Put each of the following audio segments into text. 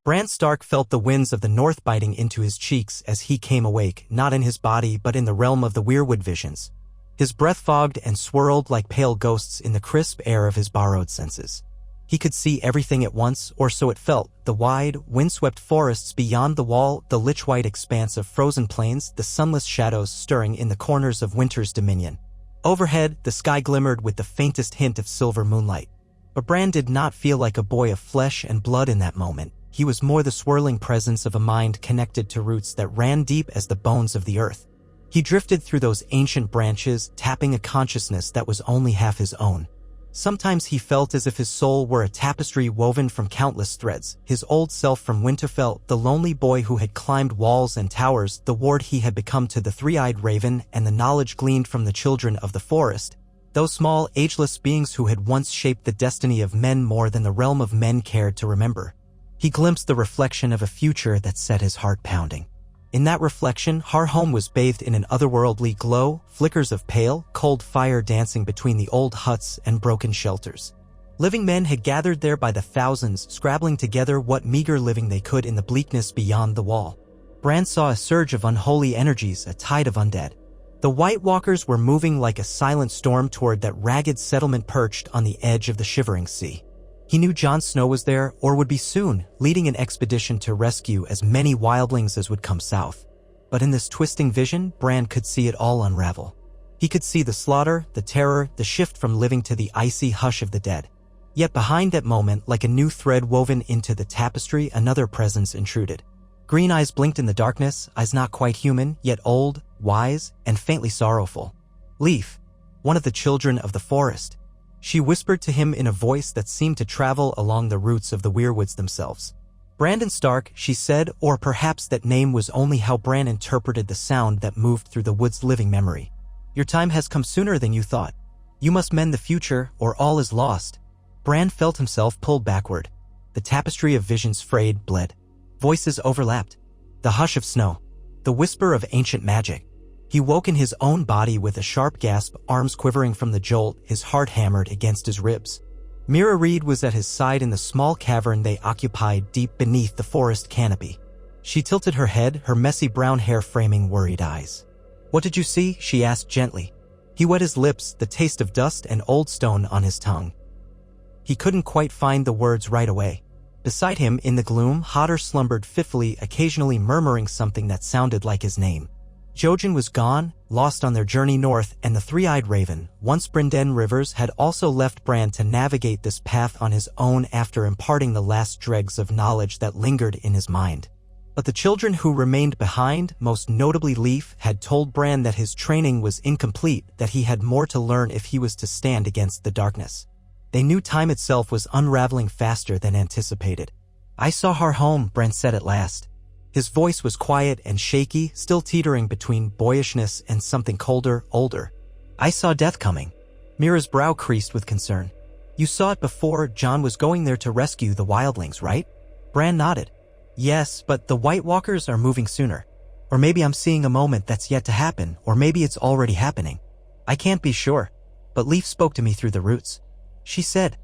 Bran Stark felt the winds of the north biting into his cheeks as he came awake, not in his body but in the realm of the weirwood visions. His breath fogged and swirled like pale ghosts in the crisp air of his borrowed senses. He could see everything at once, or so it felt: the wide, windswept forests beyond the wall, the lich-white expanse of frozen plains, the sunless shadows stirring in the corners of winter's dominion. Overhead, the sky glimmered with the faintest hint of silver moonlight. But Bran did not feel like a boy of flesh and blood in that moment. He was more the swirling presence of a mind connected to roots that ran deep as the bones of the earth. He drifted through those ancient branches, tapping a consciousness that was only half his own. Sometimes he felt as if his soul were a tapestry woven from countless threads, his old self from Winterfell, the lonely boy who had climbed walls and towers, the ward he had become to the three-eyed raven, and the knowledge gleaned from the children of the forest, those small, ageless beings who had once shaped the destiny of men more than the realm of men cared to remember. He glimpsed the reflection of a future that set his heart pounding. In that reflection, Har Home was bathed in an otherworldly glow, flickers of pale, cold fire dancing between the old huts and broken shelters. Living men had gathered there by the thousands, scrabbling together what meager living they could in the bleakness beyond the wall. Bran saw a surge of unholy energies, a tide of undead. The White Walkers were moving like a silent storm toward that ragged settlement perched on the edge of the Shivering Sea. He knew Jon Snow was there, or would be soon, leading an expedition to rescue as many wildlings as would come south. But in this twisting vision, Bran could see it all unravel. He could see the slaughter, the terror, the shift from living to the icy hush of the dead. Yet behind that moment, like a new thread woven into the tapestry, another presence intruded. Green eyes blinked in the darkness, eyes not quite human, yet old, wise, and faintly sorrowful. Leaf, one of the children of the forest. She whispered to him in a voice that seemed to travel along the roots of the weirwoods themselves. Brandon Stark, she said, or perhaps that name was only how Bran interpreted the sound that moved through the wood's living memory. Your time has come sooner than you thought. You must mend the future, or all is lost. Bran felt himself pulled backward. The tapestry of visions frayed, bled. Voices overlapped. The hush of snow. The whisper of ancient magic. He woke in his own body with a sharp gasp, arms quivering from the jolt, his heart hammered against his ribs. Mira Reed was at his side in the small cavern they occupied deep beneath the forest canopy. She tilted her head, her messy brown hair framing worried eyes. "What did you see?" she asked gently. He wet his lips, the taste of dust and old stone on his tongue. He couldn't quite find the words right away. Beside him, in the gloom, Hodder slumbered fitfully, occasionally murmuring something that sounded like his name. Jojen was gone, lost on their journey north, and the three-eyed raven, once Brynden Rivers, had also left Bran to navigate this path on his own after imparting the last dregs of knowledge that lingered in his mind. But the children who remained behind, most notably Leaf, had told Bran that his training was incomplete, that he had more to learn if he was to stand against the darkness. They knew time itself was unraveling faster than anticipated. "I saw Har Home," Bran said at last. His voice was quiet and shaky, still teetering between boyishness and something colder, older. "I saw death coming." Mira's brow creased with concern. "You saw it before. Jon was going there to rescue the wildlings, right?" Bran nodded. "Yes, but the White Walkers are moving sooner. Or maybe I'm seeing a moment that's yet to happen, or maybe it's already happening. I can't be sure. But Leaf spoke to me through the roots. She said,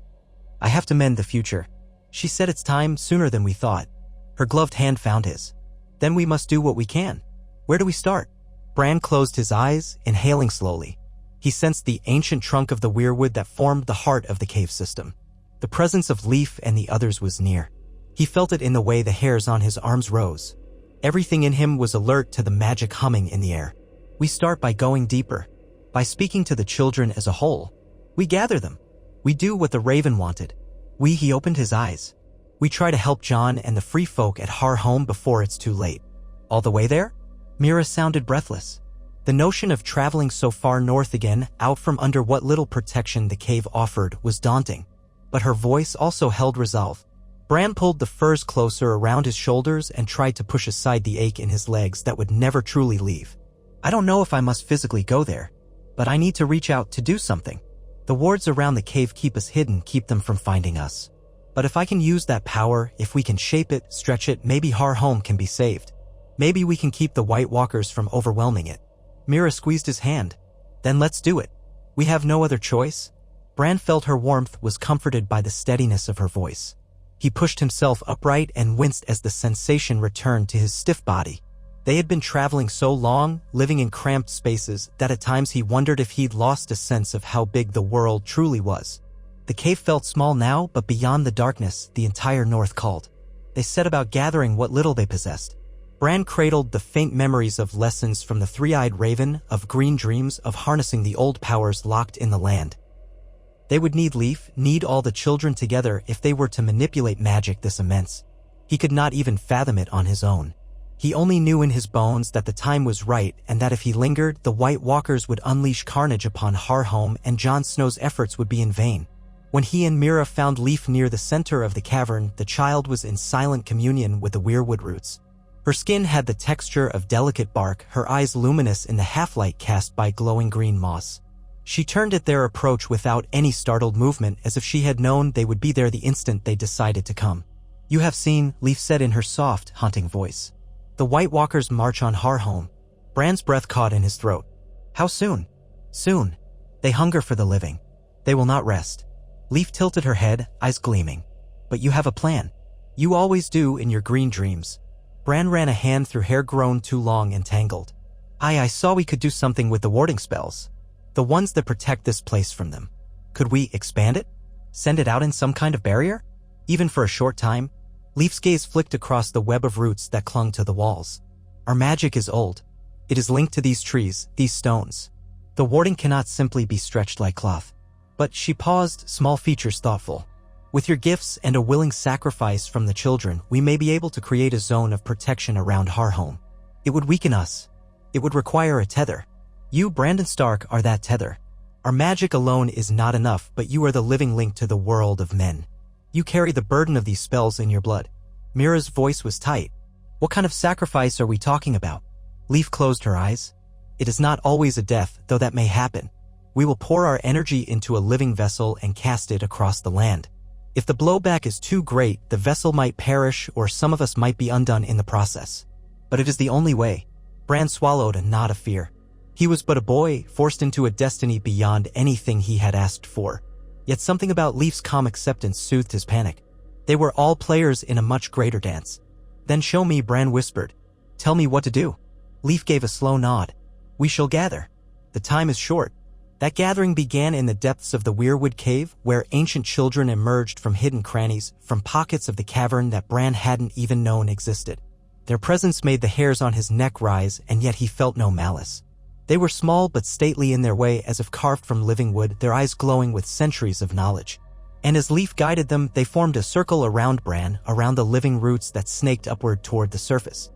I have to mend the future. She said it's time, sooner than we thought." Her gloved hand found his. "Then we must do what we can. Where do we start?" Bran closed his eyes, inhaling slowly. He sensed the ancient trunk of the weirwood that formed the heart of the cave system. The presence of Leaf and the others was near. He felt it in the way the hairs on his arms rose. Everything in him was alert to the magic humming in the air. "We start by going deeper. By speaking to the children as a whole. We gather them. We do what the Raven wanted. He opened his eyes. We try to help Jon and the free folk at Har Home before it's too late." "All the way there?" Mira sounded breathless. The notion of traveling so far north again, out from under what little protection the cave offered, was daunting. But her voice also held resolve. Bran pulled the furs closer around his shoulders and tried to push aside the ache in his legs that would never truly leave. "I don't know if I must physically go there, but I need to reach out to do something. The wards around the cave keep us hidden, keep them from finding us. But if I can use that power, if we can shape it, stretch it, maybe Har Home can be saved. Maybe we can keep the White Walkers from overwhelming it." Mira squeezed his hand. "Then let's do it. We have no other choice." Bran felt her warmth, was comforted by the steadiness of her voice. He pushed himself upright and winced as the sensation returned to his stiff body. They had been traveling so long, living in cramped spaces, that at times he wondered if he'd lost a sense of how big the world truly was. The cave felt small now, but beyond the darkness, the entire north called. They set about gathering what little they possessed. Bran cradled the faint memories of lessons from the three-eyed raven, of green dreams, of harnessing the old powers locked in the land. They would need Leaf, need all the children together if they were to manipulate magic this immense. He could not even fathom it on his own. He only knew in his bones that the time was right and that if he lingered, the White Walkers would unleash carnage upon Harhome and Jon Snow's efforts would be in vain. When he and Mira found Leaf near the center of the cavern, the child was in silent communion with the weirwood roots. Her skin had the texture of delicate bark, her eyes luminous in the half-light cast by glowing green moss. She turned at their approach without any startled movement, as if she had known they would be there the instant they decided to come. "You have seen," Leaf said in her soft, haunting voice. "The White Walkers march on Harhome." Bran's breath caught in his throat. "How soon?" "Soon. They hunger for the living. They will not rest." Leaf tilted her head, eyes gleaming. "But you have a plan. You always do in your green dreams." Bran ran a hand through hair grown too long and tangled. I saw we could do something with the warding spells. The ones that protect this place from them. Could we expand it? Send it out in some kind of barrier? Even for a short time?" Leaf's gaze flicked across the web of roots that clung to the walls. "Our magic is old. It is linked to these trees, these stones. The warding cannot simply be stretched like cloth." But she paused, small features thoughtful. "With your gifts and a willing sacrifice from the children, we may be able to create a zone of protection around Harhome. It would weaken us. It would require a tether. You, Brandon Stark, are that tether. Our magic alone is not enough, but you are the living link to the world of men. You carry the burden of these spells in your blood." Mira's voice was tight. "What kind of sacrifice are we talking about?" Leaf closed her eyes. "It is not always a death, though that may happen. We will pour our energy into a living vessel and cast it across the land. If the blowback is too great, the vessel might perish or some of us might be undone in the process. But it is the only way." Bran swallowed a knot of fear. He was but a boy, forced into a destiny beyond anything he had asked for. Yet something about Leaf's calm acceptance soothed his panic. They were all players in a much greater dance. "Then show me," Bran whispered. "Tell me what to do." Leaf gave a slow nod. "We shall gather. The time is short." That gathering began in the depths of the Weirwood Cave, where ancient children emerged from hidden crannies, from pockets of the cavern that Bran hadn't even known existed. Their presence made the hairs on his neck rise, and yet he felt no malice. They were small but stately in their way, as if carved from living wood, their eyes glowing with centuries of knowledge. And as Leaf guided them, they formed a circle around Bran, around the living roots that snaked upward toward the surface.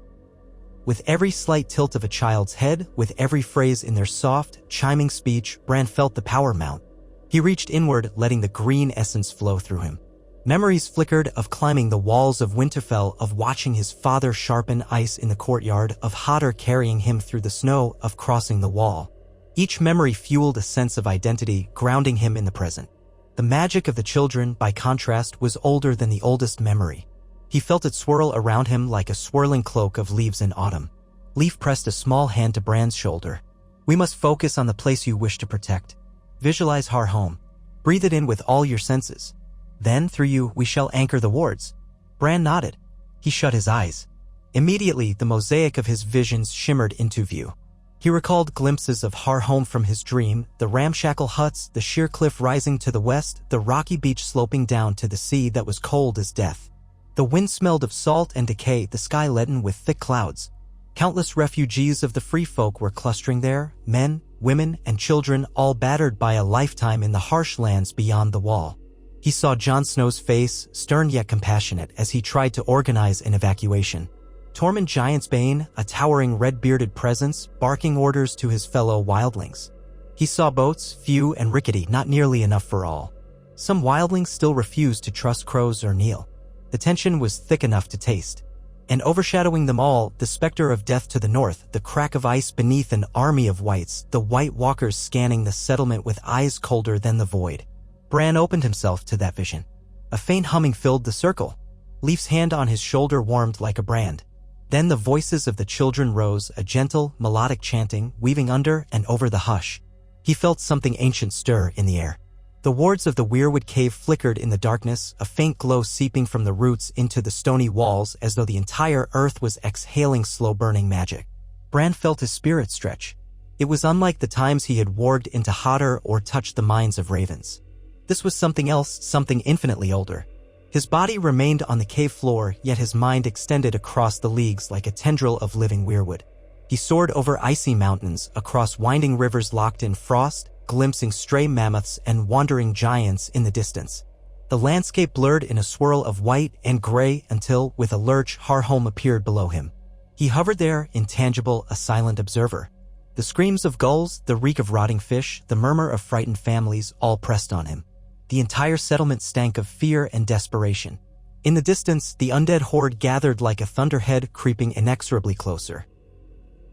With every slight tilt of a child's head, with every phrase in their soft, chiming speech, Bran felt the power mount. He reached inward, letting the green essence flow through him. Memories flickered of climbing the walls of Winterfell, of watching his father sharpen ice in the courtyard, of Hodder carrying him through the snow, of crossing the wall. Each memory fueled a sense of identity, grounding him in the present. The magic of the children, by contrast, was older than the oldest memory. He felt it swirl around him like a swirling cloak of leaves in autumn. Leaf pressed a small hand to Bran's shoulder. "We must focus on the place you wish to protect. Visualize Harhome. Breathe it in with all your senses. Then, through you, we shall anchor the wards." Bran nodded. He shut his eyes. Immediately, the mosaic of his visions shimmered into view. He recalled glimpses of Harhome from his dream, the ramshackle huts, the sheer cliff rising to the west, the rocky beach sloping down to the sea that was cold as death. The wind smelled of salt and decay, the sky leaden with thick clouds. Countless refugees of the free folk were clustering there, men, women, and children, all battered by a lifetime in the harsh lands beyond the wall. He saw Jon Snow's face, stern yet compassionate, as he tried to organize an evacuation. Tormund Giantsbane, a towering red-bearded presence, barking orders to his fellow wildlings. He saw boats, few and rickety, not nearly enough for all. Some wildlings still refused to trust crows or kneel. The tension was thick enough to taste. And overshadowing them all, the specter of death to the north, the crack of ice beneath an army of whites, the White Walkers scanning the settlement with eyes colder than the void. Bran opened himself to that vision. A faint humming filled the circle. Leaf's hand on his shoulder warmed like a brand. Then the voices of the children rose, a gentle, melodic chanting, weaving under and over the hush. He felt something ancient stir in the air. The wards of the weirwood cave flickered in the darkness, a faint glow seeping from the roots into the stony walls as though the entire earth was exhaling slow-burning magic. Bran felt his spirit stretch. It was unlike the times he had warged into hotter or touched the minds of ravens. This was something else, something infinitely older. His body remained on the cave floor, yet his mind extended across the leagues like a tendril of living weirwood. He soared over icy mountains, across winding rivers locked in frost, glimpsing stray mammoths and wandering giants in the distance. The landscape blurred in a swirl of white and gray until, with a lurch, Harhome appeared below him. He hovered there, intangible, a silent observer. The screams of gulls, the reek of rotting fish, the murmur of frightened families all pressed on him. The entire settlement stank of fear and desperation. In the distance, the undead horde gathered like a thunderhead, creeping inexorably closer.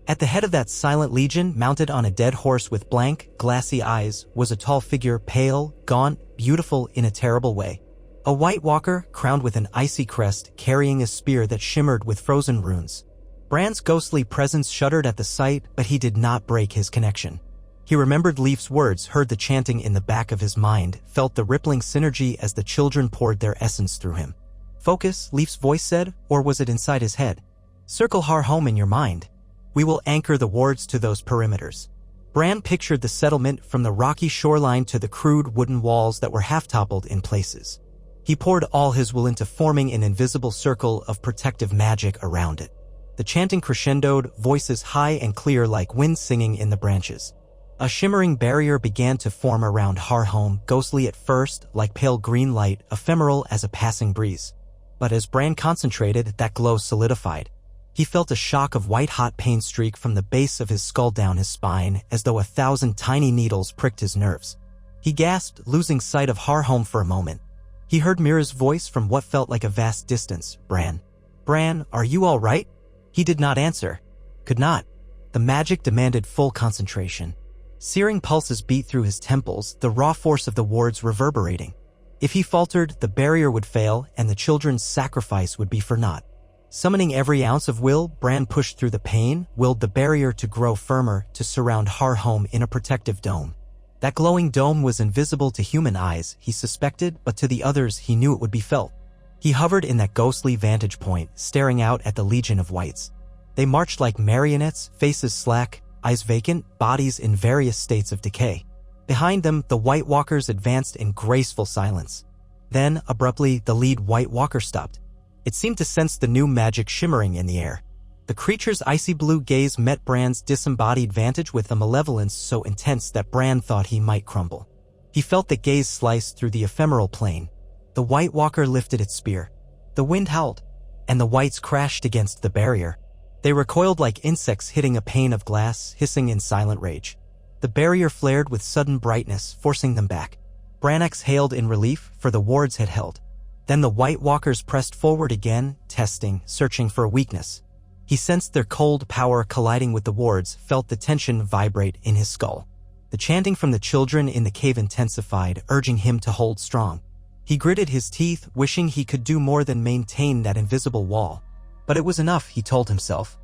At the head of that silent legion, mounted on a dead horse with blank, glassy eyes, was a tall figure, pale, gaunt, beautiful in a terrible way. A White Walker, crowned with an icy crest, carrying a spear that shimmered with frozen runes. Bran's ghostly presence shuddered at the sight, but he did not break his connection. He remembered Leif's words, heard the chanting in the back of his mind, felt the rippling synergy as the children poured their essence through him. Focus, Leif's voice said, or was it inside his head? Circle Harhome in your mind. We will anchor the wards to those perimeters. Bran pictured the settlement from the rocky shoreline to the crude wooden walls that were half-toppled in places. He poured all his will into forming an invisible circle of protective magic around it. The chanting crescendoed, voices high and clear like wind singing in the branches. A shimmering barrier began to form around Harhome, ghostly at first, like pale green light, ephemeral as a passing breeze. But as Bran concentrated, that glow solidified. He felt a shock of white-hot pain streak from the base of his skull down his spine, as though 1,000 tiny needles pricked his nerves. He gasped, losing sight of Harhome for a moment. He heard Mira's voice from what felt like a vast distance. Bran. Bran, are you all right? He did not answer. Could not. The magic demanded full concentration. Searing pulses beat through his temples, the raw force of the wards reverberating. If he faltered, the barrier would fail, and the children's sacrifice would be for naught. Summoning every ounce of will, Bran pushed through the pain, willed the barrier to grow firmer, to surround Harhome in a protective dome. That glowing dome was invisible to human eyes, he suspected, but to the others he knew it would be felt. He hovered in that ghostly vantage point, staring out at the legion of whites. They marched like marionettes, faces slack, eyes vacant, bodies in various states of decay. Behind them, the White Walkers advanced in graceful silence. Then, abruptly, the lead White Walker stopped. It seemed to sense the new magic shimmering in the air. The creature's icy blue gaze met Bran's disembodied vantage with a malevolence so intense that Bran thought he might crumble. He felt the gaze slice through the ephemeral plane. The White Walker lifted its spear. The wind howled, and the whites crashed against the barrier. They recoiled like insects hitting a pane of glass, hissing in silent rage. The barrier flared with sudden brightness, forcing them back. Bran exhaled in relief, for the wards had held. Then the White Walkers pressed forward again, testing, searching for a weakness. He sensed their cold power colliding with the wards, felt the tension vibrate in his skull. The chanting from the children in the cave intensified, urging him to hold strong. He gritted his teeth, wishing he could do more than maintain that invisible wall. But it was enough, he told himself.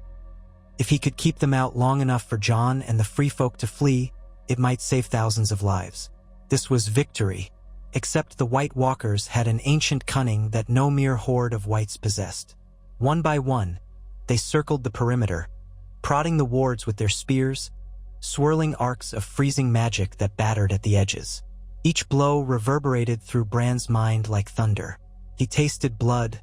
If he could keep them out long enough for Jon and the free folk to flee, it might save thousands of lives. This was victory. Except the White Walkers had an ancient cunning that no mere horde of whites possessed. One by one, they circled the perimeter, prodding the wards with their spears, swirling arcs of freezing magic that battered at the edges. Each blow reverberated through Bran's mind like thunder. He tasted blood,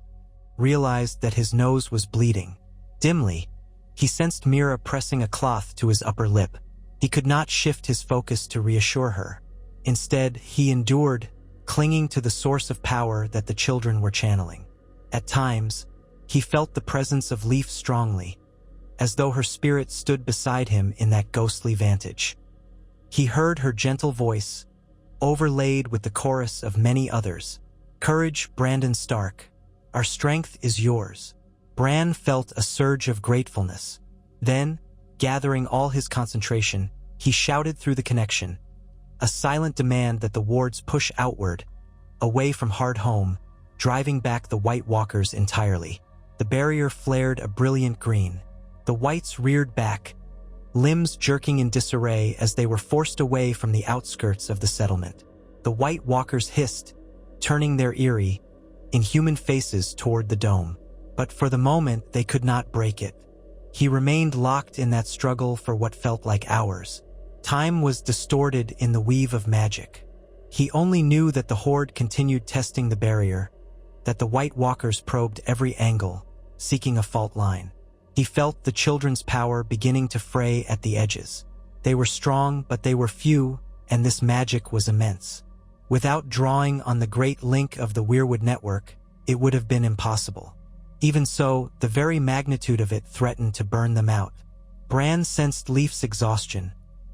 realized that his nose was bleeding. Dimly, he sensed Mira pressing a cloth to his upper lip. He could not shift his focus to reassure her. Instead, he endured, clinging to the source of power that the children were channeling. At times, he felt the presence of Leif strongly, as though her spirit stood beside him in that ghostly vantage. He heard her gentle voice, overlaid with the chorus of many others. Courage, Brandon Stark. Our strength is yours. Bran felt a surge of gratefulness. Then, gathering all his concentration, he shouted through the connection, a silent demand that the wards push outward, away from Harhome, driving back the White Walkers entirely. The barrier flared a brilliant green. The whites reared back, limbs jerking in disarray as they were forced away from the outskirts of the settlement. The The White Walkers hissed, turning their eerie, inhuman faces toward the dome. But for the moment, they could not break it. He remained locked in that struggle for what felt like hours. Time was distorted in the weave of magic. He only knew that the Horde continued testing the barrier, that the White Walkers probed every angle, seeking a fault line. He felt the children's power beginning to fray at the edges. They were strong, but they were few, and this magic was immense. Without drawing on the great link of the Weirwood network, it would have been impossible. Even so, the very magnitude of it threatened to burn them out. Bran sensed Leaf's exhaustion,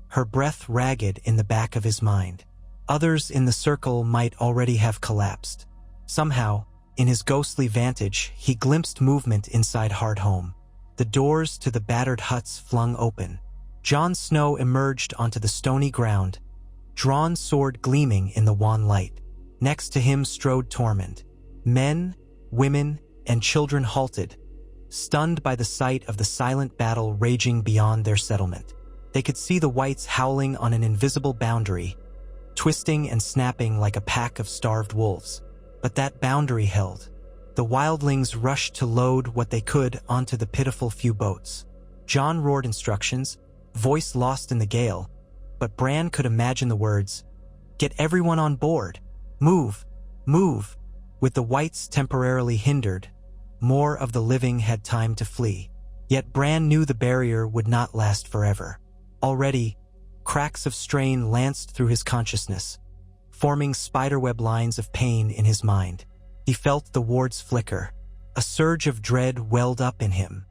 her breath ragged in the back of his mind. Others in the circle might already have collapsed. Somehow, in his ghostly vantage, he glimpsed movement inside Hardhome. The doors to the battered huts flung open. Jon Snow emerged onto the stony ground, drawn sword gleaming in the wan light. Next to him strode Tormund. Men, women, and children halted, stunned by the sight of the silent battle raging beyond their settlement. They could see the Whites howling on an invisible boundary, twisting and snapping like a pack of starved wolves. But that boundary held. The wildlings rushed to load what they could onto the pitiful few boats. Jon roared instructions, voice lost in the gale, but Bran could imagine the words, "Get everyone on board! Move! Move!" With the Whites temporarily hindered, more of the living had time to flee. Yet Bran knew the barrier would not last forever. Already, cracks of strain lanced through his consciousness, forming spiderweb lines of pain in his mind. He felt the wards flicker. A surge of dread welled up in him.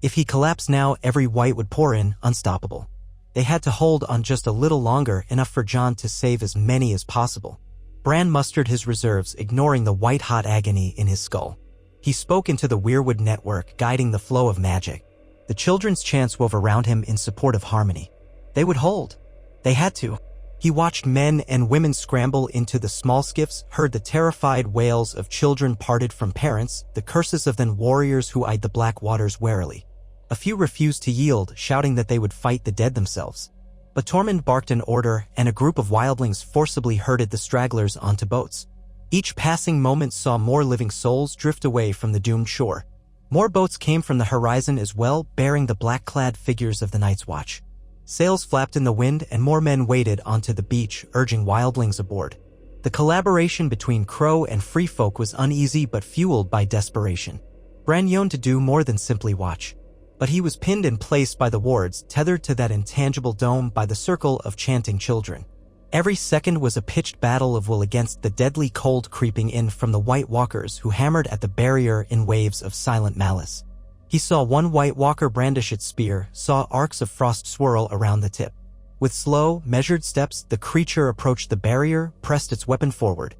If he collapsed now, every White would pour in, unstoppable. They had to hold on just a little longer, enough for Jon to save as many as possible. Bran mustered his reserves, ignoring the white-hot agony in his skull. He spoke into the Weirwood network, guiding the flow of magic. The children's chants wove around him in support of harmony. They would hold. They had to. He watched men and women scramble into the small skiffs, heard the terrified wails of children parted from parents, the curses of then warriors who eyed the black waters warily. A few refused to yield, shouting that they would fight the dead themselves. But Tormund barked an order, and a group of wildlings forcibly herded the stragglers onto boats. Each passing moment saw more living souls drift away from the doomed shore. More boats came from the horizon as well, bearing the black-clad figures of the Night's Watch. Sails flapped in the wind, and more men waded onto the beach, urging wildlings aboard. The collaboration between Crow and Free Folk was uneasy but fueled by desperation. Bran yearned to do more than simply watch. But he was pinned in place by the wards, tethered to that intangible dome by the circle of chanting children. Every second was a pitched battle of will against the deadly cold creeping in from the White Walkers who hammered at the barrier in waves of silent malice. He saw one White Walker brandish its spear, saw arcs of frost swirl around the tip. With slow, measured steps, the creature approached the barrier, pressed its weapon forward.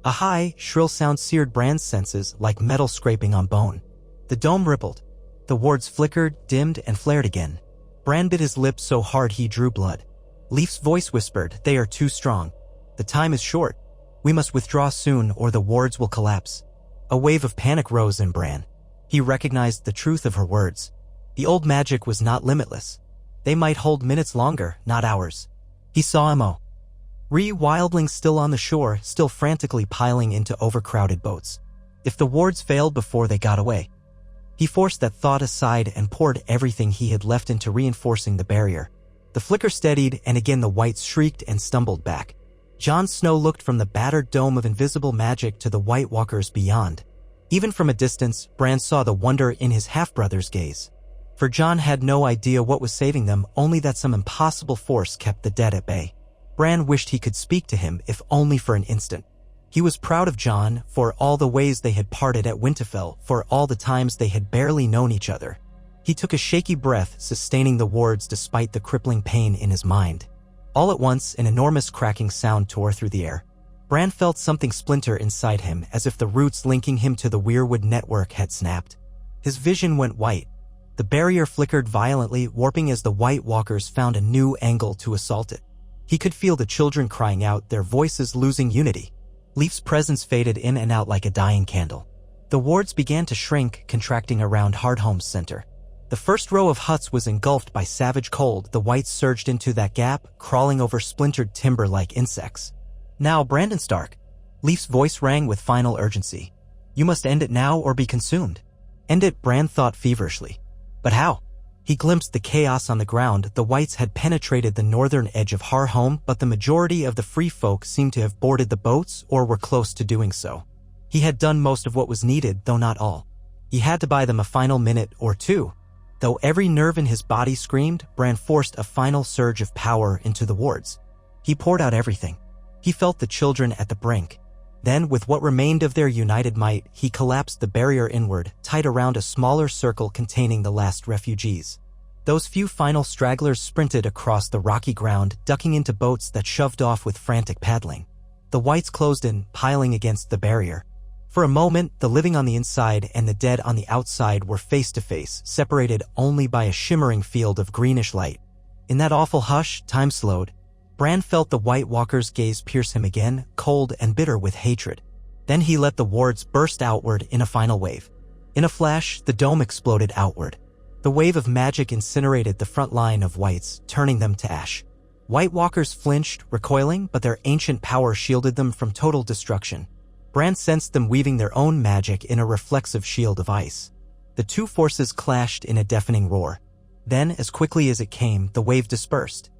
A high, shrill sound seared Bran's senses like metal scraping on bone. The dome rippled. The wards flickered, dimmed, and flared again. Bran bit his lip so hard he drew blood. Leaf's voice whispered, "They are too strong. The time is short. We must withdraw soon or the wards will collapse." A wave of panic rose in Bran. He recognized the truth of her words. The old magic was not limitless. They might hold minutes longer, not hours. He saw Mo. Wildlings still on the shore, still frantically piling into overcrowded boats. If the wards failed before they got away. He forced that thought aside and poured everything he had left into reinforcing the barrier. The flicker steadied, and again the Whites shrieked and stumbled back. Jon Snow looked from the battered dome of invisible magic to the White Walkers beyond. Even from a distance, Bran saw the wonder in his half-brother's gaze. For Jon had no idea what was saving them, only that some impossible force kept the dead at bay. Bran wished he could speak to him, if only for an instant. He was proud of Jon for all the ways they had parted at Winterfell, for all the times they had barely known each other. He took a shaky breath, sustaining the words despite the crippling pain in his mind. All at once, an enormous cracking sound tore through the air. Bran felt something splinter inside him, as if the roots linking him to the Weirwood network had snapped. His vision went white. The barrier flickered violently, warping as the White Walkers found a new angle to assault it. He could feel the children crying out, their voices losing unity. Leaf's presence faded in and out like a dying candle. The wards began to shrink, contracting around Hardhome's center. The first row of huts was engulfed by savage cold. The Whites surged into that gap, crawling over splintered timber like insects. Now, Brandon Stark. Leaf's voice rang with final urgency. You must end it now or be consumed. End it, Bran thought feverishly. But how? He glimpsed the chaos on the ground. The whites had penetrated the northern edge of Har Home, but the majority of the free folk seemed to have boarded the boats or were close to doing so. He had done most of what was needed, though not all. He had to buy them a final minute or two. Though every nerve in his body screamed, Bran forced a final surge of power into the wards. He poured out everything. He felt the children at the brink. Then, with what remained of their united might, he collapsed the barrier inward, tight around a smaller circle containing the last refugees. Those few final stragglers sprinted across the rocky ground, ducking into boats that shoved off with frantic paddling. The whites closed in, piling against the barrier. For a moment, the living on the inside and the dead on the outside were face to face, separated only by a shimmering field of greenish light. In that awful hush, time slowed. Bran felt the White Walker's gaze pierce him again, cold and bitter with hatred. Then he let the wards burst outward in a final wave. In a flash, the dome exploded outward. The wave of magic incinerated the front line of whites, turning them to ash. White Walkers flinched, recoiling, but their ancient power shielded them from total destruction. Bran sensed them weaving their own magic in a reflexive shield of ice. The two forces clashed in a deafening roar. Then, as quickly as it came, the wave dispersed.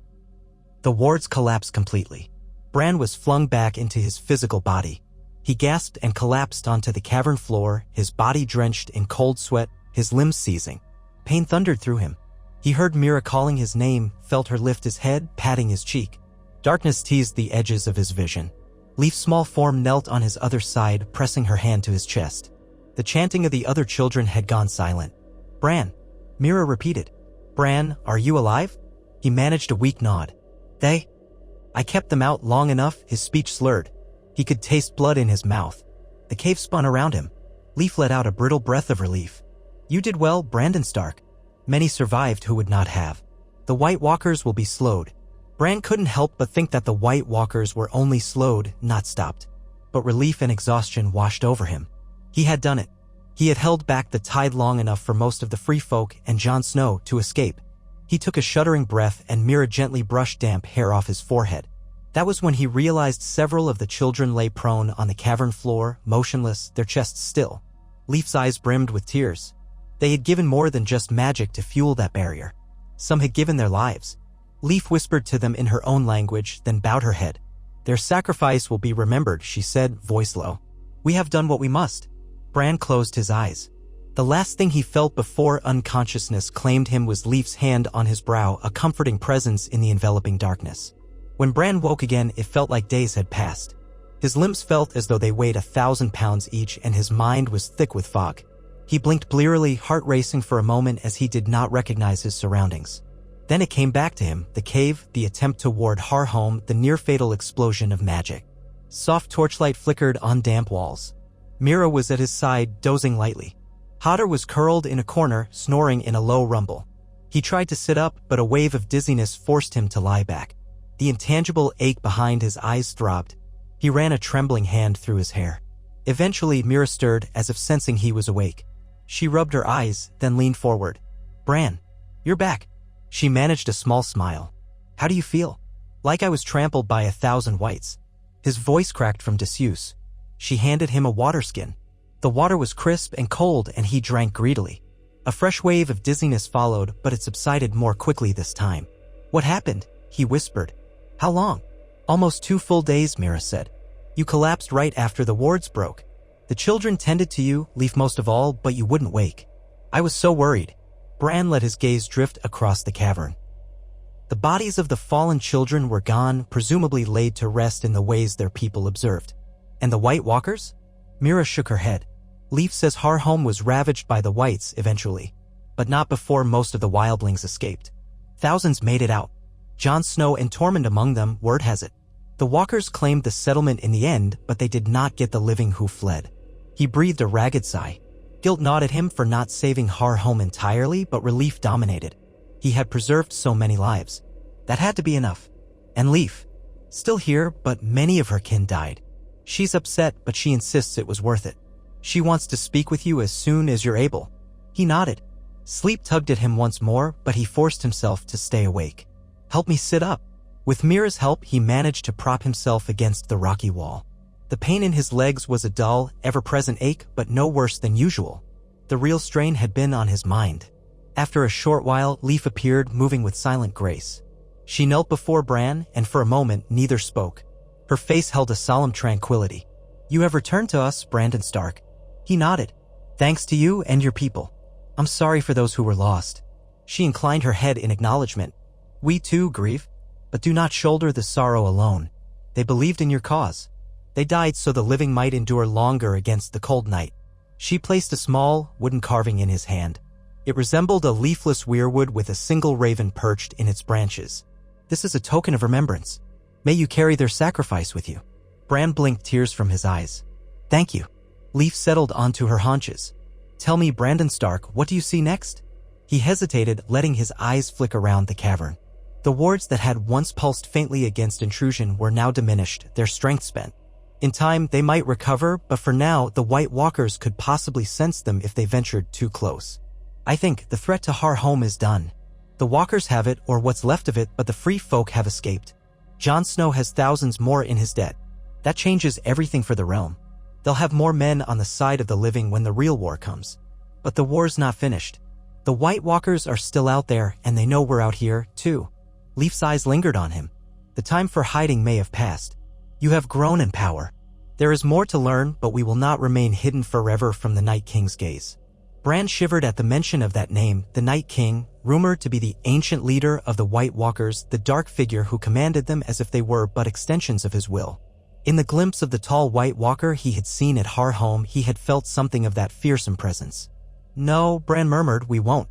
The wards collapsed completely. Bran was flung back into his physical body. He gasped and collapsed onto the cavern floor, his body drenched in cold sweat, his limbs seizing. Pain thundered through him. He heard Mira calling his name, felt her lift his head, patting his cheek. Darkness teased the edges of his vision. Leaf's small form knelt on his other side, pressing her hand to his chest. The chanting of the other children had gone silent. Bran, Mira repeated. Bran, are you alive? He managed a weak nod. I kept them out long enough, his speech slurred. He could taste blood in his mouth. The cave spun around him. Leaf let out a brittle breath of relief. You did well, Brandon Stark. Many survived who would not have. The White Walkers will be slowed. Bran couldn't help but think that the White Walkers were only slowed, not stopped. But relief and exhaustion washed over him. He had done it. He had held back the tide long enough for most of the free folk and Jon Snow to escape. He took a shuddering breath and Mira gently brushed damp hair off his forehead. That was when he realized several of the children lay prone on the cavern floor, motionless, their chests still. Leaf's eyes brimmed with tears. They had given more than just magic to fuel that barrier. Some had given their lives. Leaf whispered to them in her own language, then bowed her head. Their sacrifice will be remembered, she said, voice low. We have done what we must. Bran closed his eyes. The last thing he felt before unconsciousness claimed him was Leaf's hand on his brow, a comforting presence in the enveloping darkness. When Bran woke again, it felt like days had passed. His limbs felt as though they weighed 1,000 pounds each and his mind was thick with fog. He blinked blearily, heart racing for a moment as he did not recognize his surroundings. Then it came back to him, the cave, the attempt to ward Har Home, the near-fatal explosion of magic. Soft torchlight flickered on damp walls. Mira was at his side, dozing lightly. Hodder was curled in a corner, snoring in a low rumble. He tried to sit up, but a wave of dizziness forced him to lie back. The intangible ache behind his eyes throbbed. He ran a trembling hand through his hair. Eventually, Mira stirred, as if sensing he was awake. She rubbed her eyes, then leaned forward. Bran, you're back. She managed a small smile. How do you feel? Like I was trampled by 1,000 whites. His voice cracked from disuse. She handed him a water skin. The water was crisp and cold, and he drank greedily. A fresh wave of dizziness followed, but it subsided more quickly this time. What happened? He whispered. How long? Almost 2 full days, Mira said. You collapsed right after the wards broke. The children tended to you, Leaf most of all, but you wouldn't wake. I was so worried. Bran let his gaze drift across the cavern. The bodies of the fallen children were gone, presumably laid to rest in the ways their people observed. And the White Walkers? Mira shook her head. Leaf says Har Home was ravaged by the whites eventually, but not before most of the wildlings escaped. Thousands made it out. Jon Snow and Tormund among them, word has it. The Walkers claimed the settlement in the end, but they did not get the living who fled. He breathed a ragged sigh. Guilt gnawed at him for not saving Har Home entirely, but relief dominated. He had preserved so many lives. That had to be enough. And Leaf. Still here, but many of her kin died. She's upset, but she insists it was worth it. She wants to speak with you as soon as you're able. He nodded. Sleep tugged at him once more, but he forced himself to stay awake. Help me sit up. With Mira's help, he managed to prop himself against the rocky wall. The pain in his legs was a dull, ever-present ache, but no worse than usual. The real strain had been on his mind. After a short while, Leaf appeared, moving with silent grace. She knelt before Bran, and for a moment, neither spoke. Her face held a solemn tranquility. "You have returned to us, Brandon Stark." He nodded. "Thanks to you and your people. I'm sorry for those who were lost." She inclined her head in acknowledgement. "We too grieve, but do not shoulder the sorrow alone. They believed in your cause. They died so the living might endure longer against the cold night." She placed a small, wooden carving in his hand. It resembled a leafless weirwood with a single raven perched in its branches. "This is a token of remembrance. May you carry their sacrifice with you." Bran blinked tears from his eyes. "Thank you." Leaf settled onto her haunches. "Tell me, Brandon Stark, what do you see next?" He hesitated, letting his eyes flick around the cavern. The wards that had once pulsed faintly against intrusion were now diminished, their strength spent. In time, they might recover, but for now, the White Walkers could possibly sense them if they ventured too close. "I think the threat to Har Home is done. The Walkers have it, or what's left of it, but the free folk have escaped. Jon Snow has thousands more in his debt. That changes everything for the realm. They'll have more men on the side of the living when the real war comes. But the war's not finished. The White Walkers are still out there, and they know we're out here, too." Leaf's eyes lingered on him. "The time for hiding may have passed. You have grown in power. There is more to learn, but we will not remain hidden forever from the Night King's gaze." Bran shivered at the mention of that name, the Night King, rumored to be the ancient leader of the White Walkers, the dark figure who commanded them as if they were but extensions of his will. In the glimpse of the tall White Walker he had seen at Har Home, he had felt something of that fearsome presence. "No," Bran murmured, "we won't.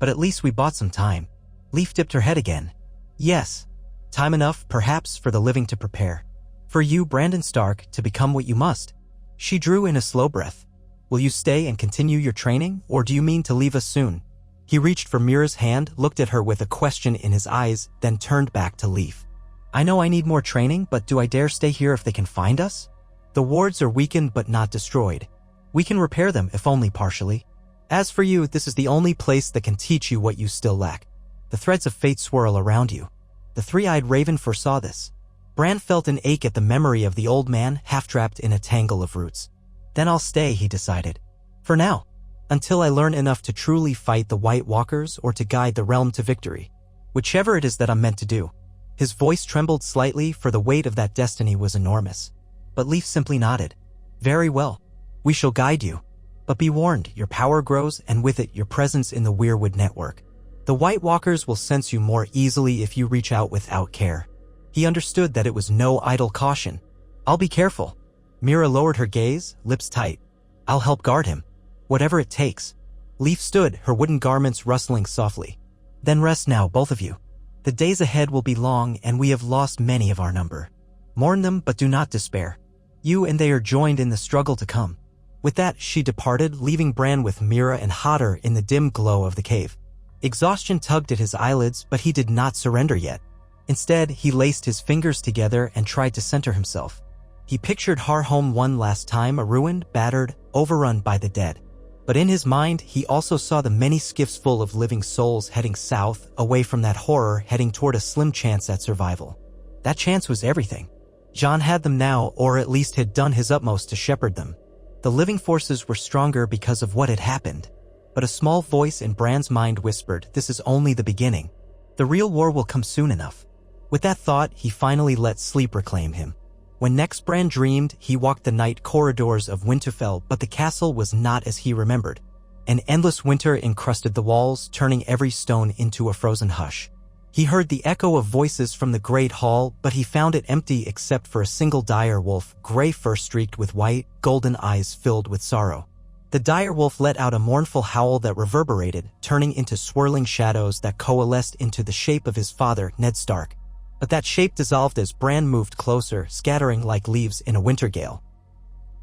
But at least we bought some time." Leaf dipped her head again. "Yes. Time enough, perhaps, for the living to prepare. For you, Brandon Stark, to become what you must." She drew in a slow breath. "Will you stay and continue your training, or do you mean to leave us soon?" He reached for Mira's hand, looked at her with a question in his eyes, then turned back to Leaf. "I know I need more training, but do I dare stay here if they can find us? The wards are weakened but not destroyed. We can repair them, if only partially. As for you, this is the only place that can teach you what you still lack. The threads of fate swirl around you." The three-eyed raven foresaw this. Bran felt an ache at the memory of the old man, half-trapped in a tangle of roots. "Then I'll stay," he decided. "For now. Until I learn enough to truly fight the White Walkers or to guide the realm to victory. Whichever it is that I'm meant to do." His voice trembled slightly, for the weight of that destiny was enormous. But Leaf simply nodded. "Very well. We shall guide you. But be warned, your power grows, and with it your presence in the Weirwood network. The White Walkers will sense you more easily if you reach out without care." He understood that it was no idle caution. "I'll be careful." Mira lowered her gaze, lips tight. "I'll help guard him. Whatever it takes." Leaf stood, her wooden garments rustling softly. "Then rest now, both of you. The days ahead will be long, and we have lost many of our number. Mourn them, but do not despair. You and they are joined in the struggle to come." With that, she departed, leaving Bran with Mira and Hodder in the dim glow of the cave. Exhaustion tugged at his eyelids, but he did not surrender yet. Instead, he laced his fingers together and tried to center himself. He pictured Har Home one last time, a ruined, battered, overrun by the dead. But in his mind, he also saw the many skiffs full of living souls heading south, away from that horror, heading toward a slim chance at survival. That chance was everything. Jon had them now, or at least had done his utmost to shepherd them. The living forces were stronger because of what had happened. But a small voice in Bran's mind whispered, "This is only the beginning. The real war will come soon enough." With that thought, he finally let sleep reclaim him. When next Bran dreamed, he walked the night corridors of Winterfell, but the castle was not as he remembered. An endless winter encrusted the walls, turning every stone into a frozen hush. He heard the echo of voices from the Great Hall, but he found it empty except for a single dire wolf, gray fur streaked with white, golden eyes filled with sorrow. The dire wolf let out a mournful howl that reverberated, turning into swirling shadows that coalesced into the shape of his father, Ned Stark. But that shape dissolved as Bran moved closer, scattering like leaves in a winter gale.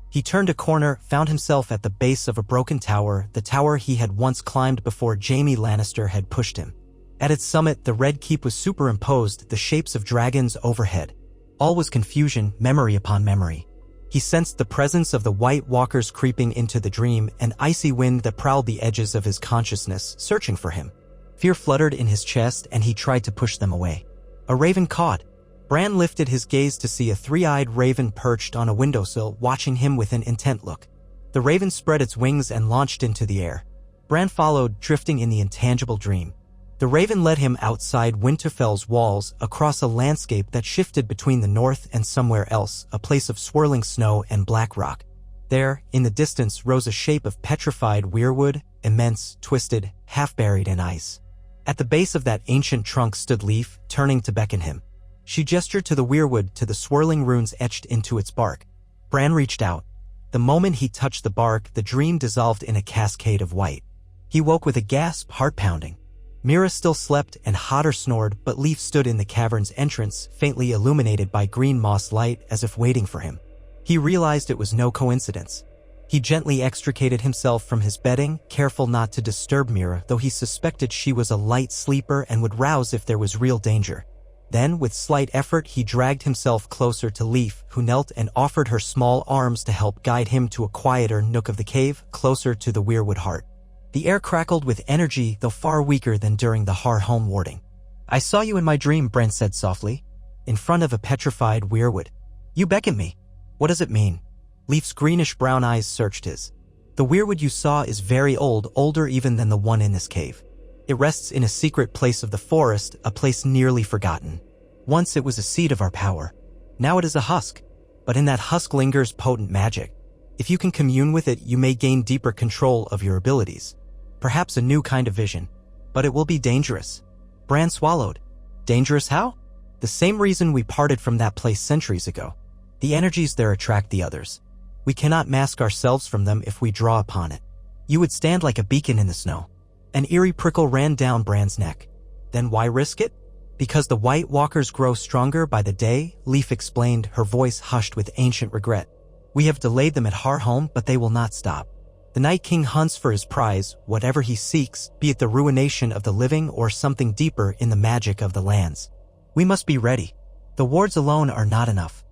He turned a corner, found himself at the base of a broken tower, the tower he had once climbed before Jaime Lannister had pushed him. At its summit, the Red Keep was superimposed, the shapes of dragons overhead. All was confusion, memory upon memory. He sensed the presence of the White Walkers creeping into the dream, an icy wind that prowled the edges of his consciousness, searching for him. Fear fluttered in his chest, and he tried to push them away. A raven caught. Bran lifted his gaze to see a three-eyed raven perched on a windowsill watching him with an intent look. The raven spread its wings and launched into the air. Bran followed, drifting in the intangible dream. The raven led him outside Winterfell's walls, across a landscape that shifted between the north and somewhere else, a place of swirling snow and black rock. There, in the distance, rose a shape of petrified weirwood, immense, twisted, half-buried in ice. At the base of that ancient trunk stood Leaf, turning to beckon him. She gestured to the weirwood, to the swirling runes etched into its bark. Bran reached out. The moment he touched the bark, the dream dissolved in a cascade of white. He woke with a gasp, heart pounding. Mira still slept and Hodder snored, but Leaf stood in the cavern's entrance, faintly illuminated by green moss light, as if waiting for him. He realized it was no coincidence. He gently extricated himself from his bedding, careful not to disturb Mira, though he suspected she was a light sleeper and would rouse if there was real danger. Then, with slight effort, he dragged himself closer to Leaf, who knelt and offered her small arms to help guide him to a quieter nook of the cave, closer to the weirwood heart. The air crackled with energy, though far weaker than during the Har home warding. "I saw you in my dream," Bran said softly, in front of a petrified weirwood. "You beckon me. What does it mean?" Leaf's greenish-brown eyes searched his. "The weirwood you saw is very old, older even than the one in this cave. It rests in a secret place of the forest, a place nearly forgotten. Once it was a seat of our power. Now it is a husk. But in that husk lingers potent magic. If you can commune with it, you may gain deeper control of your abilities. Perhaps a new kind of vision. But it will be dangerous." Bran swallowed. "Dangerous how?" "The same reason we parted from that place centuries ago. The energies there attract the others. We cannot mask ourselves from them if we draw upon it. You would stand like a beacon in the snow." An eerie prickle ran down Bran's neck. "Then why risk it?" "Because the White Walkers grow stronger by the day," Leaf explained, her voice hushed with ancient regret. "We have delayed them at Har home, but they will not stop. The Night King hunts for his prize, whatever he seeks, be it the ruination of the living or something deeper in the magic of the lands. We must be ready. The wards alone are not enough.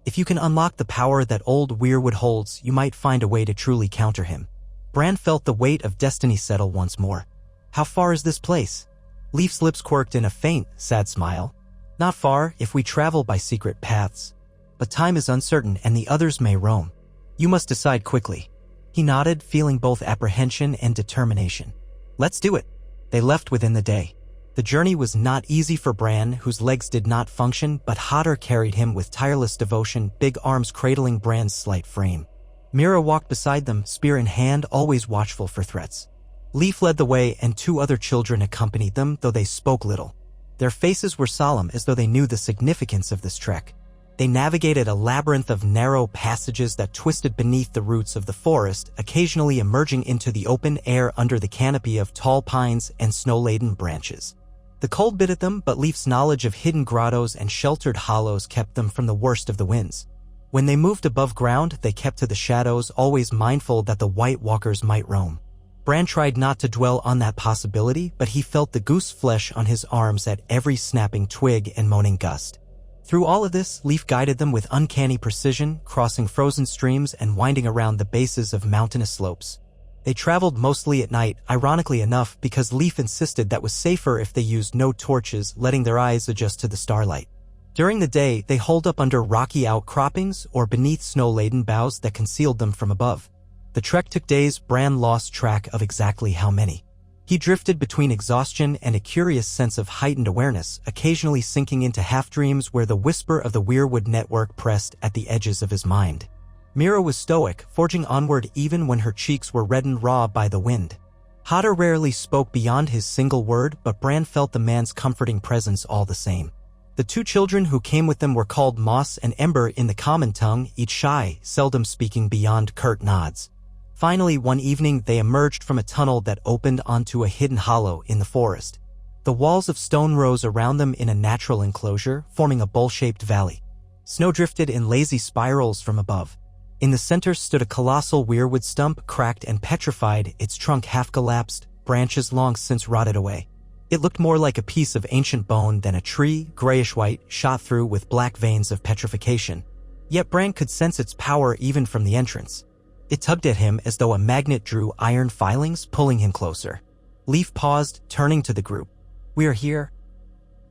If you can unlock the power that old weirwood holds, you might find a way to truly counter him." Bran felt the weight of destiny settle once more. "How far is this place?" Leaf's lips quirked in a faint, sad smile. "Not far, if we travel by secret paths. But time is uncertain and the others may roam. You must decide quickly." He nodded, feeling both apprehension and determination. "Let's do it." They left within the day. The journey was not easy for Bran, whose legs did not function, but Hodder carried him with tireless devotion, big arms cradling Bran's slight frame. Mira walked beside them, spear in hand, always watchful for threats. Leaf led the way and two other children accompanied them, though they spoke little. Their faces were solemn, as though they knew the significance of this trek. They navigated a labyrinth of narrow passages that twisted beneath the roots of the forest, occasionally emerging into the open air under the canopy of tall pines and snow-laden branches. The cold bit at them, but Leaf's knowledge of hidden grottos and sheltered hollows kept them from the worst of the winds. When they moved above ground, they kept to the shadows, always mindful that the White Walkers might roam. Bran tried not to dwell on that possibility, but he felt the goose flesh on his arms at every snapping twig and moaning gust. Through all of this, Leaf guided them with uncanny precision, crossing frozen streams and winding around the bases of mountainous slopes. They traveled mostly at night, ironically enough, because Leaf insisted that was safer if they used no torches, letting their eyes adjust to the starlight. During the day, they holed up under rocky outcroppings or beneath snow-laden boughs that concealed them from above. The trek took days. Bran lost track of exactly how many. He drifted between exhaustion and a curious sense of heightened awareness, occasionally sinking into half-dreams where the whisper of the weirwood network pressed at the edges of his mind. Mira was stoic, forging onward even when her cheeks were reddened raw by the wind. Hodder rarely spoke beyond his single word, but Bran felt the man's comforting presence all the same. The two children who came with them were called Moss and Ember in the common tongue, each shy, seldom speaking beyond curt nods. Finally, one evening, they emerged from a tunnel that opened onto a hidden hollow in the forest. The walls of stone rose around them in a natural enclosure, forming a bowl-shaped valley. Snow drifted in lazy spirals from above. In the center stood a colossal weirwood stump, cracked and petrified, its trunk half-collapsed, branches long since rotted away. It looked more like a piece of ancient bone than a tree, grayish-white, shot through with black veins of petrification. Yet Bran could sense its power even from the entrance. It tugged at him as though a magnet drew iron filings, pulling him closer. Leaf paused, turning to the group. "We are here."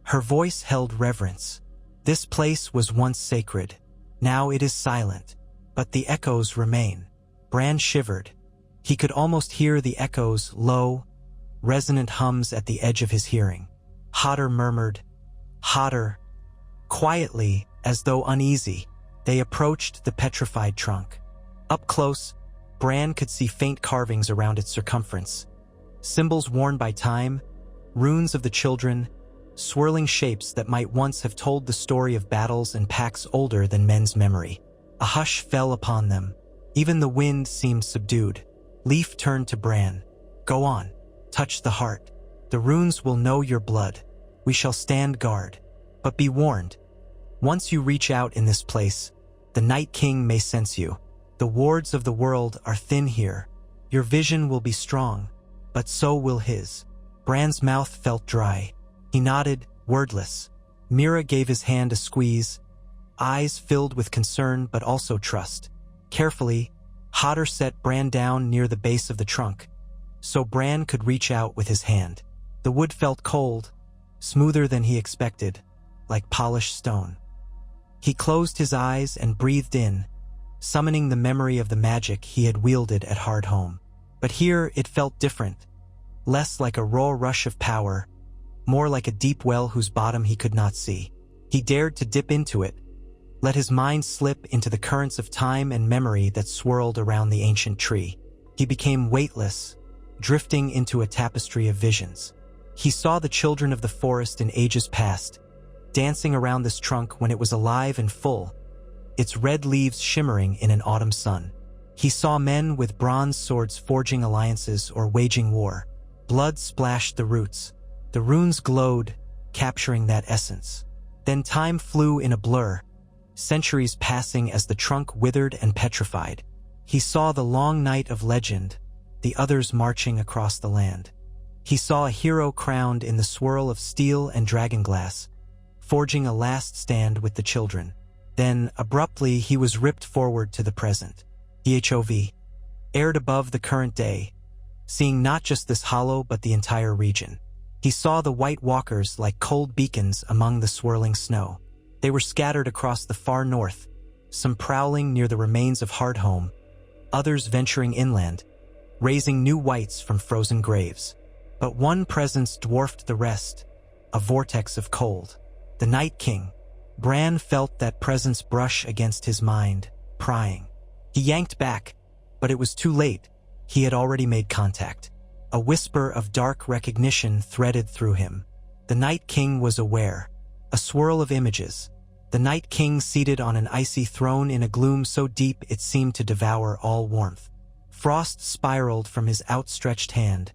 Her voice held reverence. This place was once sacred. Now it is silent. But the echoes remain. Bran shivered. He could almost hear the echoes, low, resonant hums at the edge of his hearing. Hotter murmured, hotter. Quietly, as though uneasy, they approached the petrified trunk. Up close, Bran could see faint carvings around its circumference. Symbols worn by time, runes of the children, swirling shapes that might once have told the story of battles and pacts older than men's memory. A hush fell upon them. Even the wind seemed subdued. Leaf turned to Bran. Go on, touch the heart. The runes will know your blood. We shall stand guard. But be warned. Once you reach out in this place, the Night King may sense you. The wards of the world are thin here. Your vision will be strong, but so will his. Bran's mouth felt dry. He nodded, wordless. Mira gave his hand a squeeze, eyes filled with concern but also trust. Carefully, Hotter set Bran down near the base of the trunk, so Bran could reach out with his hand. The wood felt cold, smoother than he expected, like polished stone. He closed his eyes and breathed in, summoning the memory of the magic he had wielded at Hardhome. But here it felt different, less like a raw rush of power, more like a deep well whose bottom he could not see. He dared to dip into it, let his mind slip into the currents of time and memory that swirled around the ancient tree. He became weightless, drifting into a tapestry of visions. He saw the children of the forest in ages past, dancing around this trunk when it was alive and full, its red leaves shimmering in an autumn sun. He saw men with bronze swords forging alliances or waging war. Blood splashed the roots. The runes glowed, capturing that essence. Then time flew in a blur, centuries passing as the trunk withered and petrified. He saw the long night of legend, the others marching across the land. He saw a hero crowned in the swirl of steel and dragonglass, forging a last stand with the children. Then, abruptly, he was ripped forward to the present. EHOV, aired above the current day, seeing not just this hollow but the entire region. He saw the White Walkers like cold beacons among the swirling snow. They were scattered across the far north, some prowling near the remains of Hardhome, others venturing inland, raising new whites from frozen graves. But one presence dwarfed the rest, a vortex of cold. The Night King. Bran felt that presence brush against his mind, prying. He yanked back, but it was too late. He had already made contact. A whisper of dark recognition threaded through him. The Night King was aware. A swirl of images. The Night King seated on an icy throne in a gloom so deep it seemed to devour all warmth. Frost spiraled from his outstretched hand,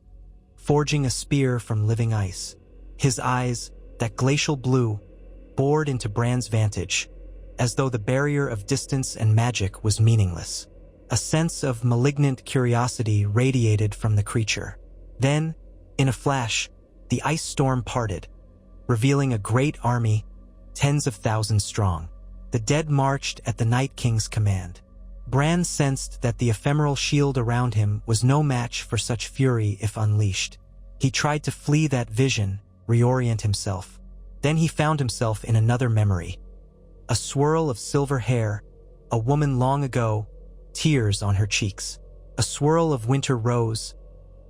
forging a spear from living ice. His eyes, that glacial blue, bored into Bran's vantage, as though the barrier of distance and magic was meaningless. A sense of malignant curiosity radiated from the creature. Then, in a flash, the ice storm parted, revealing a great army, tens of thousands strong. The dead marched at the Night King's command. Bran sensed that the ephemeral shield around him was no match for such fury if unleashed. He tried to flee that vision, reorient himself. Then he found himself in another memory. A swirl of silver hair, a woman long ago, tears on her cheeks. A swirl of winter rose,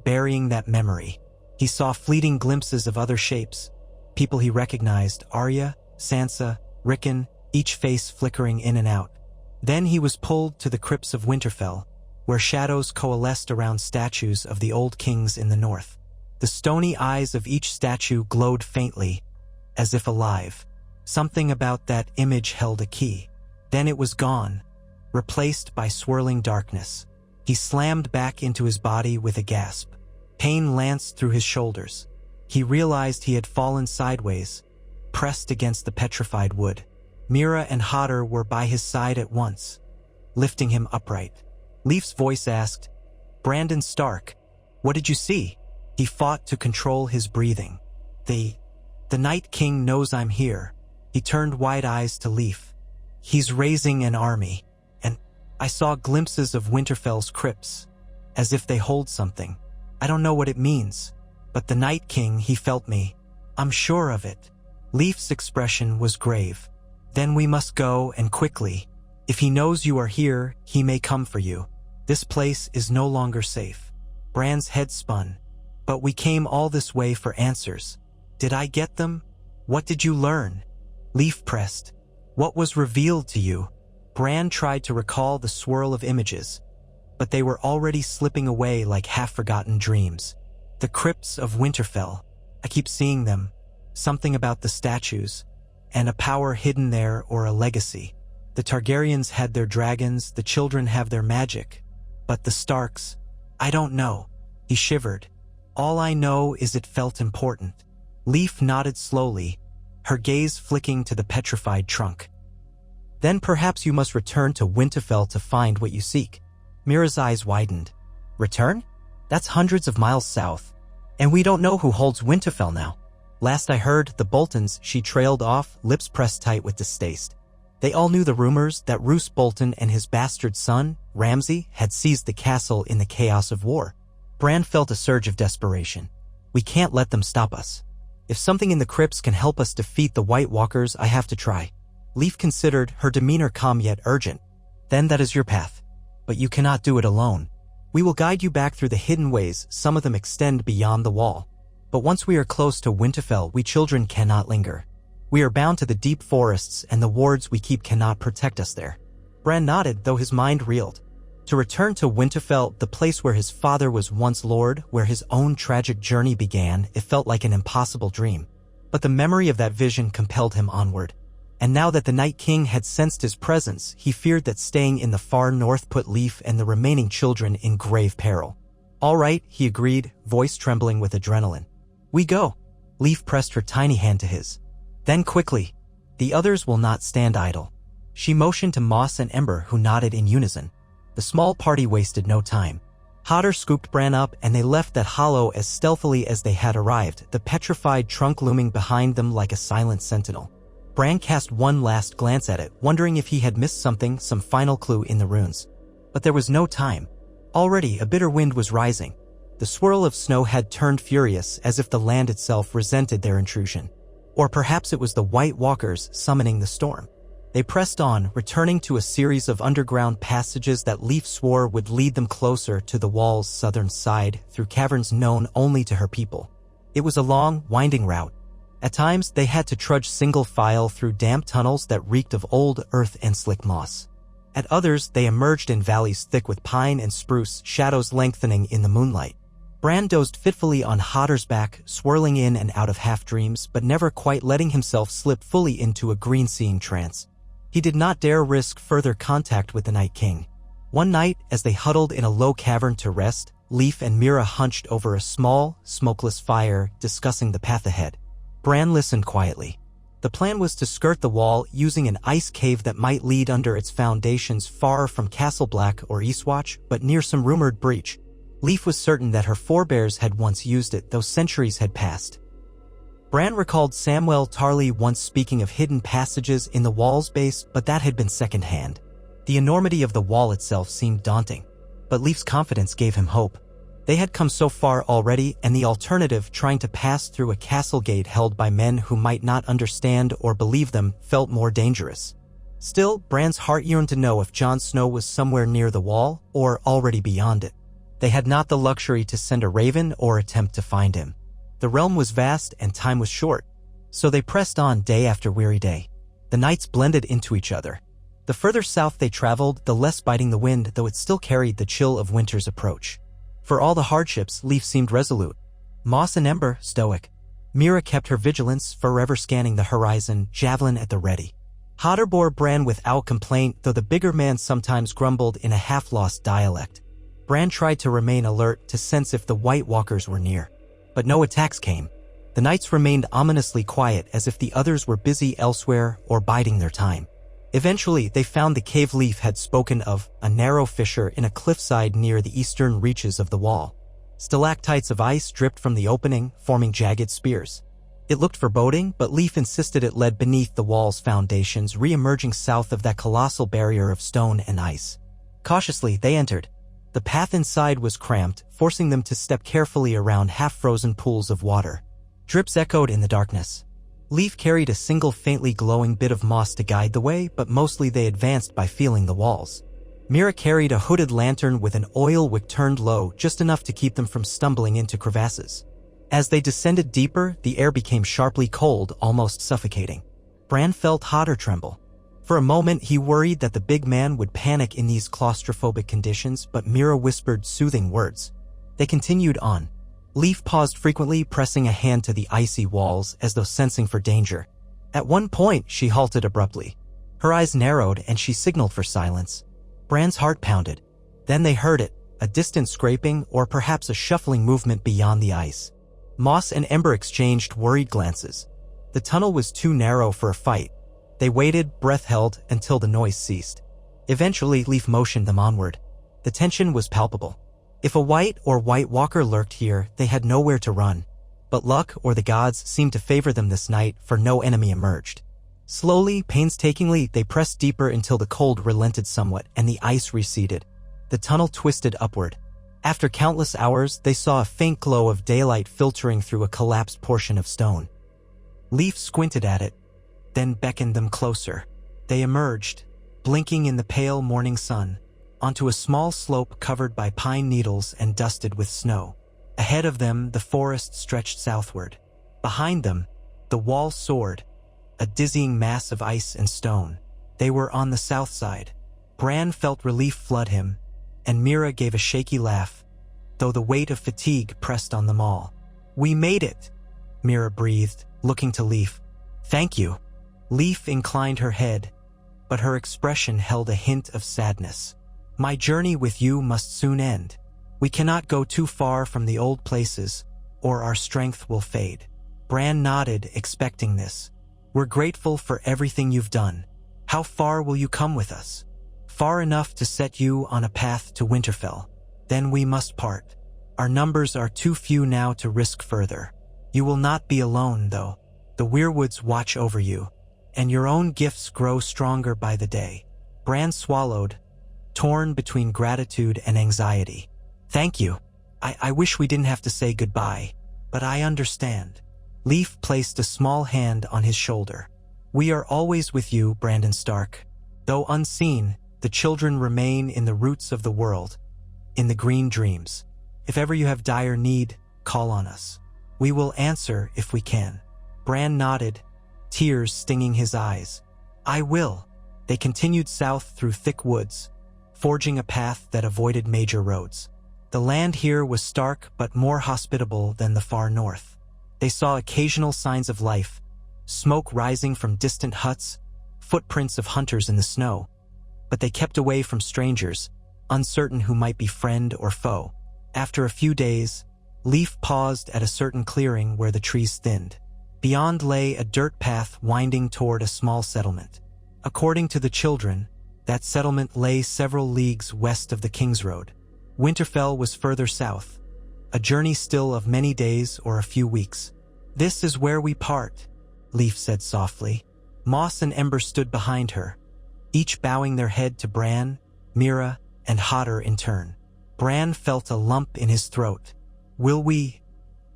burying that memory. He saw fleeting glimpses of other shapes, people he recognized, Arya, Sansa, Rickon, each face flickering in and out. Then he was pulled to the crypts of Winterfell, where shadows coalesced around statues of the old kings in the north. The stony eyes of each statue glowed faintly, as if alive. Something about that image held a key. Then it was gone, replaced by swirling darkness. He slammed back into his body with a gasp. Pain lanced through his shoulders. He realized he had fallen sideways, pressed against the petrified wood. Mira and Hotter were by his side at once, lifting him upright. Leaf's voice asked, "Brandon Stark, what did you see?" He fought to control his breathing. The Night King knows I'm here." He turned wide eyes to Leaf. "He's raising an army, and I saw glimpses of Winterfell's crypts, as if they hold something. I don't know what it means, but the Night King, he felt me. I'm sure of it." Leaf's expression was grave. Then we must go, and quickly. If he knows you are here, he may come for you. This place is no longer safe. Bran's head spun. But we came all this way for answers. Did I get them? What did you learn? Leaf pressed. What was revealed to you? Bran tried to recall the swirl of images, but they were already slipping away like half-forgotten dreams. The crypts of Winterfell. I keep seeing them. Something about the statues, and a power hidden there or a legacy. The Targaryens had their dragons, the children have their magic. But the Starks, I don't know. He shivered. All I know is it felt important. Leaf nodded slowly, her gaze flicking to the petrified trunk. Then perhaps you must return to Winterfell to find what you seek. Mira's eyes widened. Return? That's hundreds of miles south. And we don't know who holds Winterfell now. Last I heard, the Boltons, she trailed off, lips pressed tight with distaste. They all knew the rumors that Roose Bolton and his bastard son, Ramsay, had seized the castle in the chaos of war. Bran felt a surge of desperation. We can't let them stop us. If something in the crypts can help us defeat the White Walkers, I have to try. Leaf considered, her demeanor calm yet urgent. Then that is your path. But you cannot do it alone. We will guide you back through the hidden ways, some of them extend beyond the wall. But once we are close to Winterfell, we children cannot linger. We are bound to the deep forests, and the wards we keep cannot protect us there. Bran nodded, though his mind reeled. To return to Winterfell, the place where his father was once lord, where his own tragic journey began, it felt like an impossible dream. But the memory of that vision compelled him onward. And now that the Night King had sensed his presence, he feared that staying in the far north put Leaf and the remaining children in grave peril. All right, he agreed, voice trembling with adrenaline. We go. Leaf pressed her tiny hand to his. Then quickly. The others will not stand idle. She motioned to Moss and Ember, who nodded in unison. The small party wasted no time. Hodder scooped Bran up, and they left that hollow as stealthily as they had arrived, the petrified trunk looming behind them like a silent sentinel. Bran cast one last glance at it, wondering if he had missed something, some final clue in the runes. But there was no time. Already a bitter wind was rising. The swirl of snow had turned furious, as if the land itself resented their intrusion. Or perhaps it was the White Walkers summoning the storm. They pressed on, returning to a series of underground passages that Leaf swore would lead them closer to the wall's southern side, through caverns known only to her people. It was a long, winding route. At times, they had to trudge single file through damp tunnels that reeked of old earth and slick moss. At others, they emerged in valleys thick with pine and spruce, shadows lengthening in the moonlight. Bran dozed fitfully on Hodder's back, swirling in and out of half-dreams, but never quite letting himself slip fully into a green-seeing trance. He did not dare risk further contact with the Night King. One night, as they huddled in a low cavern to rest, Leaf and Mira hunched over a small, smokeless fire, discussing the path ahead. Bran listened quietly. The plan was to skirt the wall, using an ice cave that might lead under its foundations far from Castle Black or Eastwatch, but near some rumored breach. Leaf was certain that her forebears had once used it, though centuries had passed. Bran recalled Samwell Tarly once speaking of hidden passages in the wall's base, but that had been secondhand. The enormity of the wall itself seemed daunting, but Leaf's confidence gave him hope. They had come so far already, and the alternative, trying to pass through a castle gate held by men who might not understand or believe them, felt more dangerous. Still, Bran's heart yearned to know if Jon Snow was somewhere near the wall, or already beyond it. They had not the luxury to send a raven or attempt to find him. The realm was vast and time was short, so they pressed on day after weary day. The nights blended into each other. The further south they traveled, the less biting the wind, though it still carried the chill of winter's approach. For all the hardships, Leaf seemed resolute. Moss and Ember, stoic. Mira kept her vigilance, forever scanning the horizon, javelin at the ready. Hodder bore Bran without complaint, though the bigger man sometimes grumbled in a half-lost dialect. Bran tried to remain alert, to sense if the White Walkers were near. But no attacks came. The nights remained ominously quiet, as if the others were busy elsewhere or biding their time. Eventually, they found the cave Leaf had spoken of, a narrow fissure in a cliffside near the eastern reaches of the wall. Stalactites of ice dripped from the opening, forming jagged spears. It looked foreboding, but Leaf insisted it led beneath the wall's foundations, re-emerging south of that colossal barrier of stone and ice. Cautiously, they entered. The path inside was cramped, forcing them to step carefully around half-frozen pools of water. Drips echoed in the darkness. Leaf carried a single faintly glowing bit of moss to guide the way, but mostly they advanced by feeling the walls. Mira carried a hooded lantern with an oil wick turned low, just enough to keep them from stumbling into crevasses. As they descended deeper, the air became sharply cold, almost suffocating. Bran felt hotter tremble. For a moment, he worried that the big man would panic in these claustrophobic conditions, but Mira whispered soothing words. They continued on. Leaf paused frequently, pressing a hand to the icy walls as though sensing for danger. At one point, she halted abruptly. Her eyes narrowed and she signaled for silence. Bran's heart pounded. Then they heard it, a distant scraping or perhaps a shuffling movement beyond the ice. Moss and Ember exchanged worried glances. The tunnel was too narrow for a fight. They waited, breath held, until the noise ceased. Eventually, Leaf motioned them onward. The tension was palpable. If a White or White Walker lurked here, they had nowhere to run. But luck or the gods seemed to favor them this night, for no enemy emerged. Slowly, painstakingly, they pressed deeper until the cold relented somewhat and the ice receded. The tunnel twisted upward. After countless hours, they saw a faint glow of daylight filtering through a collapsed portion of stone. Leaf squinted at it, then beckoned them closer. They emerged, blinking in the pale morning sun, onto a small slope covered by pine needles and dusted with snow. Ahead of them, the forest stretched southward. Behind them, the wall soared, a dizzying mass of ice and stone. They were on the south side. Bran felt relief flood him, and Mira gave a shaky laugh, though the weight of fatigue pressed on them all. "We made it," Mira breathed, looking to Leaf. "Thank you." Leaf inclined her head, but her expression held a hint of sadness. "My journey with you must soon end. We cannot go too far from the old places, or our strength will fade." Bran nodded, expecting this. "We're grateful for everything you've done. How far will you come with us?" "Far enough to set you on a path to Winterfell. Then we must part. Our numbers are too few now to risk further. You will not be alone, though. The Weirwoods watch over you, and your own gifts grow stronger by the day." Bran swallowed, torn between gratitude and anxiety. "Thank you. I wish we didn't have to say goodbye, but I understand." Leaf placed a small hand on his shoulder. "We are always with you, Brandon Stark. Though unseen, the children remain in the roots of the world, in the green dreams. If ever you have dire need, call on us. We will answer if we can." Bran nodded, tears stinging his eyes. "I will." They continued south through thick woods, forging a path that avoided major roads. The land here was stark but more hospitable than the far north. They saw occasional signs of life, smoke rising from distant huts, footprints of hunters in the snow. But they kept away from strangers, uncertain who might be friend or foe. After a few days, Leaf paused at a certain clearing where the trees thinned. Beyond lay a dirt path winding toward a small settlement. According to the children, that settlement lay several leagues west of the King's Road. Winterfell was further south, a journey still of many days or a few weeks. "This is where we part," Leaf said softly. Moss and Ember stood behind her, each bowing their head to Bran, Mira, and Hodder in turn. Bran felt a lump in his throat. "Will we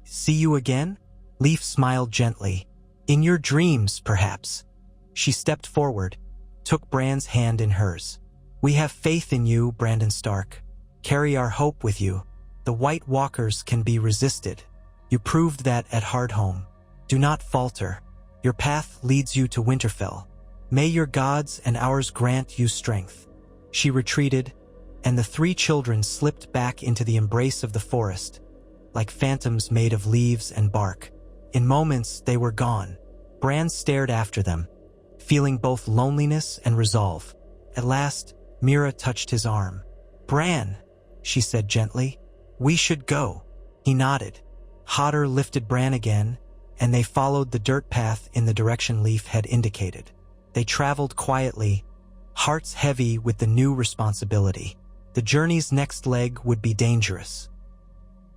see you again?" Leaf smiled gently. "In your dreams, perhaps." She stepped forward, took Bran's hand in hers. "We have faith in you, Brandon Stark. Carry our hope with you. The White Walkers can be resisted. You proved that at Hardhome. Do not falter. Your path leads you to Winterfell. May your gods and ours grant you strength." She retreated, and the three children slipped back into the embrace of the forest, like phantoms made of leaves and bark. In moments, they were gone. Bran stared after them, feeling both loneliness and resolve. At last, Mira touched his arm. "Bran," she said gently, "we should go." He nodded. Hodder lifted Bran again, and they followed the dirt path in the direction Leaf had indicated. They traveled quietly, hearts heavy with the new responsibility. The journey's next leg would be dangerous.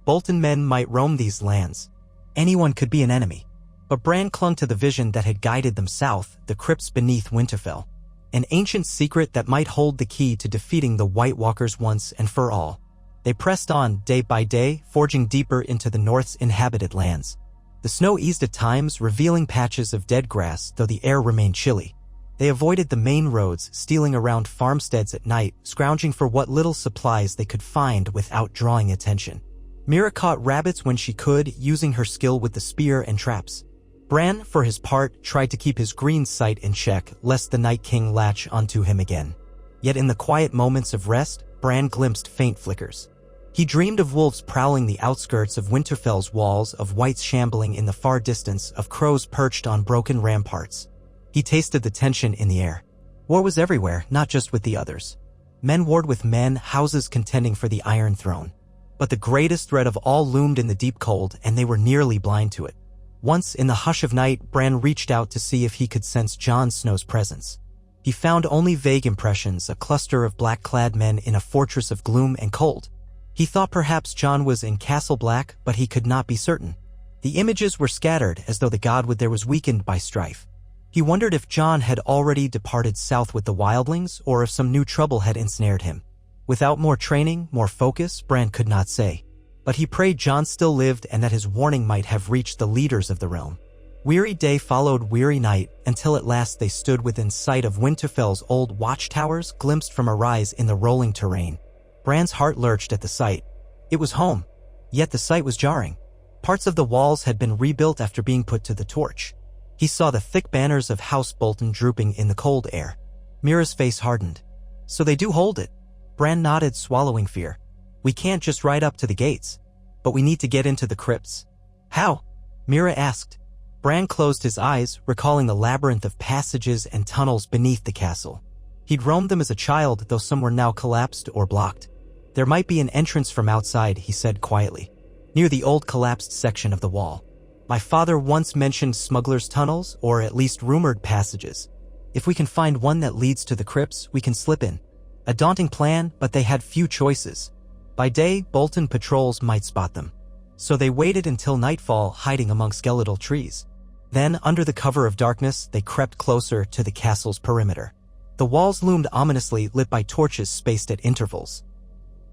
Bolton men might roam these lands. Anyone could be an enemy. But Bran clung to the vision that had guided them south, the crypts beneath Winterfell, an ancient secret that might hold the key to defeating the White Walkers once and for all. They pressed on, day by day, forging deeper into the North's inhabited lands. The snow eased at times, revealing patches of dead grass, though the air remained chilly. They avoided the main roads, stealing around farmsteads at night, scrounging for what little supplies they could find without drawing attention. Mira caught rabbits when she could, using her skill with the spear and traps. Bran, for his part, tried to keep his green sight in check, lest the Night King latch onto him again. Yet in the quiet moments of rest, Bran glimpsed faint flickers. He dreamed of wolves prowling the outskirts of Winterfell's walls, of whites shambling in the far distance, of crows perched on broken ramparts. He tasted the tension in the air. War was everywhere, not just with the others. Men warred with men, houses contending for the Iron Throne. But the greatest threat of all loomed in the deep cold, and they were nearly blind to it. Once, in the hush of night, Bran reached out to see if he could sense Jon Snow's presence. He found only vague impressions, a cluster of black-clad men in a fortress of gloom and cold. He thought perhaps Jon was in Castle Black, but he could not be certain. The images were scattered, as though the god there was weakened by strife. He wondered if Jon had already departed south with the wildlings, or if some new trouble had ensnared him. Without more training, more focus, Bran could not say. But he prayed Jon still lived and that his warning might have reached the leaders of the realm. Weary day followed weary night, until at last they stood within sight of Winterfell's old watchtowers, glimpsed from a rise in the rolling terrain. Bran's heart lurched at the sight. It was home. Yet the sight was jarring. Parts of the walls had been rebuilt after being put to the torch. He saw the thick banners of House Bolton drooping in the cold air. Mira's face hardened. So they do hold it. Bran nodded, swallowing fear. We can't just ride up to the gates. But we need to get into the crypts. How? Mira asked. Bran closed his eyes, recalling the labyrinth of passages and tunnels beneath the castle. He'd roamed them as a child, though some were now collapsed or blocked. There might be an entrance from outside, he said quietly, near the old collapsed section of the wall. My father once mentioned smugglers' tunnels, or at least rumored passages. If we can find one that leads to the crypts, we can slip in. A daunting plan, but they had few choices. By day, Bolton patrols might spot them. So they waited until nightfall, hiding among skeletal trees. Then, under the cover of darkness, they crept closer to the castle's perimeter. The walls loomed ominously, lit by torches spaced at intervals.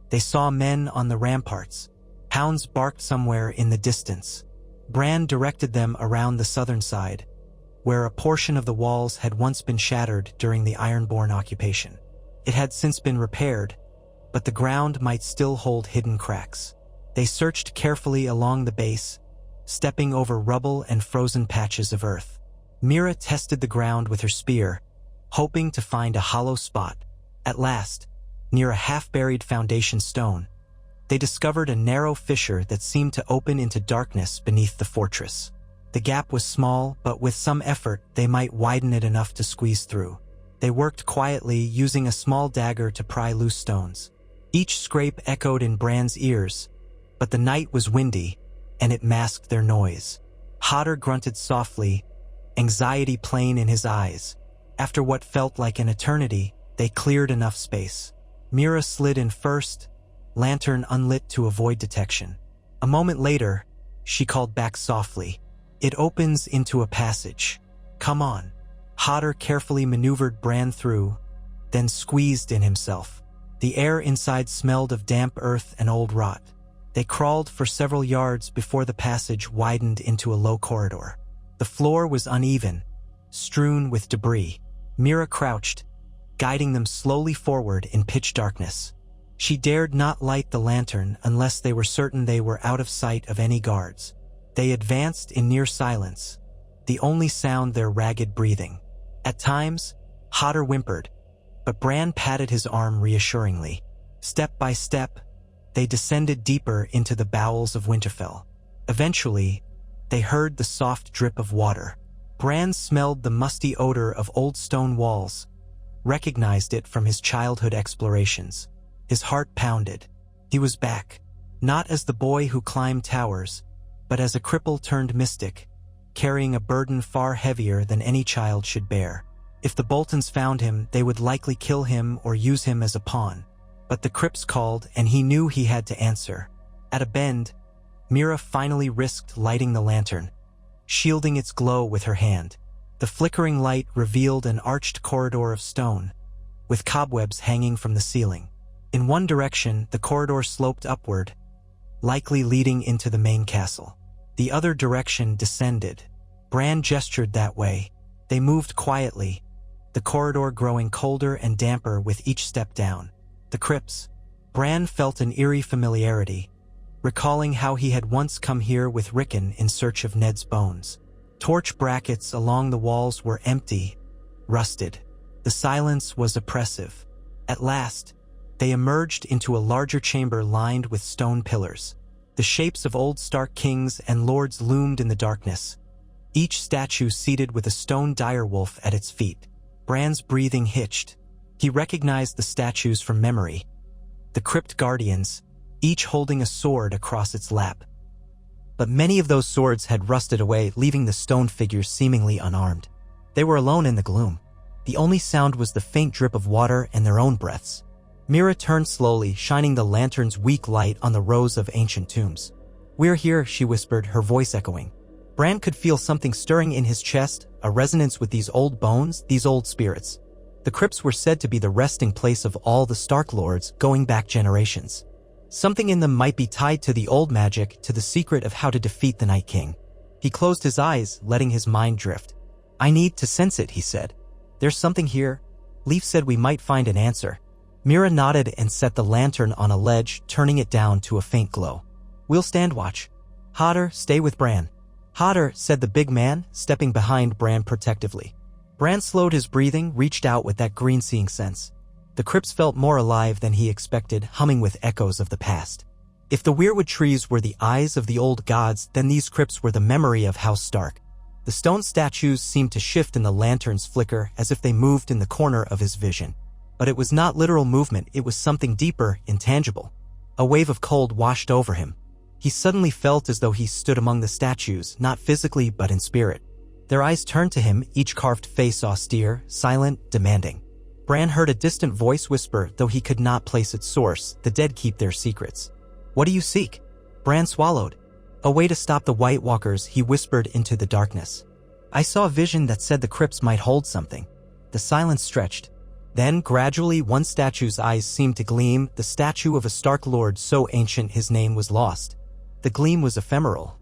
They saw men on the ramparts. Hounds barked somewhere in the distance. Bran directed them around the southern side, where a portion of the walls had once been shattered during the Ironborn occupation. It had since been repaired, but the ground might still hold hidden cracks. They searched carefully along the base, stepping over rubble and frozen patches of earth. Mira tested the ground with her spear, hoping to find a hollow spot. At last, near a half-buried foundation stone, they discovered a narrow fissure that seemed to open into darkness beneath the fortress. The gap was small, but with some effort, they might widen it enough to squeeze through. They worked quietly, using a small dagger to pry loose stones. Each scrape echoed in Bran's ears, but the night was windy, and it masked their noise. Hodder grunted softly, anxiety plain in his eyes. After what felt like an eternity, they cleared enough space. Mira slid in first, lantern unlit to avoid detection. A moment later, she called back softly. It opens into a passage. Come on. Hodder carefully maneuvered Bran through, then squeezed in himself. The air inside smelled of damp earth and old rot. They crawled for several yards before the passage widened into a low corridor. The floor was uneven, strewn with debris. Mira crouched, guiding them slowly forward in pitch darkness. She dared not light the lantern unless they were certain they were out of sight of any guards. They advanced in near silence, the only sound their ragged breathing. At times, Hodder whimpered, but Bran patted his arm reassuringly. Step by step, they descended deeper into the bowels of Winterfell. Eventually, they heard the soft drip of water. Bran smelled the musty odor of old stone walls, recognized it from his childhood explorations. His heart pounded. He was back, not as the boy who climbed towers, but as a cripple-turned mystic, carrying a burden far heavier than any child should bear. If the Boltons found him, they would likely kill him or use him as a pawn. But the crypts called, and he knew he had to answer. At a bend, Mira finally risked lighting the lantern, shielding its glow with her hand. The flickering light revealed an arched corridor of stone, with cobwebs hanging from the ceiling. In one direction, the corridor sloped upward, likely leading into the main castle. The other direction descended. Bran gestured that way. They moved quietly, the corridor growing colder and damper with each step down. The crypts. Bran felt an eerie familiarity, recalling how he had once come here with Rickon in search of Ned's bones. Torch brackets along the walls were empty, rusted. The silence was oppressive. At last, they emerged into a larger chamber lined with stone pillars. The shapes of old Stark kings and lords loomed in the darkness, each statue seated with a stone direwolf at its feet. Bran's breathing hitched. He recognized the statues from memory. The crypt guardians, each holding a sword across its lap. But many of those swords had rusted away, leaving the stone figures seemingly unarmed. They were alone in the gloom. The only sound was the faint drip of water and their own breaths. Mira turned slowly, shining the lantern's weak light on the rows of ancient tombs. "We're here," she whispered, her voice echoing. Bran could feel something stirring in his chest, a resonance with these old bones, these old spirits. The crypts were said to be the resting place of all the Stark lords, going back generations. Something in them might be tied to the old magic, to the secret of how to defeat the Night King. He closed his eyes, letting his mind drift. "I need to sense it," he said. "There's something here. Leaf said we might find an answer." Mira nodded and set the lantern on a ledge, turning it down to a faint glow. "We'll stand watch. Hodder, stay with Bran." "Hodder," said the big man, stepping behind Bran protectively. Bran slowed his breathing, reached out with that green-seeing sense. The crypts felt more alive than he expected, humming with echoes of the past. If the weirwood trees were the eyes of the old gods, then these crypts were the memory of House Stark. The stone statues seemed to shift in the lantern's flicker as if they moved in the corner of his vision. But it was not literal movement, it was something deeper, intangible. A wave of cold washed over him. He suddenly felt as though he stood among the statues, not physically but in spirit. Their eyes turned to him, each carved face austere, silent, demanding. Bran heard a distant voice whisper, though he could not place its source, "The dead keep their secrets." "What do you seek?" Bran swallowed. "A way to stop the White Walkers," he whispered into the darkness. "I saw a vision that said the crypts might hold something." The silence stretched. Then, gradually, one statue's eyes seemed to gleam, the statue of a Stark lord so ancient his name was lost. The gleam was ephemeral.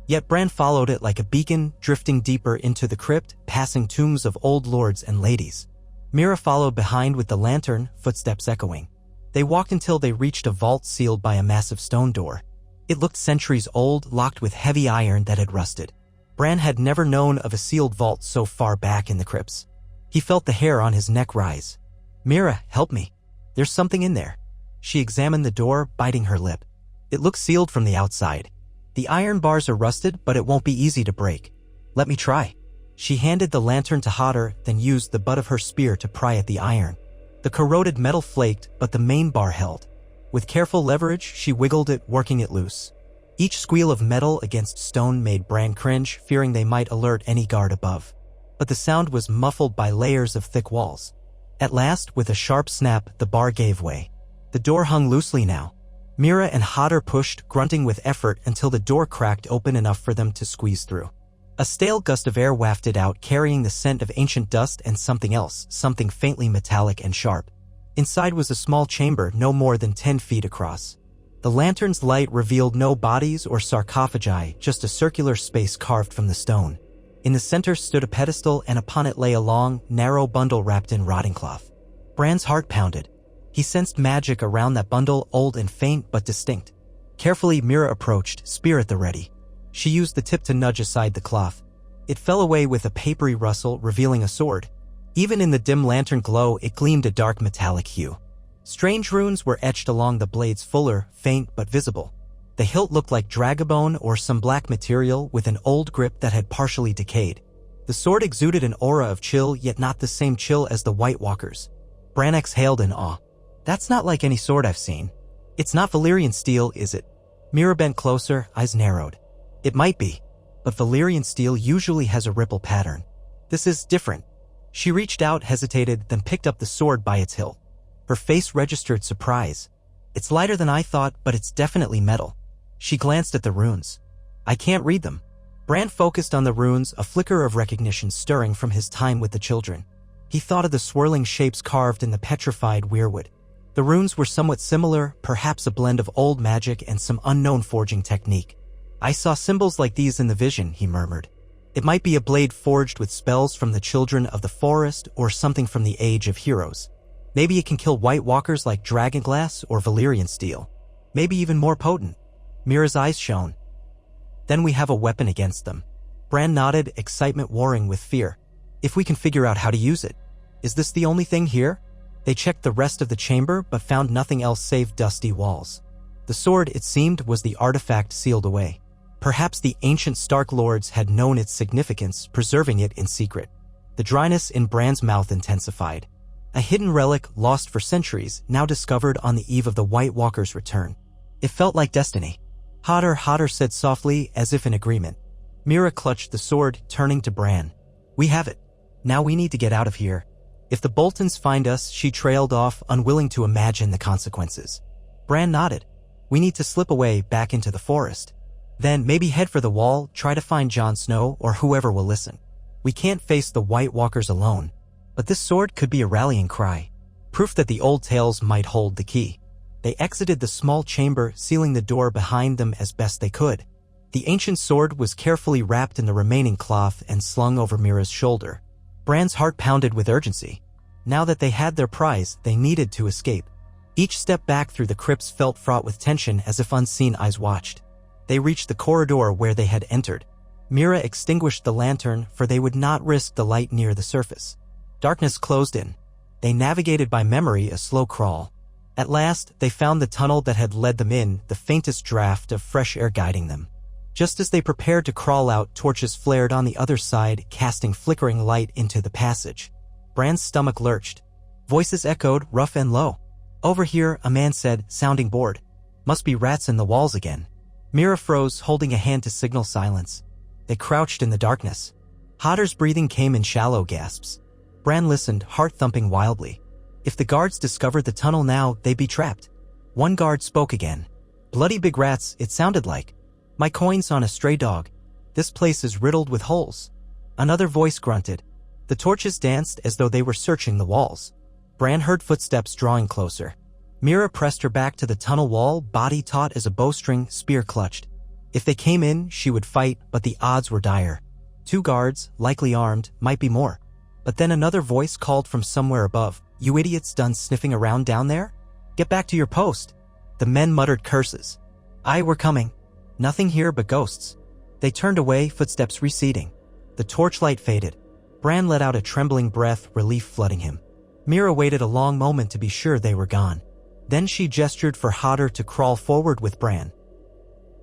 Yet Bran followed it like a beacon, drifting deeper into the crypt, passing tombs of old lords and ladies. Mira followed behind with the lantern, footsteps echoing. They walked until they reached a vault sealed by a massive stone door. It looked centuries old, locked with heavy iron that had rusted. Bran had never known of a sealed vault so far back in the crypts. He felt the hair on his neck rise. "Mira, help me. There's something in there." She examined the door, biting her lip. It looked sealed from the outside. "The iron bars are rusted, but it won't be easy to break." "Let me try." She handed the lantern to Hodder, then used the butt of her spear to pry at the iron. The corroded metal flaked, but the main bar held. With careful leverage, she wiggled it, working it loose. Each squeal of metal against stone made Bran cringe, fearing they might alert any guard above. But the sound was muffled by layers of thick walls. At last, with a sharp snap, the bar gave way. The door hung loosely now. Mira and Hodder pushed, grunting with effort, until the door cracked open enough for them to squeeze through. A stale gust of air wafted out, carrying the scent of ancient dust and something else, something faintly metallic and sharp. Inside was a small chamber no more than 10 feet across. The lantern's light revealed no bodies or sarcophagi, just a circular space carved from the stone. In the center stood a pedestal, and upon it lay a long, narrow bundle wrapped in rotting cloth. Bran's heart pounded. He sensed magic around that bundle, old and faint but distinct. Carefully, Mira approached, spear at the ready. She used the tip to nudge aside the cloth. It fell away with a papery rustle, revealing a sword. Even in the dim lantern glow, it gleamed a dark metallic hue. Strange runes were etched along the blade's fuller, faint but visible. The hilt looked like dragabone or some black material with an old grip that had partially decayed. The sword exuded an aura of chill, yet not the same chill as the White Walkers. Bran exhaled in awe. "That's not like any sword I've seen. It's not Valyrian steel, is it?" Mira bent closer, eyes narrowed. "It might be, but Valyrian steel usually has a ripple pattern. This is different." She reached out, hesitated, then picked up the sword by its hilt. Her face registered surprise. "It's lighter than I thought, but it's definitely metal." She glanced at the runes. "I can't read them." Bran focused on the runes, a flicker of recognition stirring from his time with the children. He thought of the swirling shapes carved in the petrified weirwood. The runes were somewhat similar, perhaps a blend of old magic and some unknown forging technique. I saw symbols like these in the vision, he murmured. It might be a blade forged with spells from the children of the forest or something from the Age of Heroes. Maybe it can kill White Walkers like Dragonglass or Valyrian steel. Maybe even more potent. Mira's eyes shone. Then we have a weapon against them. Bran nodded, excitement warring with fear. If we can figure out how to use it. Is this the only thing here? They checked the rest of the chamber but found nothing else save dusty walls. The sword, it seemed, was the artifact sealed away. Perhaps the ancient Stark lords had known its significance, preserving it in secret. The dryness in Bran's mouth intensified. A hidden relic lost for centuries, now discovered on the eve of the White Walker's return. It felt like destiny. Hotter said softly, as if in agreement. Mira clutched the sword, turning to Bran. We have it. Now we need to get out of here. If the Boltons find us, she trailed off, unwilling to imagine the consequences. Bran nodded. We need to slip away back into the forest. Then maybe head for the wall, try to find Jon Snow or whoever will listen. We can't face the White Walkers alone. But this sword could be a rallying cry. Proof that the old tales might hold the key. They exited the small chamber, sealing the door behind them as best they could. The ancient sword was carefully wrapped in the remaining cloth and slung over Mira's shoulder. Bran's heart pounded with urgency. Now that they had their prize, they needed to escape. Each step back through the crypts felt fraught with tension, as if unseen eyes watched. They reached the corridor where they had entered. Mira extinguished the lantern, for they would not risk the light near the surface. Darkness closed in. They navigated by memory, a slow crawl. At last, they found the tunnel that had led them in, the faintest draft of fresh air guiding them. Just as they prepared to crawl out, torches flared on the other side, casting flickering light into the passage. Bran's stomach lurched. Voices echoed, rough and low. Over here, a man said, sounding bored. Must be rats in the walls again. Mira froze, holding a hand to signal silence. They crouched in the darkness. Hodder's breathing came in shallow gasps. Bran listened, heart thumping wildly. If the guards discovered the tunnel now, they'd be trapped. One guard spoke again. Bloody big rats, it sounded like. My coins on a stray dog. This place is riddled with holes. Another voice grunted. The torches danced as though they were searching the walls. Bran heard footsteps drawing closer. Mira pressed her back to the tunnel wall, body taut as a bowstring, spear clutched. If they came in, she would fight, but the odds were dire. 2 guards, likely armed, might be more. But then another voice called from somewhere above. You idiots done sniffing around down there? Get back to your post. The men muttered curses. Aye, we're coming. Nothing here but ghosts. They turned away, footsteps receding. The torchlight faded. Bran let out a trembling breath, relief flooding him. Mira waited a long moment to be sure they were gone. Then she gestured for Hodder to crawl forward with Bran.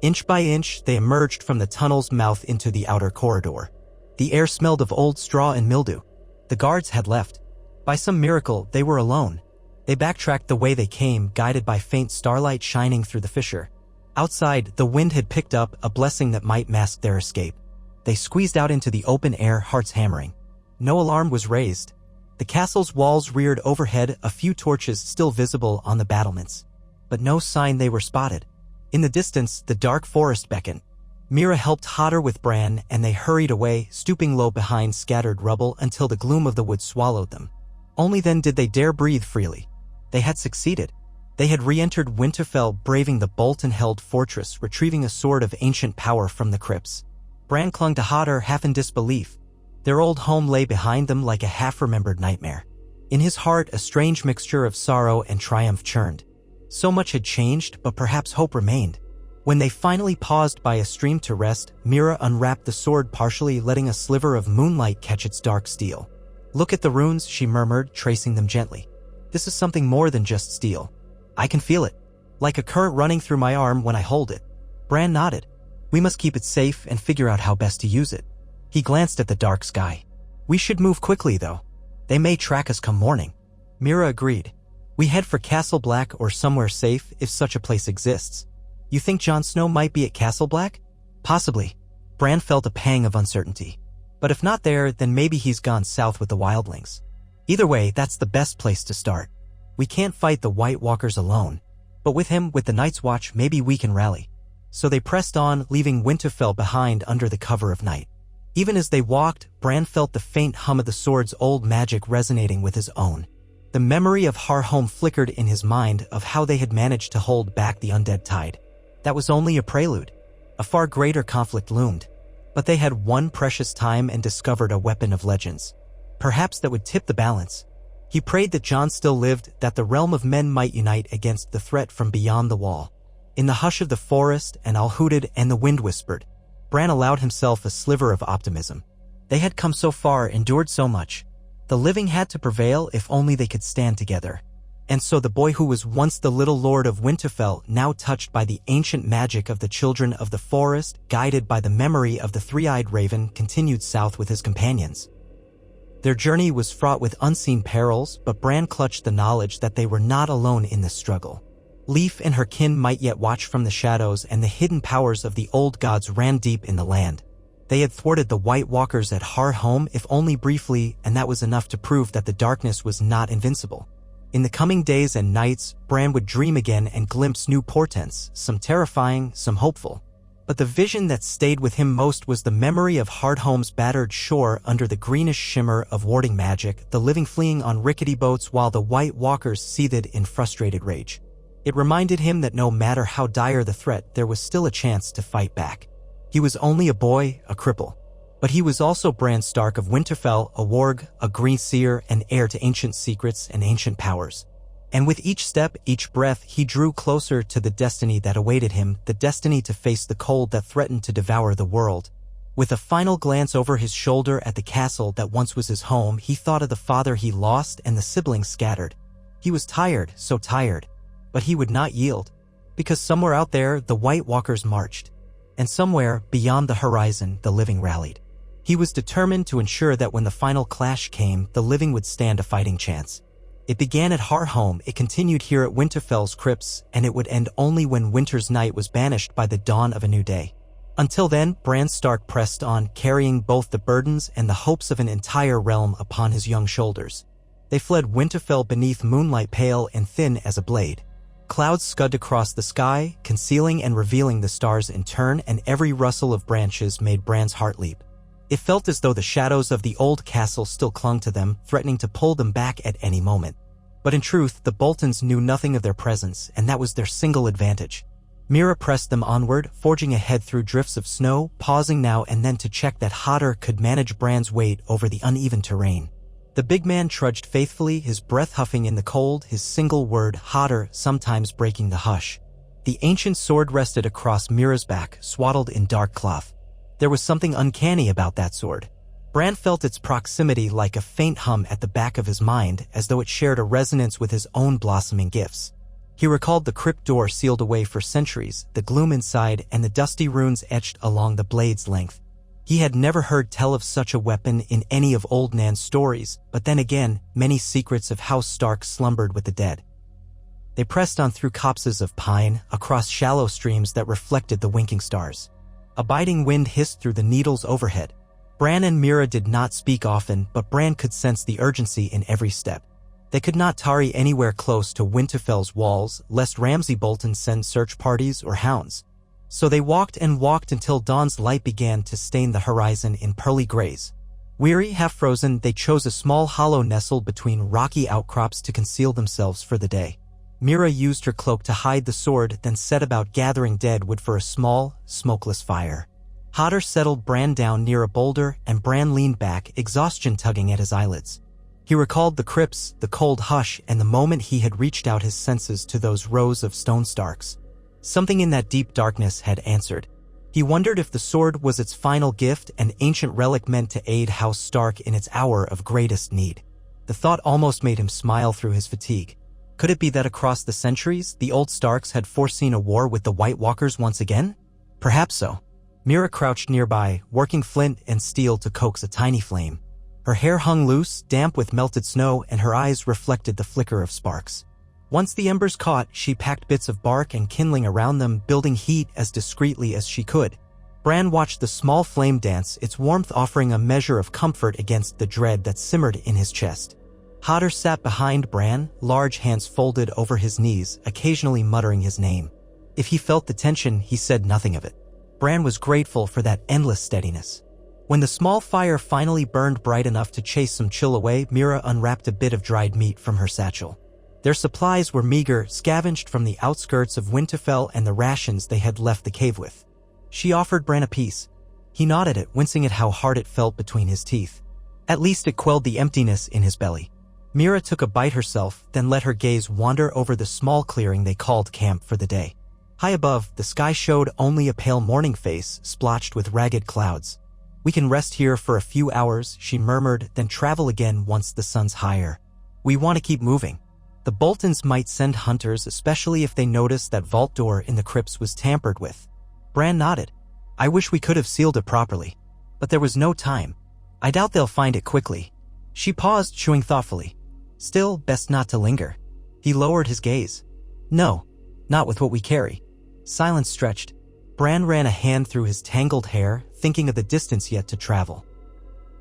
Inch by inch, they emerged from the tunnel's mouth into the outer corridor. The air smelled of old straw and mildew. The guards had left. By some miracle, they were alone. They backtracked the way they came, guided by faint starlight shining through the fissure. Outside, the wind had picked up, a blessing that might mask their escape. They squeezed out into the open air, hearts hammering. No alarm was raised. The castle's walls reared overhead, a few torches still visible on the battlements. But no sign they were spotted. In the distance, the dark forest beckoned. Mira helped Hodder with Bran, and they hurried away, stooping low behind scattered rubble until the gloom of the wood swallowed them. Only then did they dare breathe freely. They had succeeded. They had re-entered Winterfell, braving the Bolton-held fortress, retrieving a sword of ancient power from the crypts. Bran clung to Hodder, half in disbelief. Their old home lay behind them like a half-remembered nightmare. In his heart, a strange mixture of sorrow and triumph churned. So much had changed, but perhaps hope remained. When they finally paused by a stream to rest, Mira unwrapped the sword partially, letting a sliver of moonlight catch its dark steel. Look at the runes, she murmured, tracing them gently. This is something more than just steel. I can feel it, like a current running through my arm when I hold it. Bran nodded. We must keep it safe and figure out how best to use it. He glanced at the dark sky. We should move quickly, though. They may track us come morning. Mira agreed. We head for Castle Black or somewhere safe if such a place exists. You think Jon Snow might be at Castle Black? Possibly. Bran felt a pang of uncertainty. But if not there, then maybe he's gone south with the wildlings. Either way, that's the best place to start. We can't fight the White Walkers alone. But with him, with the Night's Watch, maybe we can rally. So they pressed on, leaving Winterfell behind under the cover of night. Even as they walked, Bran felt the faint hum of the sword's old magic resonating with his own. The memory of Harhome flickered in his mind, of how they had managed to hold back the undead tide. That was only a prelude. A far greater conflict loomed. But they had one precious time and discovered a weapon of legends. Perhaps that would tip the balance. He prayed that Jon still lived, that the realm of men might unite against the threat from beyond the wall. In the hush of the forest, and all hooted and the wind whispered, Bran allowed himself a sliver of optimism. They had come so far, endured so much. The living had to prevail if only they could stand together. And so the boy who was once the little lord of Winterfell, now touched by the ancient magic of the children of the forest, guided by the memory of the three-eyed raven, continued south with his companions. Their journey was fraught with unseen perils, but Bran clutched the knowledge that they were not alone in this struggle. Leaf and her kin might yet watch from the shadows, and the hidden powers of the old gods ran deep in the land. They had thwarted the White Walkers at Hardhome, if only briefly, and that was enough to prove that the darkness was not invincible. In the coming days and nights, Bran would dream again and glimpse new portents, some terrifying, some hopeful. But the vision that stayed with him most was the memory of Hardhome's battered shore under the greenish shimmer of warding magic, the living fleeing on rickety boats while the White Walkers seethed in frustrated rage. It reminded him that no matter how dire the threat, there was still a chance to fight back. He was only a boy, a cripple. But he was also Bran Stark of Winterfell, a warg, a green seer, and heir to ancient secrets and ancient powers. And with each step, each breath, he drew closer to the destiny that awaited him, the destiny to face the cold that threatened to devour the world. With a final glance over his shoulder at the castle that once was his home, he thought of the father he lost and the siblings scattered. He was tired, so tired. But he would not yield. Because somewhere out there, the White Walkers marched. And somewhere, beyond the horizon, the living rallied. He was determined to ensure that when the final clash came, the living would stand a fighting chance. It began at Hardhome, it continued here at Winterfell's crypts, and it would end only when winter's night was banished by the dawn of a new day. Until then, Bran Stark pressed on, carrying both the burdens and the hopes of an entire realm upon his young shoulders. They fled Winterfell beneath moonlight pale and thin as a blade. Clouds scudded across the sky, concealing and revealing the stars in turn, and every rustle of branches made Bran's heart leap. It felt as though the shadows of the old castle still clung to them, threatening to pull them back at any moment. But in truth, the Boltons knew nothing of their presence, and that was their single advantage. Meera pressed them onward, forging ahead through drifts of snow, pausing now and then to check that Hodder could manage Bran's weight over the uneven terrain. The big man trudged faithfully, his breath huffing in the cold, his single word, Hodder, sometimes breaking the hush. The ancient sword rested across Meera's back, swaddled in dark cloth. There was something uncanny about that sword. Bran felt its proximity like a faint hum at the back of his mind, as though it shared a resonance with his own blossoming gifts. He recalled the crypt door sealed away for centuries, the gloom inside, and the dusty runes etched along the blade's length. He had never heard tell of such a weapon in any of Old Nan's stories, but then again, many secrets of House Stark slumbered with the dead. They pressed on through copses of pine, across shallow streams that reflected the winking stars. A biting wind hissed through the needles overhead. Bran and Meera did not speak often, but Bran could sense the urgency in every step. They could not tarry anywhere close to Winterfell's walls, lest Ramsay Bolton send search parties or hounds. So they walked and walked until dawn's light began to stain the horizon in pearly grays. Weary, half-frozen, they chose a small hollow nestled between rocky outcrops to conceal themselves for the day. Meera used her cloak to hide the sword, then set about gathering dead wood for a small, smokeless fire. Hodder settled Bran down near a boulder, and Bran leaned back, exhaustion tugging at his eyelids. He recalled the crypts, the cold hush, and the moment he had reached out his senses to those rows of stone Starks. Something in that deep darkness had answered. He wondered if the sword was its final gift, an ancient relic meant to aid House Stark in its hour of greatest need. The thought almost made him smile through his fatigue. Could it be that across the centuries, the old Starks had foreseen a war with the White Walkers once again? Perhaps so. Meera crouched nearby, working flint and steel to coax a tiny flame. Her hair hung loose, damp with melted snow, and her eyes reflected the flicker of sparks. Once the embers caught, she packed bits of bark and kindling around them, building heat as discreetly as she could. Bran watched the small flame dance, its warmth offering a measure of comfort against the dread that simmered in his chest. Hodder sat behind Bran, large hands folded over his knees, occasionally muttering his name. If he felt the tension, he said nothing of it. Bran was grateful for that endless steadiness. When the small fire finally burned bright enough to chase some chill away, Meera unwrapped a bit of dried meat from her satchel. Their supplies were meager, scavenged from the outskirts of Winterfell and the rations they had left the cave with. She offered Bran a piece. He gnawed it, wincing at how hard it felt between his teeth. At least it quelled the emptiness in his belly. Mira took a bite herself, then let her gaze wander over the small clearing they called camp for the day. High above, the sky showed only a pale morning face splotched with ragged clouds. "We can rest here for a few hours," she murmured, "then travel again once the sun's higher. We want to keep moving." The Boltons might send hunters, especially if they noticed that vault door in the crypts was tampered with. Bran nodded. "I wish we could have sealed it properly. But there was no time. I doubt they'll find it quickly." She paused, chewing thoughtfully. "Still, best not to linger." He lowered his gaze. "No, not with what we carry." Silence stretched. Bran ran a hand through his tangled hair, thinking of the distance yet to travel.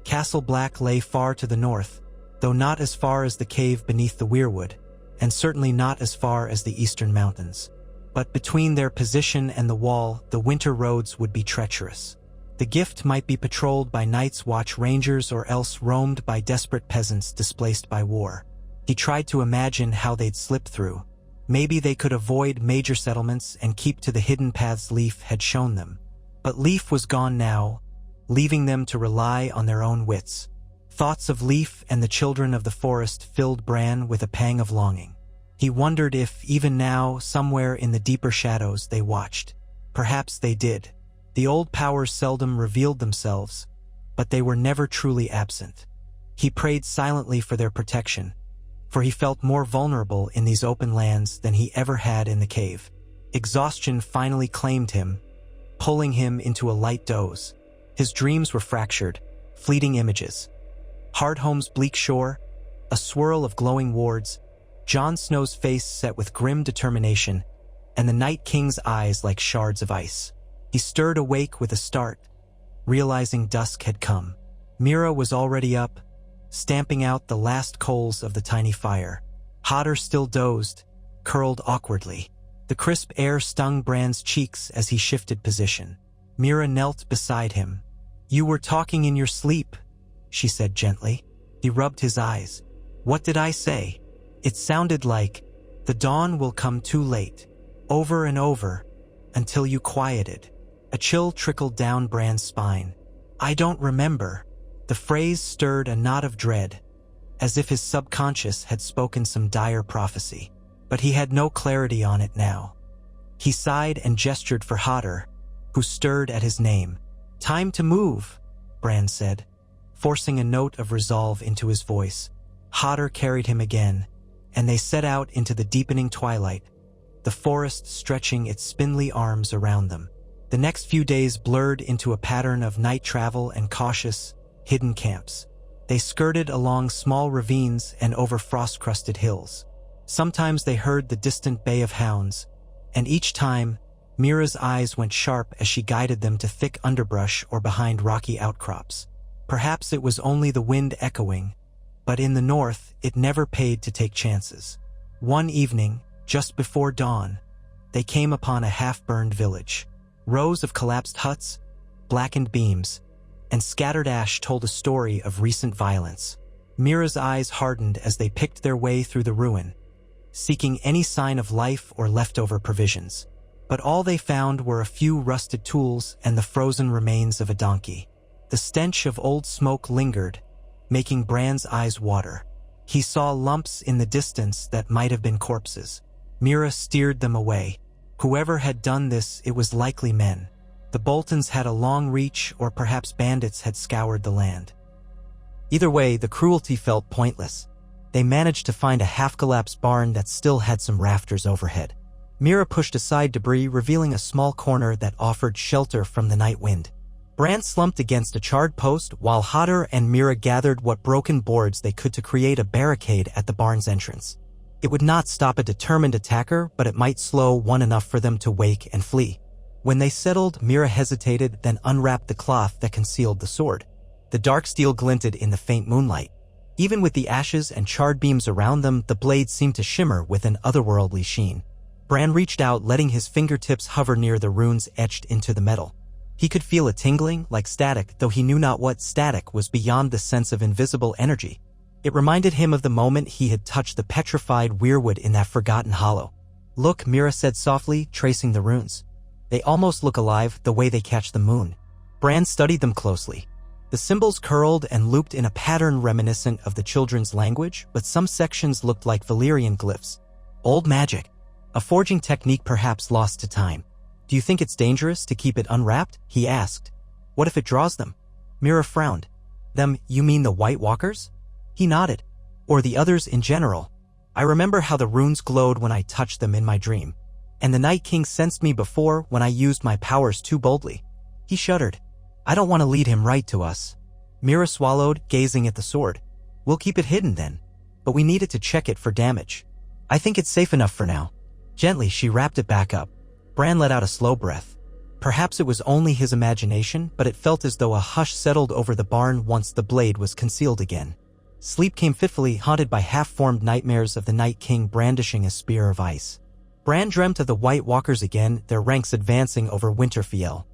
Castle Black lay far to the north, though not as far as the cave beneath the weirwood, and certainly not as far as the eastern mountains. But between their position and the wall, the winter roads would be treacherous. The gift might be patrolled by Night's Watch rangers or else roamed by desperate peasants displaced by war. He tried to imagine how they'd slip through. Maybe they could avoid major settlements and keep to the hidden paths Leaf had shown them. But Leaf was gone now, leaving them to rely on their own wits. Thoughts of Leaf and the children of the forest filled Bran with a pang of longing. He wondered if, even now, somewhere in the deeper shadows, they watched. Perhaps they did. The old powers seldom revealed themselves, but they were never truly absent. He prayed silently for their protection, for he felt more vulnerable in these open lands than he ever had in the cave. Exhaustion finally claimed him, pulling him into a light doze. His dreams were fractured, fleeting images. Hardhome's bleak shore, a swirl of glowing wards, Jon Snow's face set with grim determination, and the Night King's eyes like shards of ice. He stirred awake with a start, realizing dusk had come. Mira was already up, stamping out the last coals of the tiny fire. Hodder still dozed, curled awkwardly. The crisp air stung Bran's cheeks as he shifted position. Mira knelt beside him. "You were talking in your sleep," she said gently. He rubbed his eyes. "What did I say?" It sounded like, "The dawn will come too late," over and over, until you quieted. A chill trickled down Bran's spine. "I don't remember." The phrase stirred a knot of dread, as if his subconscious had spoken some dire prophecy. But he had no clarity on it now. He sighed and gestured for Hodder, who stirred at his name. "Time to move," Bran said, forcing a note of resolve into his voice. Hodder carried him again, and they set out into the deepening twilight, the forest stretching its spindly arms around them. The next few days blurred into a pattern of night travel and cautious, hidden camps. They skirted along small ravines and over frost-crusted hills. Sometimes they heard the distant bay of hounds, and each time, Mira's eyes went sharp as she guided them to thick underbrush or behind rocky outcrops. Perhaps it was only the wind echoing, but in the north, it never paid to take chances. One evening, just before dawn, they came upon a half-burned village. Rows of collapsed huts, blackened beams, and scattered ash told a story of recent violence. Mira's eyes hardened as they picked their way through the ruin, seeking any sign of life or leftover provisions. But all they found were a few rusted tools and the frozen remains of a donkey. The stench of old smoke lingered, making Bran's eyes water. He saw lumps in the distance that might have been corpses. Mira steered them away. Whoever had done this, it was likely men. The Boltons had a long reach, or perhaps bandits had scoured the land. Either way, the cruelty felt pointless. They managed to find a half-collapsed barn that still had some rafters overhead. Mira pushed aside debris, revealing a small corner that offered shelter from the night wind. Bran slumped against a charred post, while Hodder and Mira gathered what broken boards they could to create a barricade at the barn's entrance. It would not stop a determined attacker, but it might slow one enough for them to wake and flee. When they settled, Mira hesitated, then unwrapped the cloth that concealed the sword. The dark steel glinted in the faint moonlight. Even with the ashes and charred beams around them, the blade seemed to shimmer with an otherworldly sheen. Bran reached out, letting his fingertips hover near the runes etched into the metal. He could feel a tingling, like static, though he knew not what static was beyond the sense of invisible energy. It reminded him of the moment he had touched the petrified weirwood in that forgotten hollow. "Look," Mira said softly, tracing the runes. They almost look alive the way they catch the moon. Bran studied them closely. The symbols curled and looped in a pattern reminiscent of the children's language, but some sections looked like Valyrian glyphs. Old magic. A forging technique perhaps lost to time. Do you think it's dangerous to keep it unwrapped? He asked. What if it draws them? Mira frowned. Them, you mean the White Walkers? He nodded. Or the others in general. I remember how the runes glowed when I touched them in my dream. And the Night King sensed me before when I used my powers too boldly. He shuddered. I don't want to lead him right to us. Mira swallowed, gazing at the sword. We'll keep it hidden then. But we needed to check it for damage. I think it's safe enough for now. Gently, she wrapped it back up. Bran let out a slow breath. Perhaps it was only his imagination, but it felt as though a hush settled over the barn once the blade was concealed again. Sleep came fitfully, haunted by half-formed nightmares of the Night King brandishing a spear of ice. Bran dreamt of the White Walkers again, their ranks advancing over Winterfell.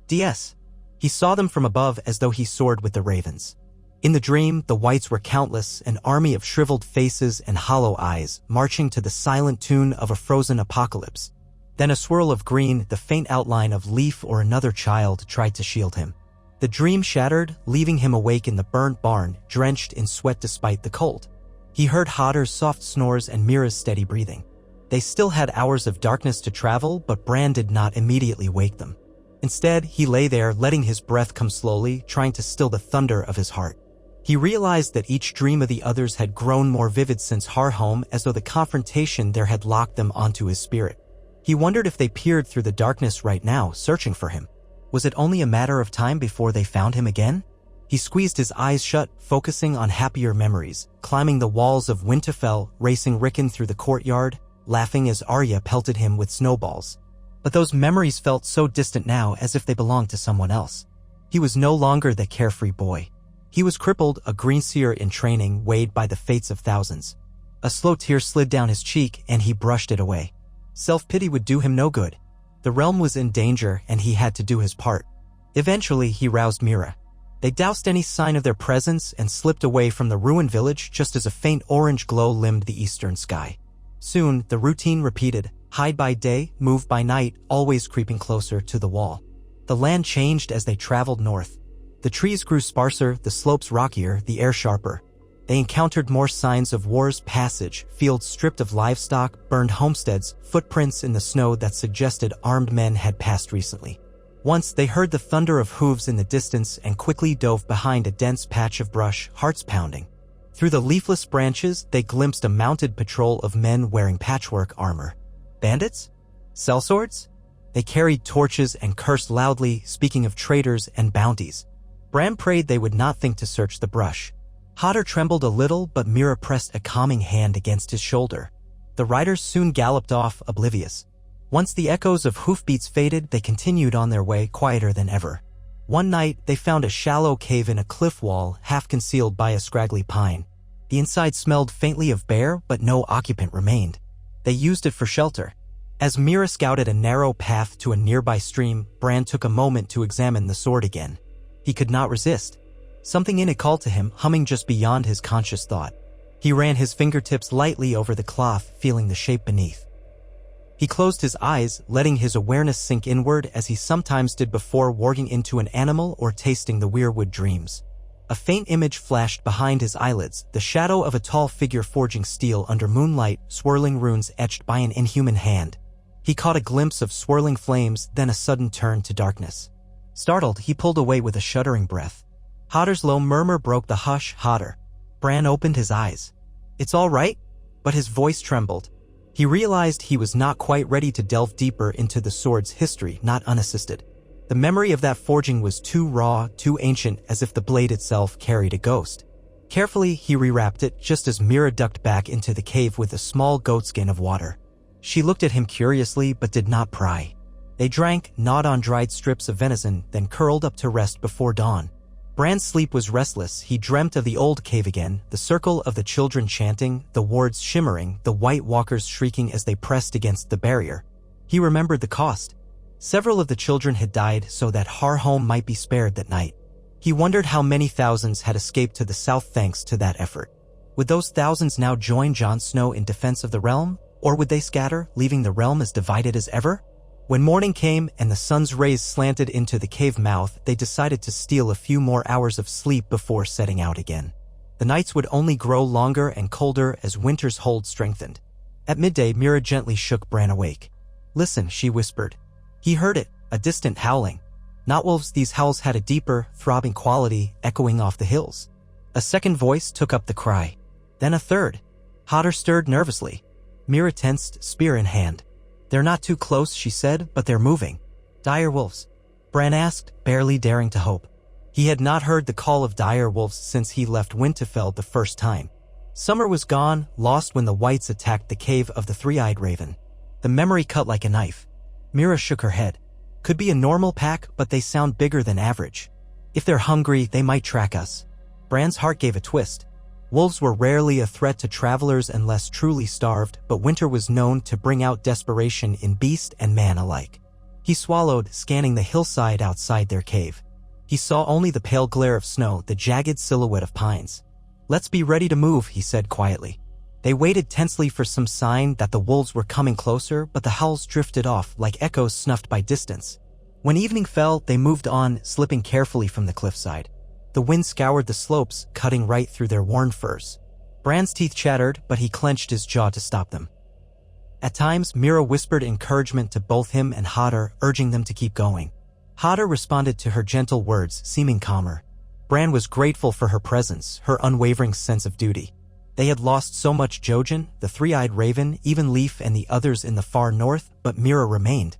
DS. He saw them from above as though he soared with the ravens. In the dream, the Whites were countless, an army of shriveled faces and hollow eyes, marching to the silent tune of a frozen apocalypse. Then a swirl of green, the faint outline of Leaf or another child, tried to shield him. The dream shattered, leaving him awake in the burnt barn, drenched in sweat despite the cold. He heard Hodder's soft snores and Mira's steady breathing. They still had hours of darkness to travel, but Bran did not immediately wake them. Instead, he lay there, letting his breath come slowly, trying to still the thunder of his heart. He realized that each dream of the others had grown more vivid since Harhome, as though the confrontation there had locked them onto his spirit. He wondered if they peered through the darkness right now, searching for him. Was it only a matter of time before they found him again? He squeezed his eyes shut, focusing on happier memories, climbing the walls of Winterfell, racing Rickon through the courtyard, laughing as Arya pelted him with snowballs. But those memories felt so distant now, as if they belonged to someone else. He was no longer the carefree boy. He was crippled, a greenseer in training, weighed by the fates of thousands. A slow tear slid down his cheek, and he brushed it away. Self-pity would do him no good. The realm was in danger, and he had to do his part. Eventually, he roused Mira. They doused any sign of their presence and slipped away from the ruined village just as a faint orange glow limned the eastern sky. Soon, the routine repeated, hide by day, move by night, always creeping closer to the wall. The land changed as they traveled north. The trees grew sparser, the slopes rockier, the air sharper. They encountered more signs of war's passage, fields stripped of livestock, burned homesteads, footprints in the snow that suggested armed men had passed recently. Once they heard the thunder of hooves in the distance and quickly dove behind a dense patch of brush, hearts pounding. Through the leafless branches, they glimpsed a mounted patrol of men wearing patchwork armor. Bandits? Sellswords? They carried torches and cursed loudly, speaking of traitors and bounties. Bran prayed they would not think to search the brush. Hodder trembled a little, but Mira pressed a calming hand against his shoulder. The riders soon galloped off, oblivious. Once the echoes of hoofbeats faded, they continued on their way, quieter than ever. One night, they found a shallow cave in a cliff wall, half concealed by a scraggly pine. The inside smelled faintly of bear, but no occupant remained. They used it for shelter. As Mira scouted a narrow path to a nearby stream, Bran took a moment to examine the sword again. He could not resist. Something in it called to him, humming just beyond his conscious thought. He ran his fingertips lightly over the cloth, feeling the shape beneath. He closed his eyes, letting his awareness sink inward as he sometimes did before warging into an animal or tasting the weirwood dreams. A faint image flashed behind his eyelids, the shadow of a tall figure forging steel under moonlight, swirling runes etched by an inhuman hand. He caught a glimpse of swirling flames, then a sudden turn to darkness. Startled, he pulled away with a shuddering breath. Hodder's low murmur broke the hush. Hodder. Bran opened his eyes. It's all right? But his voice trembled. He realized he was not quite ready to delve deeper into the sword's history, not unassisted. The memory of that forging was too raw, too ancient, as if the blade itself carried a ghost. Carefully, he rewrapped it just as Mira ducked back into the cave with a small goatskin of water. She looked at him curiously but did not pry. They drank, gnawed on dried strips of venison, then curled up to rest before dawn. Bran's sleep was restless. He dreamt of the old cave again, the circle of the children chanting, the wards shimmering, the White Walkers shrieking as they pressed against the barrier. He remembered the cost. Several of the children had died so that Harhome might be spared that night. He wondered how many thousands had escaped to the south thanks to that effort. Would those thousands now join Jon Snow in defense of the realm, or would they scatter, leaving the realm as divided as ever? When morning came and the sun's rays slanted into the cave mouth, they decided to steal a few more hours of sleep before setting out again. The nights would only grow longer and colder as winter's hold strengthened. At midday, Mira gently shook Bran awake. "Listen," she whispered. He heard it, a distant howling. Not wolves, these howls had a deeper, throbbing quality, echoing off the hills. A second voice took up the cry. Then a third. Hodder stirred nervously. Mira tensed, spear in hand. "They're not too close," she said, "but they're moving." "Dire wolves?" Bran asked, barely daring to hope. He had not heard the call of dire wolves since he left Winterfell the first time. Summer was gone, lost when the Whites attacked the cave of the Three-Eyed Raven. The memory cut like a knife. Mira shook her head. "Could be a normal pack, but they sound bigger than average. If they're hungry, they might track us." Bran's heart gave a twist. Wolves were rarely a threat to travelers unless truly starved, but winter was known to bring out desperation in beast and man alike. He swallowed, scanning the hillside outside their cave. He saw only the pale glare of snow, the jagged silhouette of pines. "Let's be ready to move," he said quietly. They waited tensely for some sign that the wolves were coming closer, but the howls drifted off like echoes snuffed by distance. When evening fell, they moved on, slipping carefully from the cliffside. The wind scoured the slopes, cutting right through their worn furs. Bran's teeth chattered, but he clenched his jaw to stop them. At times, Mira whispered encouragement to both him and Hodder, urging them to keep going. Hodder responded to her gentle words, seeming calmer. Bran was grateful for her presence, her unwavering sense of duty. They had lost so much: Jojen, the Three-Eyed Raven, even Leaf and the others in the far north, but Mira remained.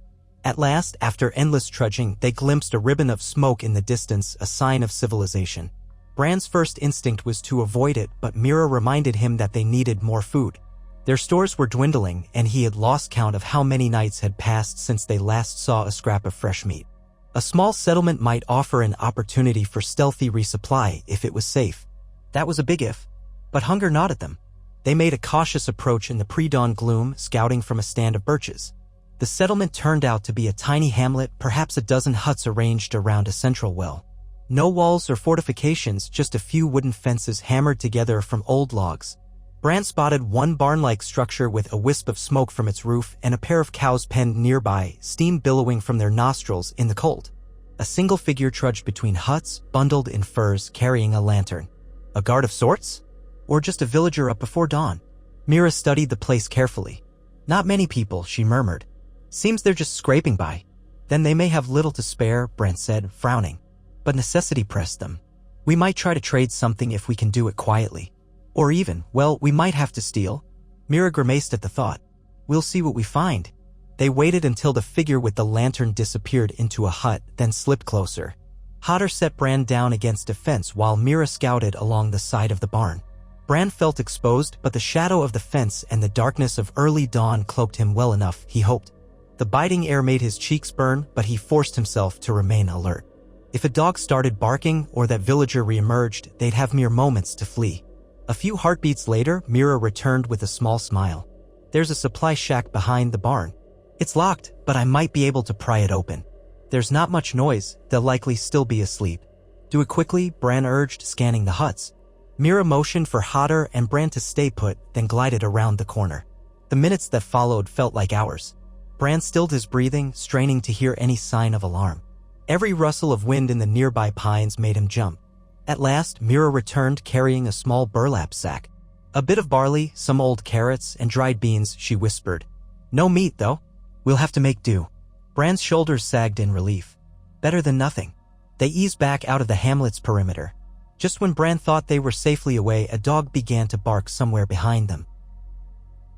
At last, after endless trudging, they glimpsed a ribbon of smoke in the distance, a sign of civilization. Bran's first instinct was to avoid it, but Mira reminded him that they needed more food. Their stores were dwindling, and he had lost count of how many nights had passed since they last saw a scrap of fresh meat. A small settlement might offer an opportunity for stealthy resupply if it was safe. That was a big if. But hunger gnawed at them. They made a cautious approach in the pre-dawn gloom, scouting from a stand of birches. The settlement turned out to be a tiny hamlet, perhaps a dozen huts arranged around a central well. No walls or fortifications, just a few wooden fences hammered together from old logs. Bran spotted one barn-like structure with a wisp of smoke from its roof and a pair of cows penned nearby, steam billowing from their nostrils in the cold. A single figure trudged between huts, bundled in furs, carrying a lantern. A guard of sorts? Or just a villager up before dawn? Mira studied the place carefully. "Not many people," she murmured. "Seems they're just scraping by." "Then they may have little to spare," Bran said, frowning. "But necessity pressed them. We might try to trade something if we can do it quietly. Or even, well, we might have to steal." Mira grimaced at the thought. "We'll see what we find." They waited until the figure with the lantern disappeared into a hut, then slipped closer. Hodder set Bran down against a fence while Mira scouted along the side of the barn. Bran felt exposed, but the shadow of the fence and the darkness of early dawn cloaked him well enough, he hoped. The biting air made his cheeks burn, but he forced himself to remain alert. If a dog started barking or that villager re-emerged, they'd have mere moments to flee. A few heartbeats later, Mira returned with a small smile. "There's a supply shack behind the barn. It's locked, but I might be able to pry it open. There's not much noise, they'll likely still be asleep." "Do it quickly," Bran urged, scanning the huts. Mira motioned for Hodder and Bran to stay put, then glided around the corner. The minutes that followed felt like hours. Bran stilled his breathing, straining to hear any sign of alarm. Every rustle of wind in the nearby pines made him jump. At last, Mira returned carrying a small burlap sack. "A bit of barley, some old carrots, and dried beans," she whispered. "No meat, though. We'll have to make do." Bran's shoulders sagged in relief. Better than nothing. They eased back out of the hamlet's perimeter. Just when Bran thought they were safely away, a dog began to bark somewhere behind them.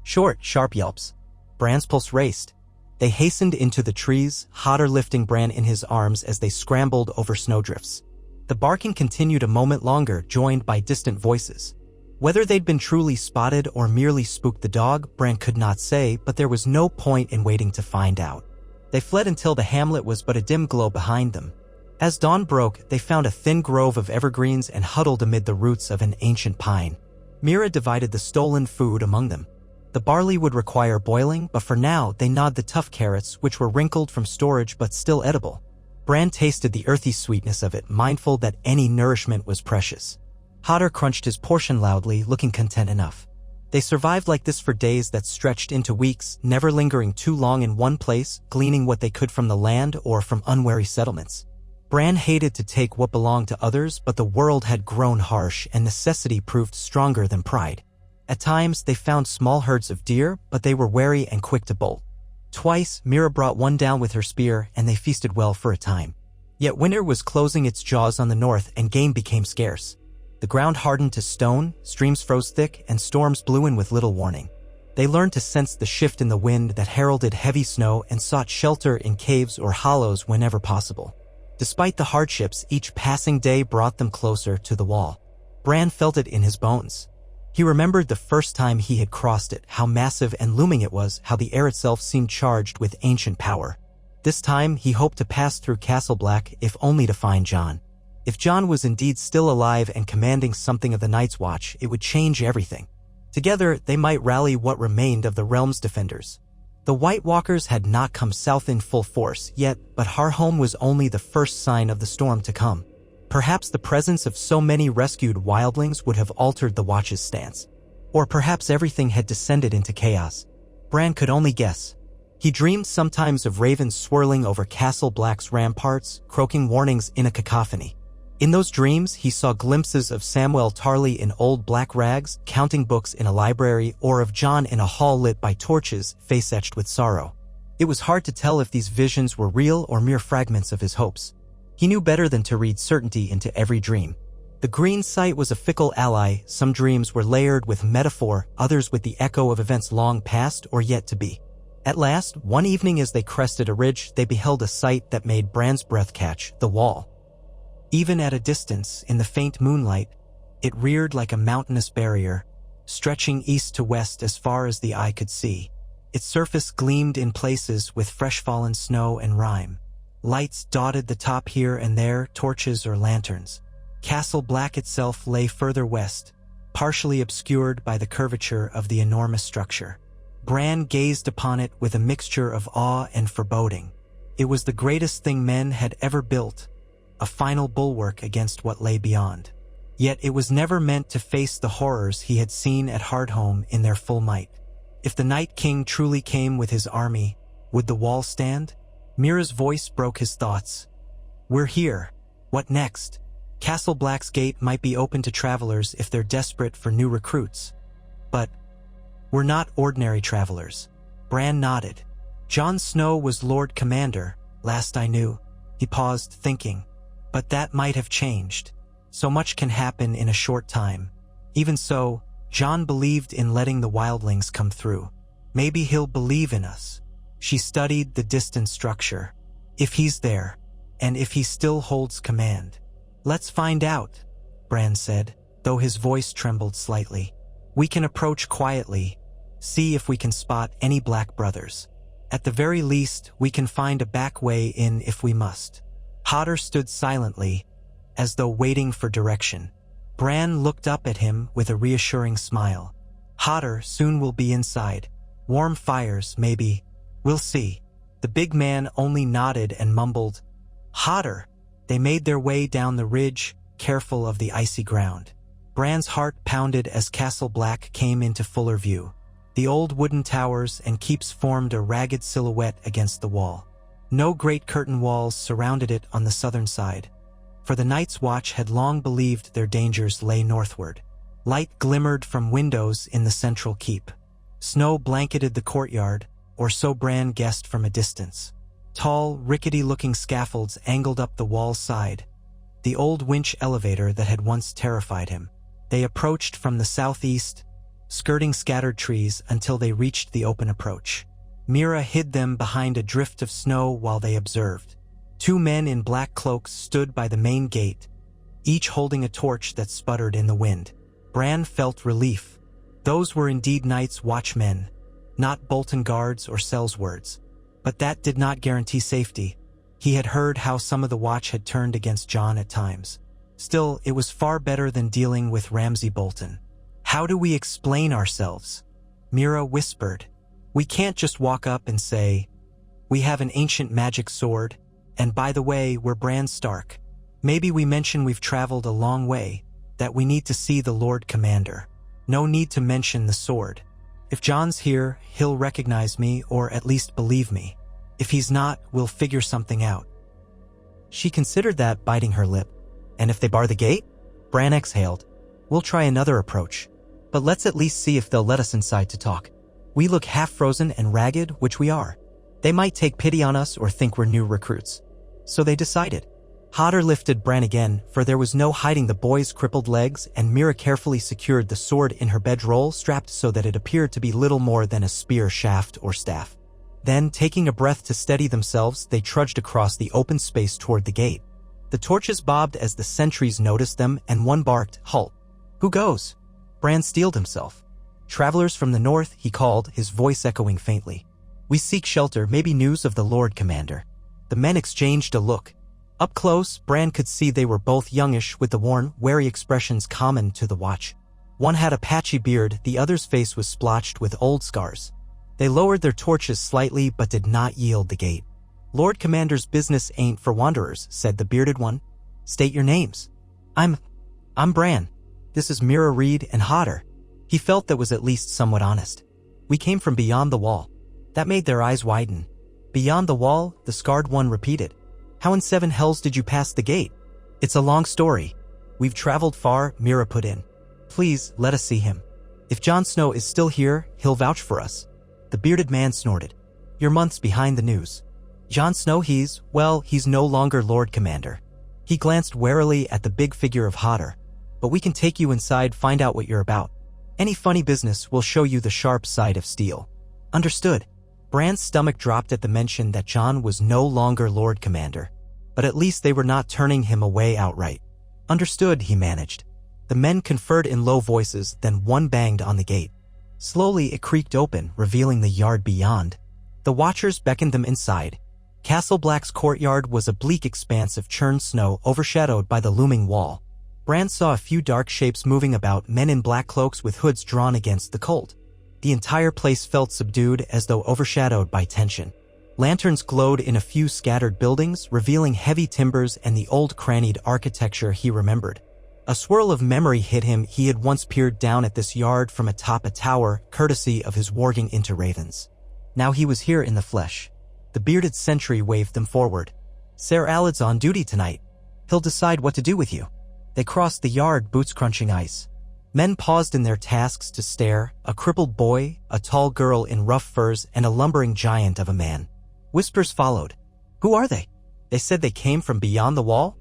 Short, sharp yelps. Bran's pulse raced. They hastened into the trees, Hodder lifting Bran in his arms as they scrambled over snowdrifts. The barking continued a moment longer, joined by distant voices. Whether they'd been truly spotted or merely spooked the dog, Bran could not say, but there was no point in waiting to find out. They fled until the hamlet was but a dim glow behind them. As dawn broke, they found a thin grove of evergreens and huddled amid the roots of an ancient pine. Mira divided the stolen food among them. The barley would require boiling, but for now they gnawed the tough carrots, which were wrinkled from storage but still edible. Bran tasted the earthy sweetness of it, mindful that any nourishment was precious. Hodder crunched his portion loudly, looking content enough. They survived like this for days that stretched into weeks, never lingering too long in one place, gleaning what they could from the land or from unwary settlements. Bran hated to take what belonged to others, but the world had grown harsh and necessity proved stronger than pride. At times, they found small herds of deer, but they were wary and quick to bolt. Twice, Meera brought one down with her spear, and they feasted well for a time. Yet winter was closing its jaws on the north, and game became scarce. The ground hardened to stone, streams froze thick, and storms blew in with little warning. They learned to sense the shift in the wind that heralded heavy snow and sought shelter in caves or hollows whenever possible. Despite the hardships, each passing day brought them closer to the wall. Bran felt it in his bones. He remembered the first time he had crossed it, how massive and looming it was, how the air itself seemed charged with ancient power. This time, he hoped to pass through Castle Black, if only to find Jon. If Jon was indeed still alive and commanding something of the Night's Watch, it would change everything. Together, they might rally what remained of the realm's defenders. The White Walkers had not come south in full force yet, but Hardhome was only the first sign of the storm to come. Perhaps the presence of so many rescued wildlings would have altered the Watch's stance. Or perhaps everything had descended into chaos. Bran could only guess. He dreamed sometimes of ravens swirling over Castle Black's ramparts, croaking warnings in a cacophony. In those dreams, he saw glimpses of Samwell Tarly in old black rags, counting books in a library, or of Jon in a hall lit by torches, face etched with sorrow. It was hard to tell if these visions were real or mere fragments of his hopes. He knew better than to read certainty into every dream. The green sight was a fickle ally. Some dreams were layered with metaphor, others with the echo of events long past or yet to be. At last, one evening as they crested a ridge, they beheld a sight that made Bran's breath catch: the wall. Even at a distance, in the faint moonlight, it reared like a mountainous barrier, stretching east to west as far as the eye could see. Its surface gleamed in places with fresh-fallen snow and rime. Lights dotted the top here and there, torches or lanterns. Castle Black itself lay further west, partially obscured by the curvature of the enormous structure. Bran gazed upon it with a mixture of awe and foreboding. It was the greatest thing men had ever built, a final bulwark against what lay beyond. Yet it was never meant to face the horrors he had seen at Hardhome in their full might. If the Night King truly came with his army, would the wall stand? Meera's voice broke his thoughts. "We're here. What next? Castle Black's gate might be open to travelers if they're desperate for new recruits. But we're not ordinary travelers." Bran nodded. "Jon Snow was Lord Commander, last I knew." He paused, thinking. But that might have changed. So much can happen in a short time. Even so, Jon believed in letting the wildlings come through. Maybe he'll believe in us. She studied the distant structure. If he's there, and if he still holds command. "Let's find out," Bran said, though his voice trembled slightly. "We can approach quietly, see if we can spot any Black brothers. At the very least, we can find a back way in if we must." Hodder stood silently, as though waiting for direction. Bran looked up at him with a reassuring smile. "Hodder, soon we'll be inside. Warm fires, maybe. We'll see." The big man only nodded and mumbled, "Hodder." They made their way down the ridge, careful of the icy ground. Bran's heart pounded as Castle Black came into fuller view. The old wooden towers and keeps formed a ragged silhouette against the wall. No great curtain walls surrounded it on the southern side, for the Night's Watch had long believed their dangers lay northward. Light glimmered from windows in the central keep. Snow blanketed the courtyard, or so Bran guessed from a distance. Tall, rickety-looking scaffolds angled up the wall's side, the old winch elevator that had once terrified him. They approached from the southeast, skirting scattered trees until they reached the open approach. Meera hid them behind a drift of snow while they observed. Two men in black cloaks stood by the main gate, each holding a torch that sputtered in the wind. Bran felt relief. Those were indeed Night's Watchmen, not Bolton guards or sellswords. But that did not guarantee safety. He had heard how some of the Watch had turned against Jon at times. Still, it was far better than dealing with Ramsay Bolton. "How do we explain ourselves?" Meera whispered. "We can't just walk up and say, 'We have an ancient magic sword, and by the way, we're Bran Stark.' Maybe we mention we've traveled a long way, that we need to see the Lord Commander." No need to mention the sword. If Jon's here, he'll recognize me or at least believe me. If he's not, we'll figure something out. She considered that, biting her lip. And if they bar the gate? Bran exhaled. We'll try another approach. But let's at least see if they'll let us inside to talk. We look half-frozen and ragged, which we are. They might take pity on us or think we're new recruits. So they decided. Hodder lifted Bran again, for there was no hiding the boy's crippled legs, and Mira carefully secured the sword in her bedroll, strapped so that it appeared to be little more than a spear shaft or staff. Then, taking a breath to steady themselves, they trudged across the open space toward the gate. The torches bobbed as the sentries noticed them, and one barked, "Halt! Who goes?" Bran steeled himself. "Travelers from the north," he called, his voice echoing faintly. "We seek shelter, maybe news of the Lord Commander." The men exchanged a look. Up close, Bran could see they were both youngish, with the worn, wary expressions common to the Watch. One had a patchy beard, the other's face was splotched with old scars. They lowered their torches slightly but did not yield the gate. "Lord Commander's business ain't for wanderers," said the bearded one. "State your names." I'm Bran. This is Mira, Reed, and Hodder." He felt that was at least somewhat honest. "We came from beyond the wall." That made their eyes widen. "Beyond the wall?" the scarred one repeated. "How in seven hells did you pass the gate?" "It's a long story. We've traveled far," Mira put in. "Please, let us see him. If Jon Snow is still here, he'll vouch for us." The bearded man snorted. "You're months behind the news. Jon Snow, he's no longer Lord Commander." He glanced warily at the big figure of Hodder. "But we can take you inside, find out what you're about. Any funny business will show you the sharp side of steel." "Understood." Bran's stomach dropped at the mention that Jon was no longer Lord Commander. But at least they were not turning him away outright. "Understood," he managed. The men conferred in low voices, then one banged on the gate. Slowly it creaked open, revealing the yard beyond. The watchers beckoned them inside. Castle Black's courtyard was a bleak expanse of churned snow overshadowed by the looming wall. Bran saw a few dark shapes moving about, men in black cloaks with hoods drawn against the cold. The entire place felt subdued, as though overshadowed by tension. Lanterns glowed in a few scattered buildings, revealing heavy timbers and the old crannied architecture he remembered. A swirl of memory hit him. He had once peered down at this yard from atop a tower, courtesy of his warging into ravens. Now he was here in the flesh. The bearded sentry waved them forward. "Ser Alad's on duty tonight. He'll decide what to do with you." They crossed the yard, boots crunching ice. Men paused in their tasks to stare, a crippled boy, a tall girl in rough furs, and a lumbering giant of a man. Whispers followed. "Who are they? They said they came from beyond the wall?"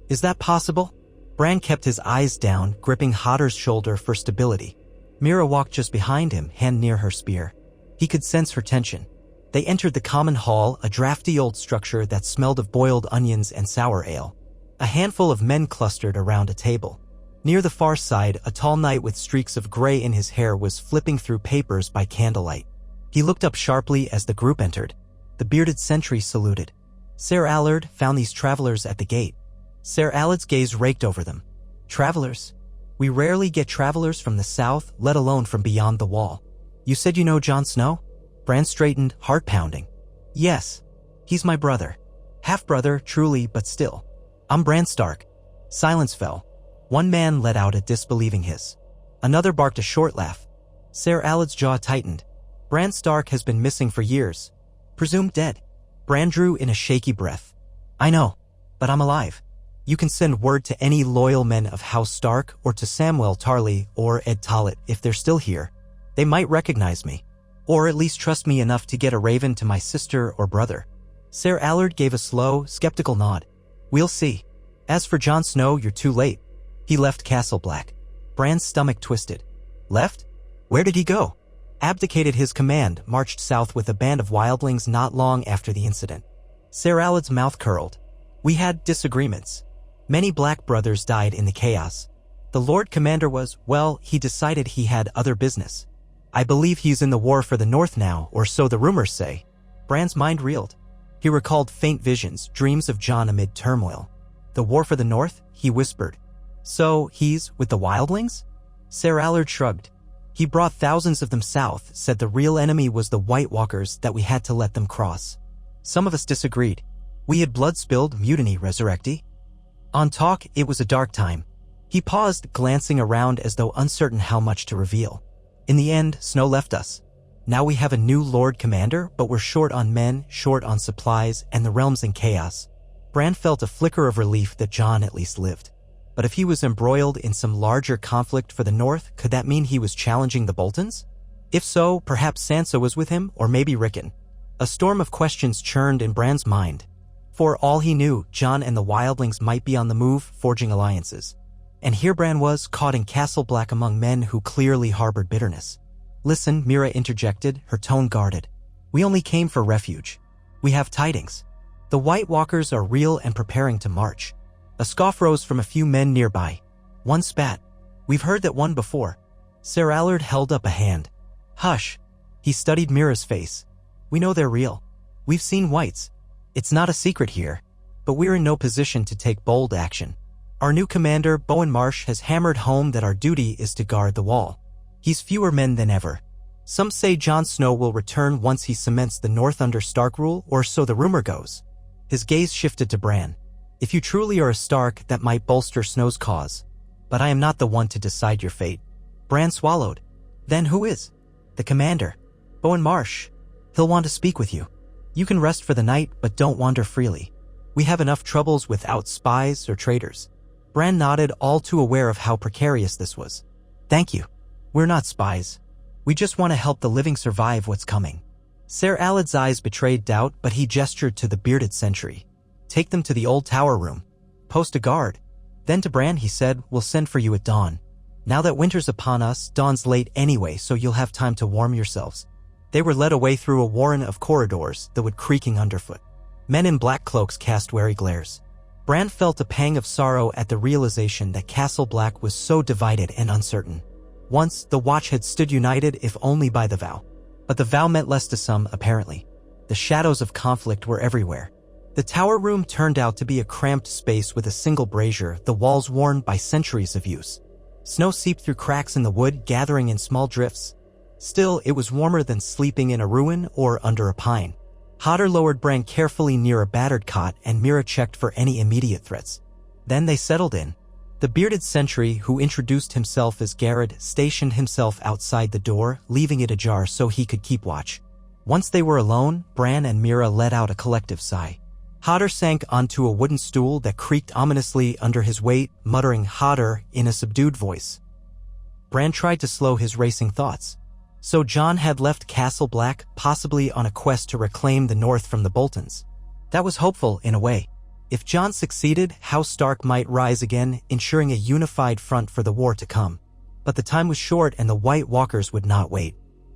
"Is that possible?" Bran kept his eyes down, gripping Hodder's shoulder for stability. Mira walked just behind him, hand near her spear. He could sense her tension. They entered the common hall, a drafty old structure that smelled of boiled onions and sour ale. A handful of men clustered around a table. Near the far side, a tall knight with streaks of gray in his hair was flipping through papers by candlelight. He looked up sharply as the group entered. The bearded sentry saluted. "Ser Alard found these travelers at the gate." Ser Alad's gaze raked over them. "Travelers? We rarely get travelers from the south, let alone from beyond the wall. You said you know Jon Snow?" Bran straightened, heart pounding. "Yes. He's my brother. Half-brother, truly, but still. I'm Bran Stark." Silence fell. One man let out a disbelieving hiss. Another barked a short laugh. Ser Alad's jaw tightened. "Bran Stark has been missing for years. Presumed dead." Bran drew in a shaky breath. "I know, but I'm alive. You can send word to any loyal men of House Stark or to Samwell Tarly or Ed Tollett if they're still here. They might recognize me, or at least trust me enough to get a raven to my sister or brother." Ser Alard gave a slow, skeptical nod. "We'll see. As for Jon Snow, you're too late. He left Castle Black." Bran's stomach twisted. "Left? Where did he go?" "Abdicated his command, marched south with a band of wildlings not long after the incident." Ser Alad's mouth curled. "We had disagreements. Many Black brothers died in the chaos. The Lord Commander was, he decided he had other business. I believe he's in the war for the North now, or so the rumors say." Bran's mind reeled. He recalled faint visions, dreams of Jon amid turmoil. "The war for the North?" he whispered. "So, he's with the wildlings?" Ser Alard shrugged. "He brought thousands of them south, said the real enemy was the White Walkers, that we had to let them cross. Some of us disagreed. We had blood spilled, mutiny, resurrectee. On talk, it was a dark time. He paused, glancing around as though uncertain how much to reveal. In the end, Snow left us. Now we have a new Lord Commander, but we're short on men, short on supplies, and the realm's in chaos. Bran felt a flicker of relief that Jon at least lived. But if he was embroiled in some larger conflict for the North, could that mean he was challenging the Boltons? If so, perhaps Sansa was with him, or maybe Rickon. A storm of questions churned in Bran's mind. For all he knew, Jon and the wildlings might be on the move, forging alliances. And here Bran was, caught in Castle Black among men who clearly harbored bitterness. Listen, Mira interjected, her tone guarded. We only came for refuge. We have tidings. The White Walkers are real and preparing to march. A scoff rose from a few men nearby. One spat. We've heard that one before. Ser Allard held up a hand. Hush. He studied Mira's face. We know they're real. We've seen whites. It's not a secret here. But we're in no position to take bold action. Our new commander, Bowen Marsh, has hammered home that our duty is to guard the wall. He's fewer men than ever. Some say Jon Snow will return once he cements the North under Stark rule, or so the rumor goes. His gaze shifted to Bran. If you truly are a Stark, that might bolster Snow's cause. But I am not the one to decide your fate. Bran swallowed. Then who is? The commander. Bowen Marsh. He'll want to speak with you. You can rest for the night, but don't wander freely. We have enough troubles without spies or traitors. Bran nodded, all too aware of how precarious this was. Thank you. We're not spies. We just want to help the living survive what's coming. Ser Allard's eyes betrayed doubt, but he gestured to the bearded sentry. Take them to the old tower room. Post a guard. Then to Bran he said, we'll send for you at dawn. Now that winter's upon us, dawn's late anyway, so you'll have time to warm yourselves. They were led away through a warren of corridors that would creaking underfoot. Men in black cloaks cast wary glares. Bran felt a pang of sorrow at the realization that Castle Black was so divided and uncertain. Once, the Watch had stood united if only by the vow. But the vow meant less to some, apparently. The shadows of conflict were everywhere. The tower room turned out to be a cramped space with a single brazier, the walls worn by centuries of use. Snow seeped through cracks in the wood, gathering in small drifts. Still, it was warmer than sleeping in a ruin or under a pine. Hodder lowered Bran carefully near a battered cot, and Mira checked for any immediate threats. Then they settled in. The bearded sentry, who introduced himself as Garrett, stationed himself outside the door, leaving it ajar so he could keep watch. Once they were alone, Bran and Mira let out a collective sigh. Hodder sank onto a wooden stool that creaked ominously under his weight, muttering Hodder in a subdued voice. Bran tried to slow his racing thoughts. So Jon had left Castle Black, possibly on a quest to reclaim the North from the Boltons. That was hopeful, in a way. If Jon succeeded, House Stark might rise again, ensuring a unified front for the war to come. But the time was short and the White Walkers would not wait.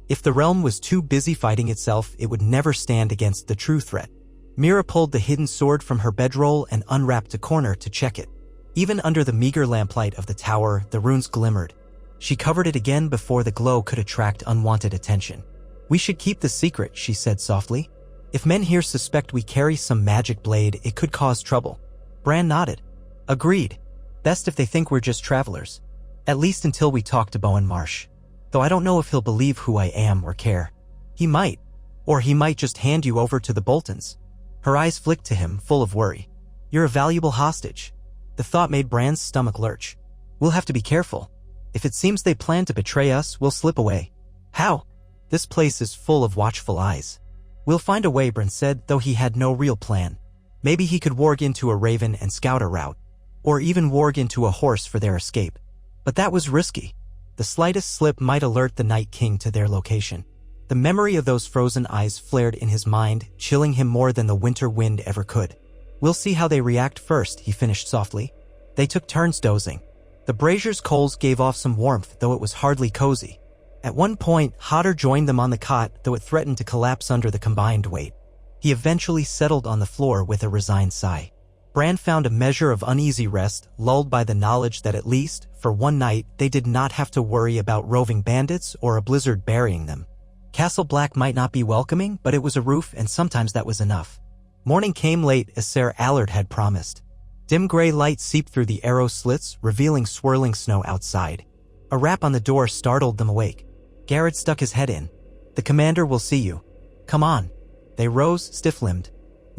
If the realm was too busy fighting itself, it would never stand against the true threat. Mira pulled the hidden sword from her bedroll and unwrapped a corner to check it. Even under the meager lamplight of the tower, the runes glimmered. She covered it again before the glow could attract unwanted attention. We should keep the secret, she said softly. If men here suspect we carry some magic blade, it could cause trouble. Bran nodded. Agreed. Best if they think we're just travelers. At least until we talk to Bowen Marsh. Though I don't know if he'll believe who I am or care. He might. Or he might just hand you over to the Boltons. Her eyes flicked to him, full of worry. You're a valuable hostage. The thought made Bran's stomach lurch. We'll have to be careful. If it seems they plan to betray us, we'll slip away. How? This place is full of watchful eyes. We'll find a way, Bran said, though he had no real plan. Maybe he could warg into a raven and scout a route. Or even warg into a horse for their escape. But that was risky. The slightest slip might alert the Night King to their location. The memory of those frozen eyes flared in his mind, chilling him more than the winter wind ever could. We'll see how they react first, he finished softly. They took turns dozing. The brazier's coals gave off some warmth, though it was hardly cozy. At one point, Hodder joined them on the cot, though it threatened to collapse under the combined weight. He eventually settled on the floor with a resigned sigh. Bran found a measure of uneasy rest, lulled by the knowledge that at least, for one night, they did not have to worry about roving bandits or a blizzard burying them. Castle Black might not be welcoming, but it was a roof, and sometimes that was enough. Morning came late, as Ser Allard had promised. Dim gray light seeped through the arrow slits, revealing swirling snow outside. A rap on the door startled them awake. Garrett stuck his head in. The commander will see you. Come on. They rose, stiff-limbed.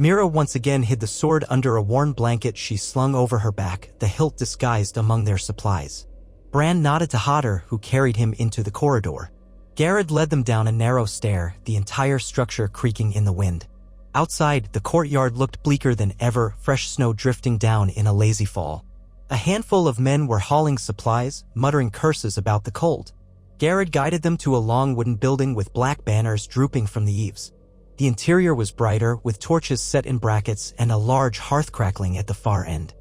Mira once again hid the sword under a worn blanket she slung over her back, the hilt disguised among their supplies. Bran nodded to Hodder, who carried him into the corridor. Garrett led them down a narrow stair, the entire structure creaking in the wind. Outside, the courtyard looked bleaker than ever, fresh snow drifting down in a lazy fall. A handful of men were hauling supplies, muttering curses about the cold. Garrett guided them to a long wooden building with black banners drooping from the eaves. The interior was brighter, with torches set in brackets and a large hearth crackling at the far end.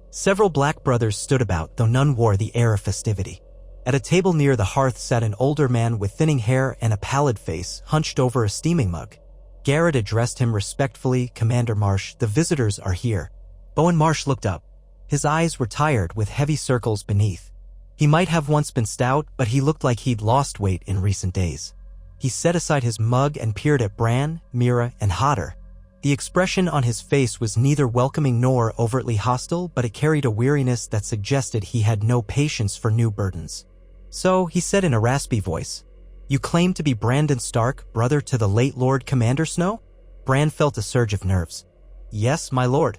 Several black brothers stood about, though none wore the air of festivity. At a table near the hearth sat an older man with thinning hair and a pallid face, hunched over a steaming mug. Garrett addressed him respectfully. "Commander Marsh, the visitors are here." Bowen Marsh looked up. His eyes were tired, with heavy circles beneath. He might have once been stout, but he looked like he'd lost weight in recent days. He set aside his mug and peered at Bran, Mira, and Hodder. The expression on his face was neither welcoming nor overtly hostile, but it carried a weariness that suggested he had no patience for new burdens. "So," he said in a raspy voice, "you claim to be Brandon Stark, brother to the late Lord Commander Snow?" Bran felt a surge of nerves. "Yes, my lord."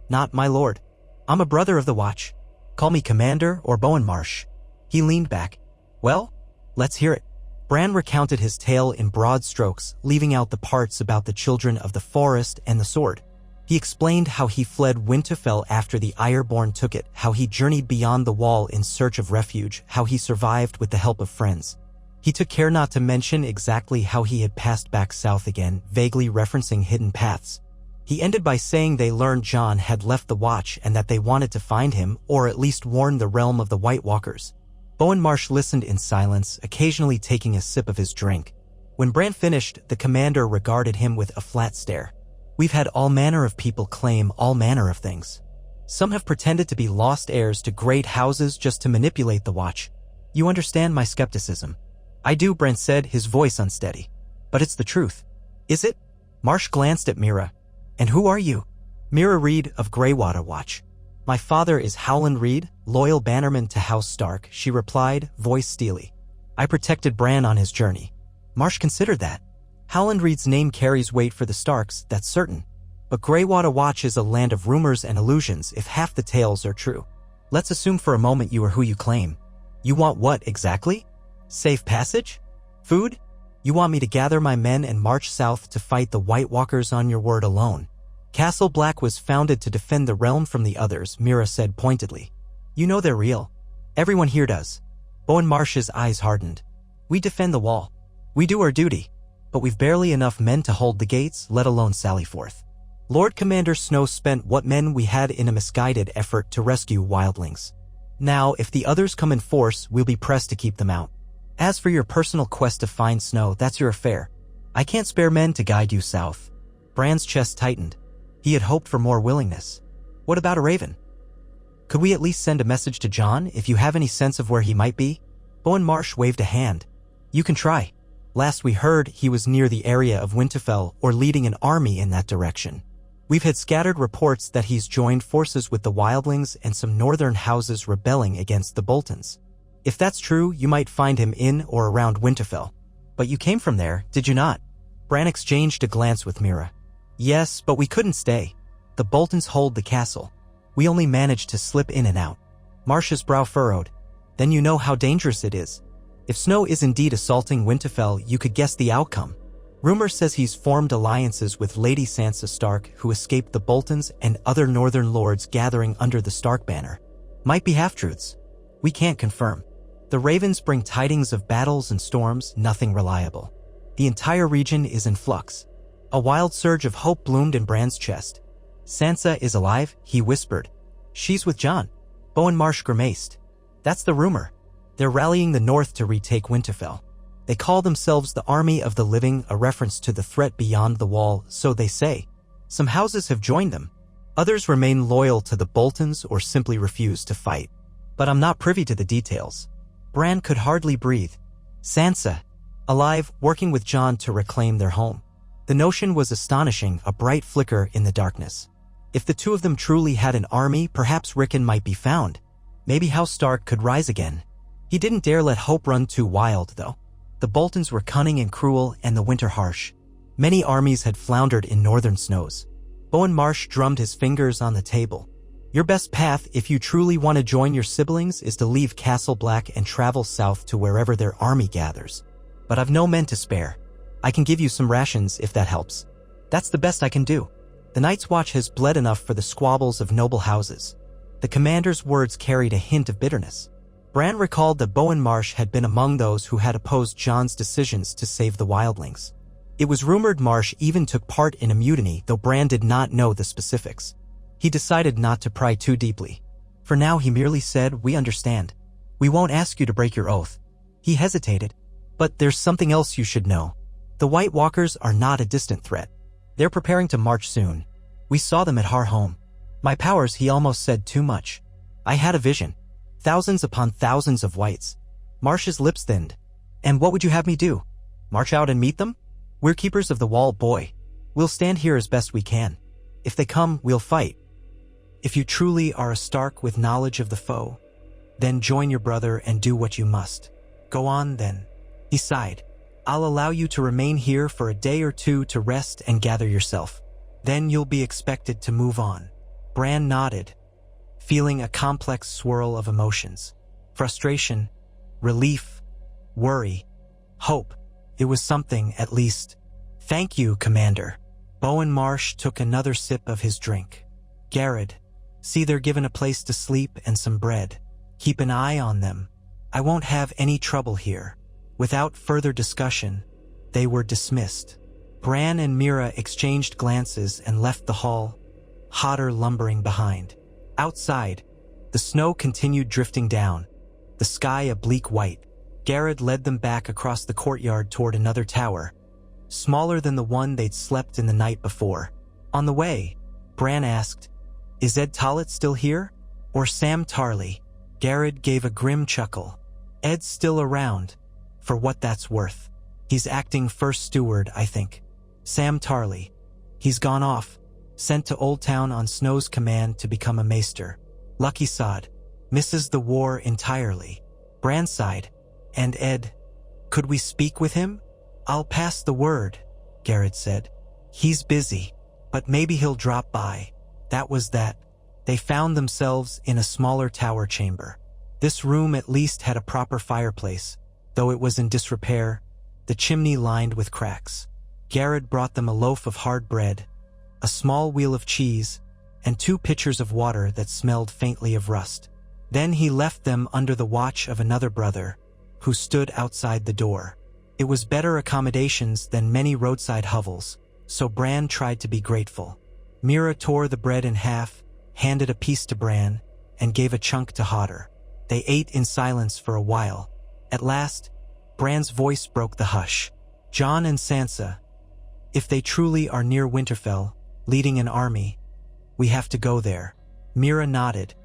Not my lord. I'm a brother of the Watch. Call me Commander or Bowen Marsh." He leaned back. "Well, let's hear it." Bran recounted his tale in broad strokes, leaving out the parts about the children of the forest and the sword. He explained how he fled Winterfell after the Ironborn took it, how he journeyed beyond the wall in search of refuge, how he survived with the help of friends. He took care not to mention exactly how he had passed back south again, vaguely referencing hidden paths. He ended by saying they learned Jon had left the Watch and that they wanted to find him, or at least warn the realm of the White Walkers. Bowen Marsh listened in silence, occasionally taking a sip of his drink. When Bran finished, the commander regarded him with a flat stare. "We've had all manner of people claim all manner of things. Some have pretended to be lost heirs to great houses just to manipulate the Watch. You understand my skepticism." "I do," Bran said, his voice unsteady. "But it's the truth." "Is it?" Marsh glanced at Mira. "And who are you?" "Mira Reed of Greywater Watch. My father is Howland Reed, loyal bannerman to House Stark," she replied, voice steely. "I protected Bran on his journey." Marsh considered that. Howland Reed's name carries weight for the Starks, that's certain. But Greywater Watch is a land of rumors and illusions if half the tales are true. Let's assume for a moment you are who you claim. You want what exactly? Safe passage? Food? You want me to gather my men and march south to fight the White Walkers on your word alone? Castle Black was founded to defend the realm from the others, Mira said pointedly. You know they're real. Everyone here does. Bowen Marsh's eyes hardened. We defend the wall. We do our duty. But we've barely enough men to hold the gates, let alone sally forth. Lord Commander Snow spent what men we had in a misguided effort to rescue wildlings. Now, if the others come in force, we'll be pressed to keep them out. As for your personal quest to find Snow, that's your affair. I can't spare men to guide you south. Bran's chest tightened. He had hoped for more willingness. What about a raven? Could we at least send a message to Jon, if you have any sense of where he might be? Bowen Marsh waved a hand. You can try. Last we heard, he was near the area of Winterfell or leading an army in that direction. We've had scattered reports that he's joined forces with the wildlings and some northern houses rebelling against the Boltons. If that's true, you might find him in or around Winterfell. But you came from there, did you not? Bran exchanged a glance with Mira. Yes, but we couldn't stay. The Boltons hold the castle. We only managed to slip in and out. Marsh's brow furrowed. Then you know how dangerous it is. If Snow is indeed assaulting Winterfell, you could guess the outcome. Rumor says he's formed alliances with Lady Sansa Stark, who escaped the Boltons, and other northern lords gathering under the Stark banner. Might be half-truths. We can't confirm. The ravens bring tidings of battles and storms, nothing reliable. The entire region is in flux. A wild surge of hope bloomed in Bran's chest. Sansa is alive, he whispered. She's with Jon. Bowen Marsh grimaced. That's the rumor. They're rallying the north to retake Winterfell. They call themselves the Army of the Living, a reference to the threat beyond the wall, so they say. Some houses have joined them. Others remain loyal to the Boltons or simply refuse to fight. But I'm not privy to the details. Bran could hardly breathe. Sansa, alive, working with Jon to reclaim their home. The notion was astonishing, a bright flicker in the darkness. If the two of them truly had an army, perhaps Rickon might be found. Maybe House Stark could rise again. He didn't dare let hope run too wild, though. The Boltons were cunning and cruel, and the winter harsh. Many armies had floundered in northern snows. Bowen Marsh drummed his fingers on the table. Your best path if you truly want to join your siblings is to leave Castle Black and travel south to wherever their army gathers. But I've no men to spare. I can give you some rations if that helps. That's the best I can do. The Night's Watch has bled enough for the squabbles of noble houses. The commander's words carried a hint of bitterness. Bran recalled that Bowen Marsh had been among those who had opposed Jon's decisions to save the wildlings. It was rumored Marsh even took part in a mutiny, though Bran did not know the specifics. He decided not to pry too deeply. For now, he merely said, "We understand. We won't ask you to break your oath." He hesitated. "But there's something else you should know. The White Walkers are not a distant threat. They're preparing to march soon. We saw them at Har Home." My powers, he almost said too much. I had a vision. Thousands upon thousands of whites. Marsh's lips thinned. "And what would you have me do? March out and meet them? We're keepers of the wall, boy. We'll stand here as best we can. If they come, we'll fight. If you truly are a Stark with knowledge of the foe, then join your brother and do what you must. Go on, then." He sighed. "I'll allow you to remain here for a day or two to rest and gather yourself. Then you'll be expected to move on." Bran nodded, feeling a complex swirl of emotions. Frustration, relief, worry, hope. It was something, at least. "Thank you, Commander." Bowen Marsh took another sip of his drink. "Garrett, see they're given a place to sleep and some bread. Keep an eye on them. I won't have any trouble here." Without further discussion, they were dismissed. Bran and Mira exchanged glances and left the hall, Hodder lumbering behind. Outside, the snow continued drifting down, the sky a bleak white. Garrett led them back across the courtyard toward another tower, smaller than the one they'd slept in the night before. On the way, Bran asked, "Is Ed Tollett still here? Or Sam Tarly?" Garrett gave a grim chuckle. "Ed's still around, for what that's worth. He's acting first steward, I think. Sam Tarly. He's gone off, sent to Old Town on Snow's command to become a maester. Lucky sod. Misses the war entirely." Bran sighed. "And Ed, could we speak with him?" "I'll pass the word," Garrett said. "He's busy, but maybe he'll drop by." That was that. They found themselves in a smaller tower chamber. This room at least had a proper fireplace, though it was in disrepair, the chimney lined with cracks. Garrett brought them a loaf of hard bread, a small wheel of cheese, and 2 pitchers of water that smelled faintly of rust. Then he left them under the watch of another brother, who stood outside the door. It was better accommodations than many roadside hovels, so Bran tried to be grateful. Mira tore the bread in half, handed a piece to Bran, and gave a chunk to Hodder. They ate in silence for a while. At last, Bran's voice broke the hush. "Jon and Sansa, if they truly are near Winterfell, leading an army, we have to go there." Mira nodded,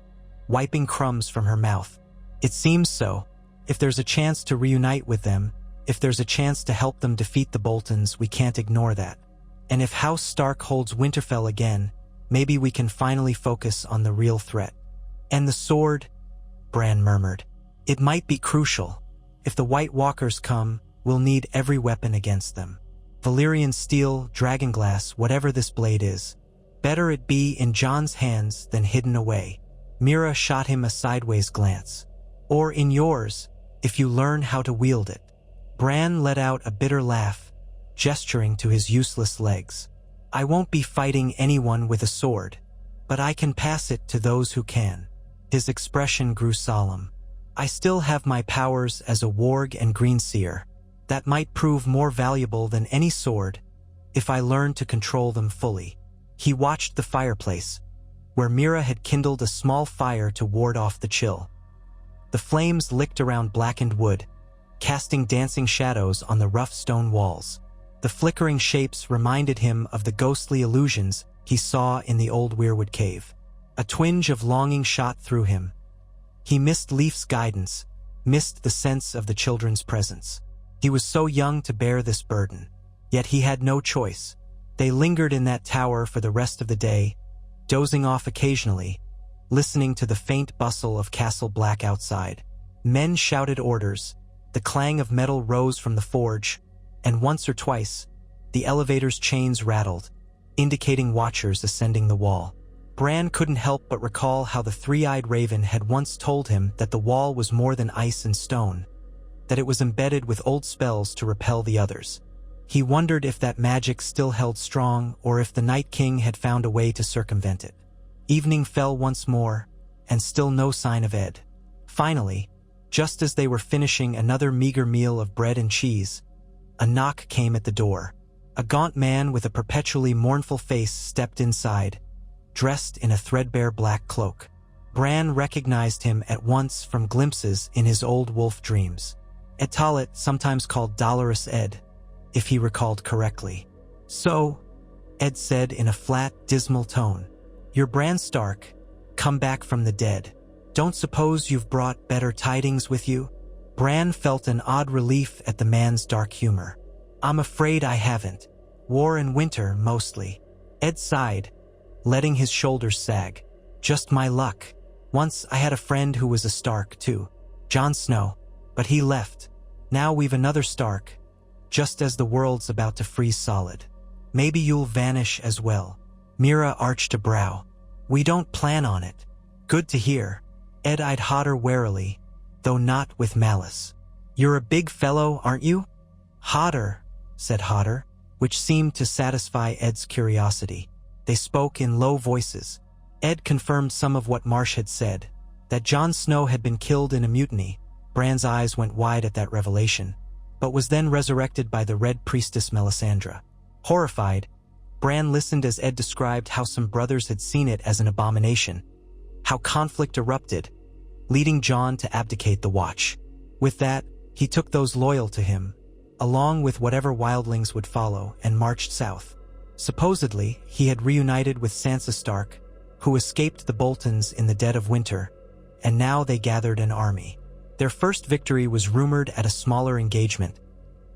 wiping crumbs from her mouth. "It seems so. If there's a chance to reunite with them, if there's a chance to help them defeat the Boltons, we can't ignore that. And if House Stark holds Winterfell again, maybe we can finally focus on the real threat." "And the sword," Bran murmured. "It might be crucial. If the White Walkers come, we'll need every weapon against them. Valyrian steel, dragonglass, whatever this blade is. Better it be in Jon's hands than hidden away." Mira shot him a sideways glance. "Or in yours, if you learn how to wield it." Bran let out a bitter laugh, gesturing to his useless legs. "I won't be fighting anyone with a sword, but I can pass it to those who can." His expression grew solemn. "I still have my powers as a warg and greenseer. That might prove more valuable than any sword, if I learn to control them fully." He watched the fireplace, where Mira had kindled a small fire to ward off the chill. The flames licked around blackened wood, casting dancing shadows on the rough stone walls. The flickering shapes reminded him of the ghostly illusions he saw in the old Weirwood cave. A twinge of longing shot through him. He missed Leaf's guidance, missed the sense of the children's presence. He was so young to bear this burden, yet he had no choice. They lingered in that tower for the rest of the day, dozing off occasionally, listening to the faint bustle of Castle Black outside. Men shouted orders, the clang of metal rose from the forge, and once or twice, The elevator's chains rattled, indicating watchers ascending the wall. Bran couldn't help but recall how the three-eyed raven had once told him that the wall was more than ice and stone, that it was embedded with old spells to repel the others. He wondered if that magic still held strong or if the Night King had found a way to circumvent it. Evening fell once more, and still no sign of Ed. Finally, just as they were finishing another meager meal of bread and cheese, a knock came at the door. A gaunt man with a perpetually mournful face stepped inside, dressed in a threadbare black cloak. Bran recognized him at once from glimpses in his old wolf dreams. Ed Tollett, sometimes called Dolorous Ed, if he recalled correctly. "So," Ed said in a flat, dismal tone, "you're Bran Stark, come back from the dead. Don't suppose you've brought better tidings with you?" Bran felt an odd relief at the man's dark humor. "I'm afraid I haven't. War and winter, mostly." Ed sighed, letting his shoulders sag. "Just my luck. Once I had a friend who was a Stark, too. Jon Snow. But he left. Now we've another Stark, just as the world's about to freeze solid. Maybe you'll vanish as well." Mira arched a brow. "We don't plan on it." "Good to hear." Ed eyed Hodder warily, though not with malice. "You're a big fellow, aren't you?" "Hodder," said Hodder, which seemed to satisfy Ed's curiosity. They spoke in low voices. Ed confirmed some of what Marsh had said, that Jon Snow had been killed in a mutiny. Bran's eyes went wide at that revelation, but was then resurrected by the Red Priestess Melisandre. Horrified, Bran listened as Ed described how some brothers had seen it as an abomination, how conflict erupted, leading Jon to abdicate the watch. With that, he took those loyal to him, along with whatever wildlings would follow, and marched south. Supposedly, he had reunited with Sansa Stark, who escaped the Boltons in the dead of winter, and now they gathered an army. Their first victory was rumored at a smaller engagement,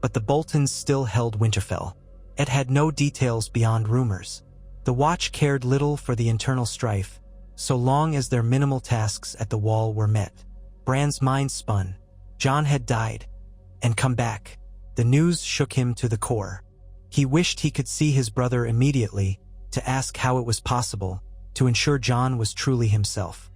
but the Boltons still held Winterfell. Ed had no details beyond rumors. The Watch cared little for the internal strife, so long as their minimal tasks at the wall were met. Bran's mind spun. Jon had died, and come back. The news shook him to the core. He wished he could see his brother immediately, to ask how it was possible, to ensure Jon was truly himself.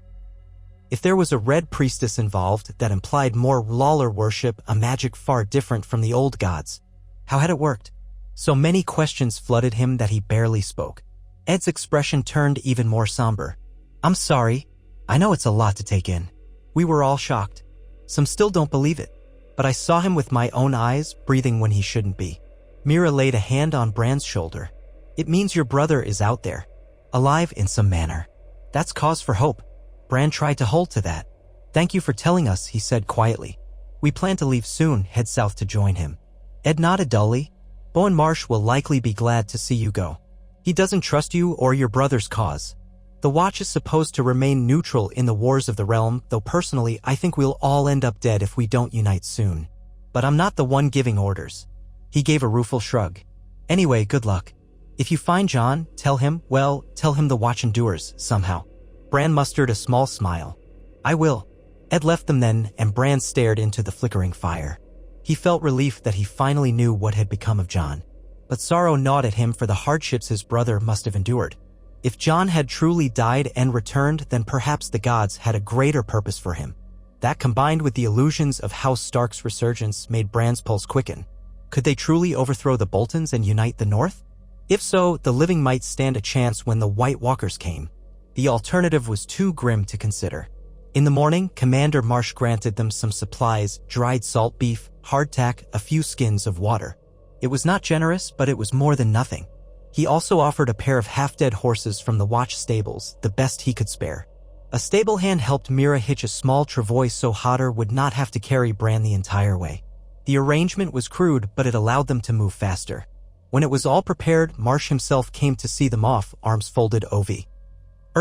If there was a Red Priestess involved, that implied more Lawler worship, a magic far different from the old gods. How had it worked? So many questions flooded him that he barely spoke. Ed's expression turned even more somber. "I'm sorry. I know it's a lot to take in." We were all shocked. Some still don't believe it. But I saw him with my own eyes, breathing when he shouldn't be. Mira laid a hand on Bran's shoulder. "It means your brother is out there, alive in some manner. That's cause for hope." Bran tried to hold to that. "Thank you for telling us," he said quietly. "We plan to leave soon, head south to join him." Ed nodded dully. "Bowen Marsh will likely be glad to see you go. He doesn't trust you or your brother's cause. The Watch is supposed to remain neutral in the wars of the realm, though personally I think we'll all end up dead if we don't unite soon. But I'm not the one giving orders." He gave a rueful shrug. "Anyway, good luck. If you find Jon, tell him the Watch endures, somehow." Bran mustered a small smile. "I will." Ed left them then, and Bran stared into the flickering fire. He felt relief that he finally knew what had become of Jon, but sorrow gnawed at him for the hardships his brother must have endured. If Jon had truly died and returned, then perhaps the gods had a greater purpose for him. That, combined with the illusions of House Stark's resurgence, made Bran's pulse quicken. Could they truly overthrow the Boltons and unite the North? If so, the living might stand a chance when the White Walkers came. The alternative was too grim to consider. In the morning, Commander Marsh granted them some supplies: dried salt beef, hardtack, a few skins of water. It was not generous, but it was more than nothing. He also offered a pair of half-dead horses from the Watch stables, the best he could spare. A stable hand helped Mira hitch a small travois so Hodder would not have to carry Bran the entire way. The arrangement was crude, but it allowed them to move faster. When it was all prepared, Marsh himself came to see them off, arms folded over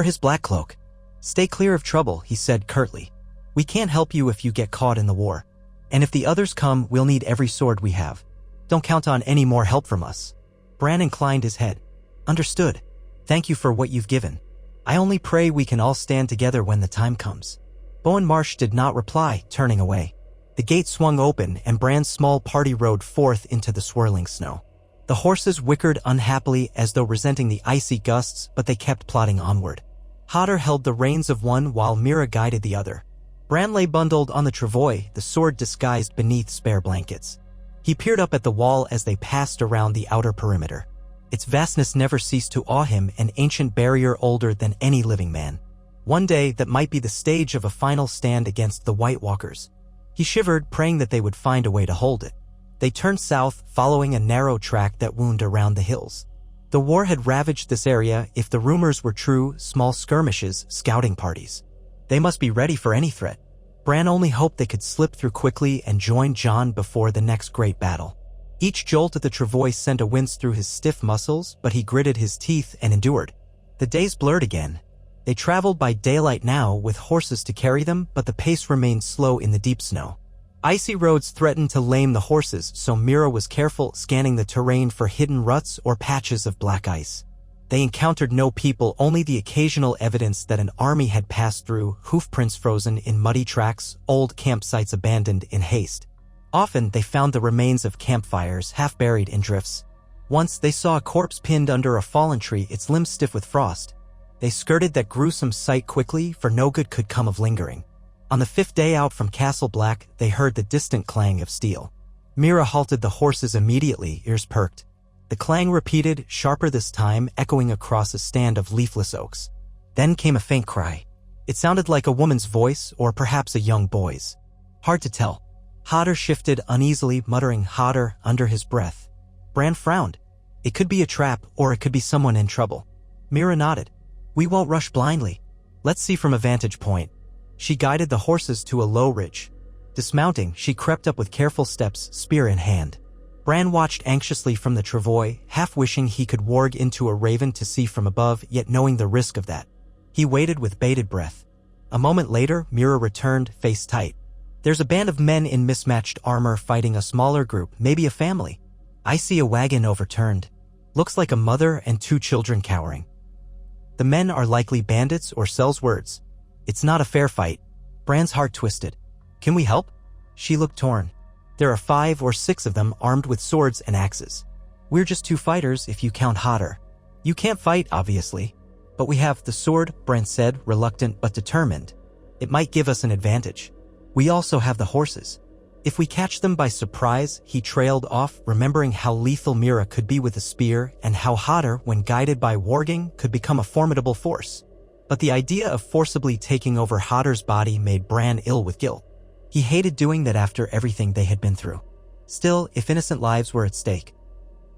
his black cloak. "Stay clear of trouble," he said curtly. "We can't help you if you get caught in the war. And if the others come, we'll need every sword we have. Don't count on any more help from us." Bran inclined his head. "Understood. Thank you for what you've given. I only pray we can all stand together when the time comes." Bowen Marsh did not reply, turning away. The gate swung open, and Bran's small party rode forth into the swirling snow. The horses whickered unhappily as though resenting the icy gusts, but they kept plodding onward. Hodder held the reins of one while Mira guided the other. Bran lay bundled on the travois, the sword disguised beneath spare blankets. He peered up at the wall as they passed around the outer perimeter. Its vastness never ceased to awe him, an ancient barrier older than any living man. One day that might be the stage of a final stand against the White Walkers. He shivered, praying that they would find a way to hold it. They turned south, following a narrow track that wound around the hills. The war had ravaged this area. If the rumors were true, small skirmishes, scouting parties. They must be ready for any threat. Bran only hoped they could slip through quickly and join Jon before the next great battle. Each jolt of the travois sent a wince through his stiff muscles, but he gritted his teeth and endured. The days blurred again. They traveled by daylight now, with horses to carry them, but the pace remained slow in the deep snow. Icy roads threatened to lame the horses, so Mira was careful, scanning the terrain for hidden ruts or patches of black ice. They encountered no people, only the occasional evidence that an army had passed through, hoofprints frozen in muddy tracks, old campsites abandoned in haste. Often they found the remains of campfires, half buried in drifts. Once they saw a corpse pinned under a fallen tree, its limbs stiff with frost. They skirted that gruesome sight quickly, for no good could come of lingering. On the 5th day out from Castle Black, they heard the distant clang of steel. Mira halted the horses immediately, ears perked. The clang repeated, sharper this time, echoing across a stand of leafless oaks. Then came a faint cry. It sounded like a woman's voice, or perhaps a young boy's. Hard to tell. Hodder shifted uneasily, muttering Hodder under his breath. Bran frowned. It could be a trap, or it could be someone in trouble. Mira nodded. We won't rush blindly. Let's see from a vantage point. She guided the horses to a low ridge. Dismounting, she crept up with careful steps, spear in hand. Bran watched anxiously from the travois, half wishing he could warg into a raven to see from above, yet knowing the risk of that. He waited with bated breath. A moment later, Mira returned, face tight. There's a band of men in mismatched armor fighting a smaller group, maybe a family. I see a wagon overturned. Looks like a mother and 2 children cowering. The men are likely bandits or sells words. It's not a fair fight. Bran's heart twisted. Can we help? She looked torn. There are 5 or 6 of them armed with swords and axes. We're just 2 fighters if you count Hodder. You can't fight, obviously. But we have the sword, Bran said, reluctant but determined. It might give us an advantage. We also have the horses. If we catch them by surprise, he trailed off, remembering how lethal Mira could be with a spear and how Hodder, when guided by warging, could become a formidable force. But the idea of forcibly taking over Hodder's body made Bran ill with guilt. He hated doing that after everything they had been through. Still, if innocent lives were at stake.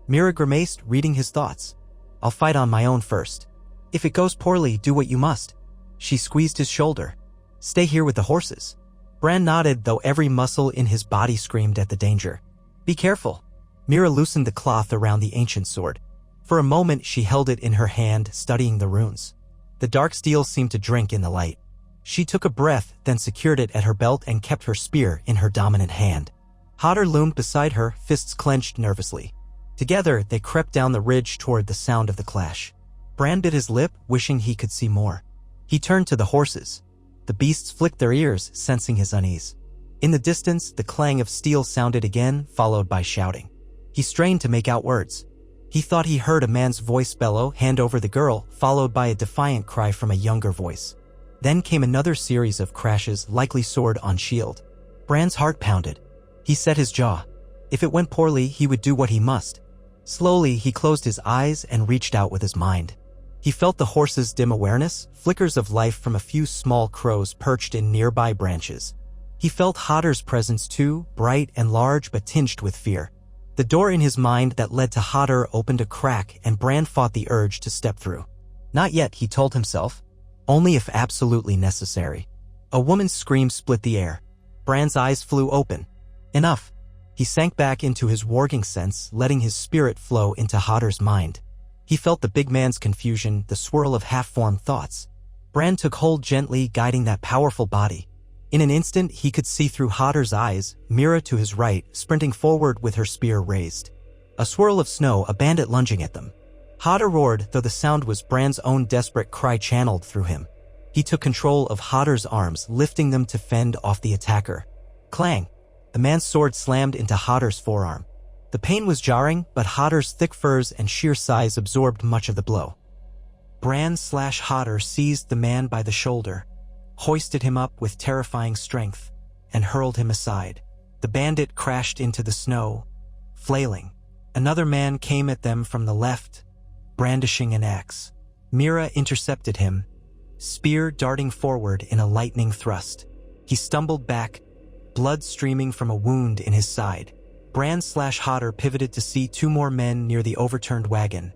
Mira grimaced, reading his thoughts. I'll fight on my own first. If it goes poorly, do what you must. She squeezed his shoulder. Stay here with the horses. Bran nodded, though every muscle in his body screamed at the danger. Be careful. Mira loosened the cloth around the ancient sword. For a moment she held it in her hand, studying the runes. The dark steel seemed to drink in the light. She took a breath, then secured it at her belt and kept her spear in her dominant hand. Hodder loomed beside her, fists clenched nervously. Together, they crept down the ridge toward the sound of the clash. Bran bit his lip, wishing he could see more. He turned to the horses. The beasts flicked their ears, sensing his unease. In the distance, the clang of steel sounded again, followed by shouting. He strained to make out words. He thought he heard a man's voice bellow, hand over the girl, followed by a defiant cry from a younger voice. Then came another series of crashes, likely sword on shield. Bran's heart pounded. He set his jaw. If it went poorly, he would do what he must. Slowly, he closed his eyes and reached out with his mind. He felt the horse's dim awareness, flickers of life from a few small crows perched in nearby branches. He felt Hodder's presence too, bright and large but tinged with fear. The door in his mind that led to Hodder opened a crack, and Bran fought the urge to step through. Not yet, he told himself. Only if absolutely necessary. A woman's scream split the air. Bran's eyes flew open. Enough. He sank back into his warging sense, letting his spirit flow into Hodder's mind. He felt the big man's confusion, the swirl of half-formed thoughts. Bran took hold gently, guiding that powerful body. In an instant, he could see through Hodder's eyes, Mira to his right, sprinting forward with her spear raised. A swirl of snow, a bandit lunging at them. Hodder roared, though the sound was Bran's own desperate cry channeled through him. He took control of Hodder's arms, lifting them to fend off the attacker. Clang! The man's sword slammed into Hodder's forearm. The pain was jarring, but Hodder's thick furs and sheer size absorbed much of the blow. Bran/Hodder seized the man by the shoulder, hoisted him up with terrifying strength, and hurled him aside. The bandit crashed into the snow, flailing. Another man came at them from the left, brandishing an axe. Mira intercepted him, spear darting forward in a lightning thrust. He stumbled back, blood streaming from a wound in his side. Bran/Hodder pivoted to see two more men near the overturned wagon,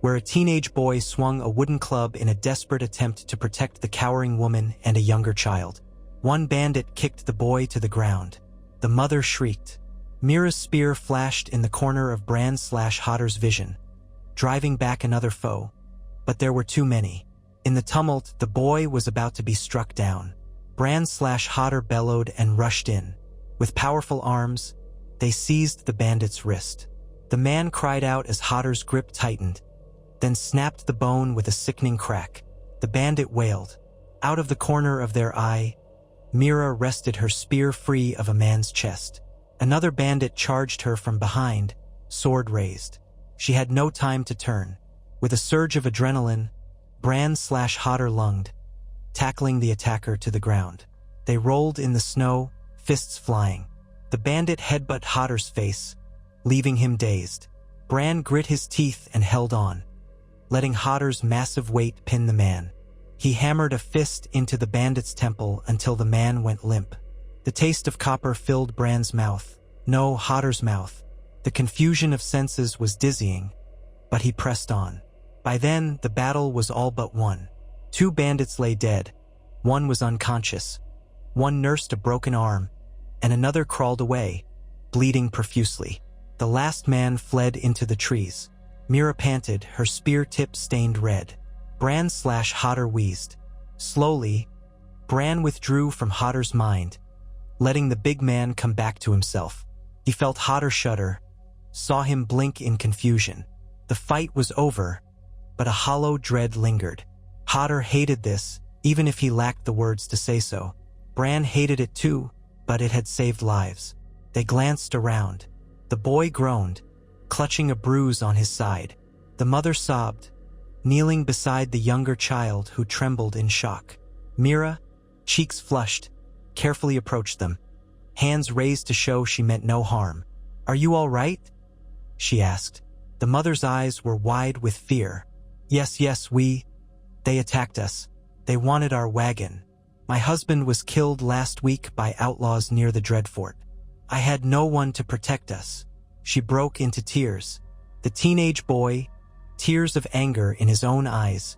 where a teenage boy swung a wooden club in a desperate attempt to protect the cowering woman and a younger child. One bandit kicked the boy to the ground. The mother shrieked. Mira's spear flashed in the corner of Bran/Hodder's vision, driving back another foe. But there were too many. In the tumult, the boy was about to be struck down. Bran/Hodder bellowed and rushed in. With powerful arms, they seized the bandit's wrist. The man cried out as Hodder's grip tightened, then snapped the bone with a sickening crack. The bandit wailed. Out of the corner of their eye, Mira wrested her spear free of a man's chest. Another bandit charged her from behind, sword raised. She had no time to turn. With a surge of adrenaline, Bran/Hodder lunged, tackling the attacker to the ground. They rolled in the snow, fists flying. The bandit headbutted Hodder's face, leaving him dazed. Bran grit his teeth and held on, letting Hodder's massive weight pin the man. He hammered a fist into the bandit's temple until the man went limp. The taste of copper filled Bran's mouth. No, Hodder's mouth. The confusion of senses was dizzying, but he pressed on. By then, the battle was all but won. Two bandits lay dead. One was unconscious. One nursed a broken arm, and another crawled away, bleeding profusely. The last man fled into the trees. Mira panted, her spear tip stained red. Bran/Hodder wheezed. Slowly, Bran withdrew from Hodder's mind, letting the big man come back to himself. He felt Hodder shudder, saw him blink in confusion. The fight was over, but a hollow dread lingered. Hodder hated this, even if he lacked the words to say so. Bran hated it too, but it had saved lives. They glanced around. The boy groaned, clutching a bruise on his side. The mother sobbed, kneeling beside the younger child who trembled in shock. Mira, cheeks flushed, carefully approached them, hands raised to show she meant no harm. "Are you all right?" she asked. The mother's eyes were wide with fear. Yes, they attacked us. They wanted our wagon. My husband was killed last week by outlaws near the Dreadfort. I had no one to protect us." She broke into tears. The teenage boy, tears of anger in his own eyes,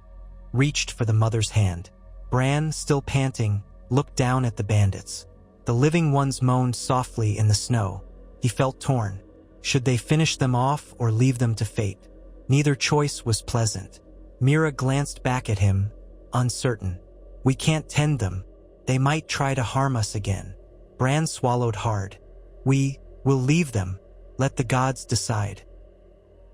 reached for the mother's hand. Bran, still panting, looked down at the bandits. The living ones moaned softly in the snow. He felt torn. Should they finish them off or leave them to fate? Neither choice was pleasant. Mira glanced back at him, uncertain. "We can't tend them. They might try to harm us again." Bran swallowed hard. We'll leave them. Let the gods decide."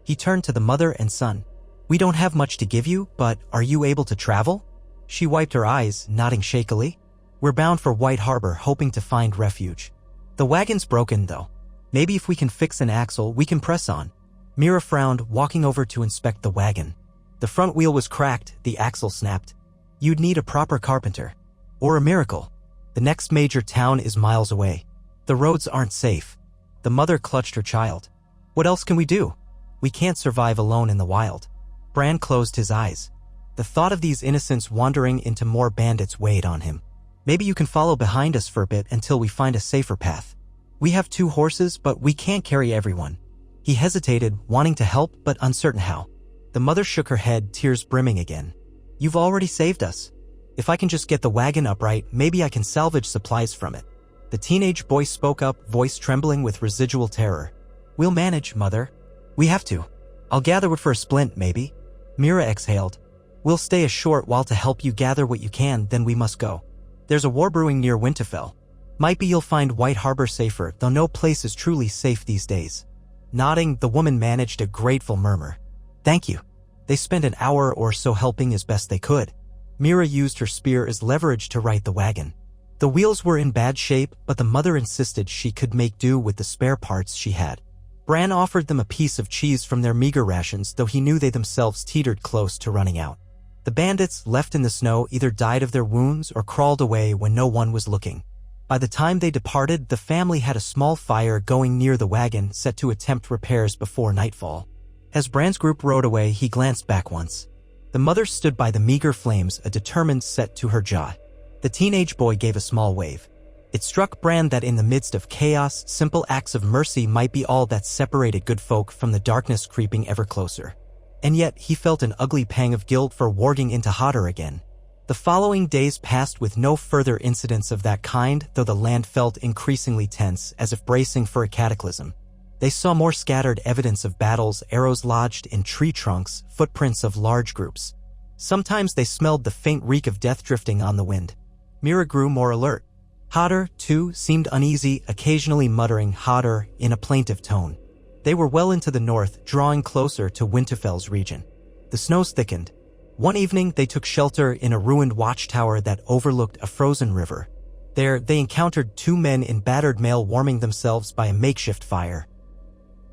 He turned to the mother and son. "We don't have much to give you, but are you able to travel?" She wiped her eyes, nodding shakily. "We're bound for White Harbor, hoping to find refuge. The wagon's broken, though. Maybe if we can fix an axle, we can press on." Mira frowned, walking over to inspect the wagon. The front wheel was cracked, the axle snapped. "You'd need a proper carpenter. Or a miracle. The next major town is miles away. The roads aren't safe." The mother clutched her child. "What else can we do? We can't survive alone in the wild." Bran closed his eyes. The thought of these innocents wandering into more bandits weighed on him. "Maybe you can follow behind us for a bit until we find a safer path. We have 2 horses, but we can't carry everyone." He hesitated, wanting to help, but uncertain how. The mother shook her head, tears brimming again. "You've already saved us. If I can just get the wagon upright, maybe I can salvage supplies from it." The teenage boy spoke up, voice trembling with residual terror. "We'll manage, Mother. We have to. I'll gather wood for a splint, maybe." Mira exhaled. "We'll stay a short while to help you gather what you can, then we must go. There's a war brewing near Winterfell. Might be you'll find White Harbor safer, though no place is truly safe these days." Nodding, the woman managed a grateful murmur. "Thank you." They spent an hour or so helping as best they could. Mira used her spear as leverage to right the wagon. The wheels were in bad shape, but the mother insisted she could make do with the spare parts she had. Bran offered them a piece of cheese from their meager rations, though he knew they themselves teetered close to running out. The bandits, left in the snow, either died of their wounds or crawled away when no one was looking. By the time they departed, the family had a small fire going near the wagon, set to attempt repairs before nightfall. As Bran's group rode away, he glanced back once. The mother stood by the meager flames, a determined set to her jaw. The teenage boy gave a small wave. It struck Bran that in the midst of chaos, simple acts of mercy might be all that separated good folk from the darkness creeping ever closer. And yet, he felt an ugly pang of guilt for warging into Hodder again. The following days passed with no further incidents of that kind, though the land felt increasingly tense, as if bracing for a cataclysm. They saw more scattered evidence of battles, arrows lodged in tree trunks, footprints of large groups. Sometimes they smelled the faint reek of death drifting on the wind. Mira grew more alert. Hodder, too, seemed uneasy, occasionally muttering Hodder in a plaintive tone. They were well into the north, drawing closer to Winterfell's region. The snows thickened. One evening, they took shelter in a ruined watchtower that overlooked a frozen river. There, they encountered two men in battered mail warming themselves by a makeshift fire.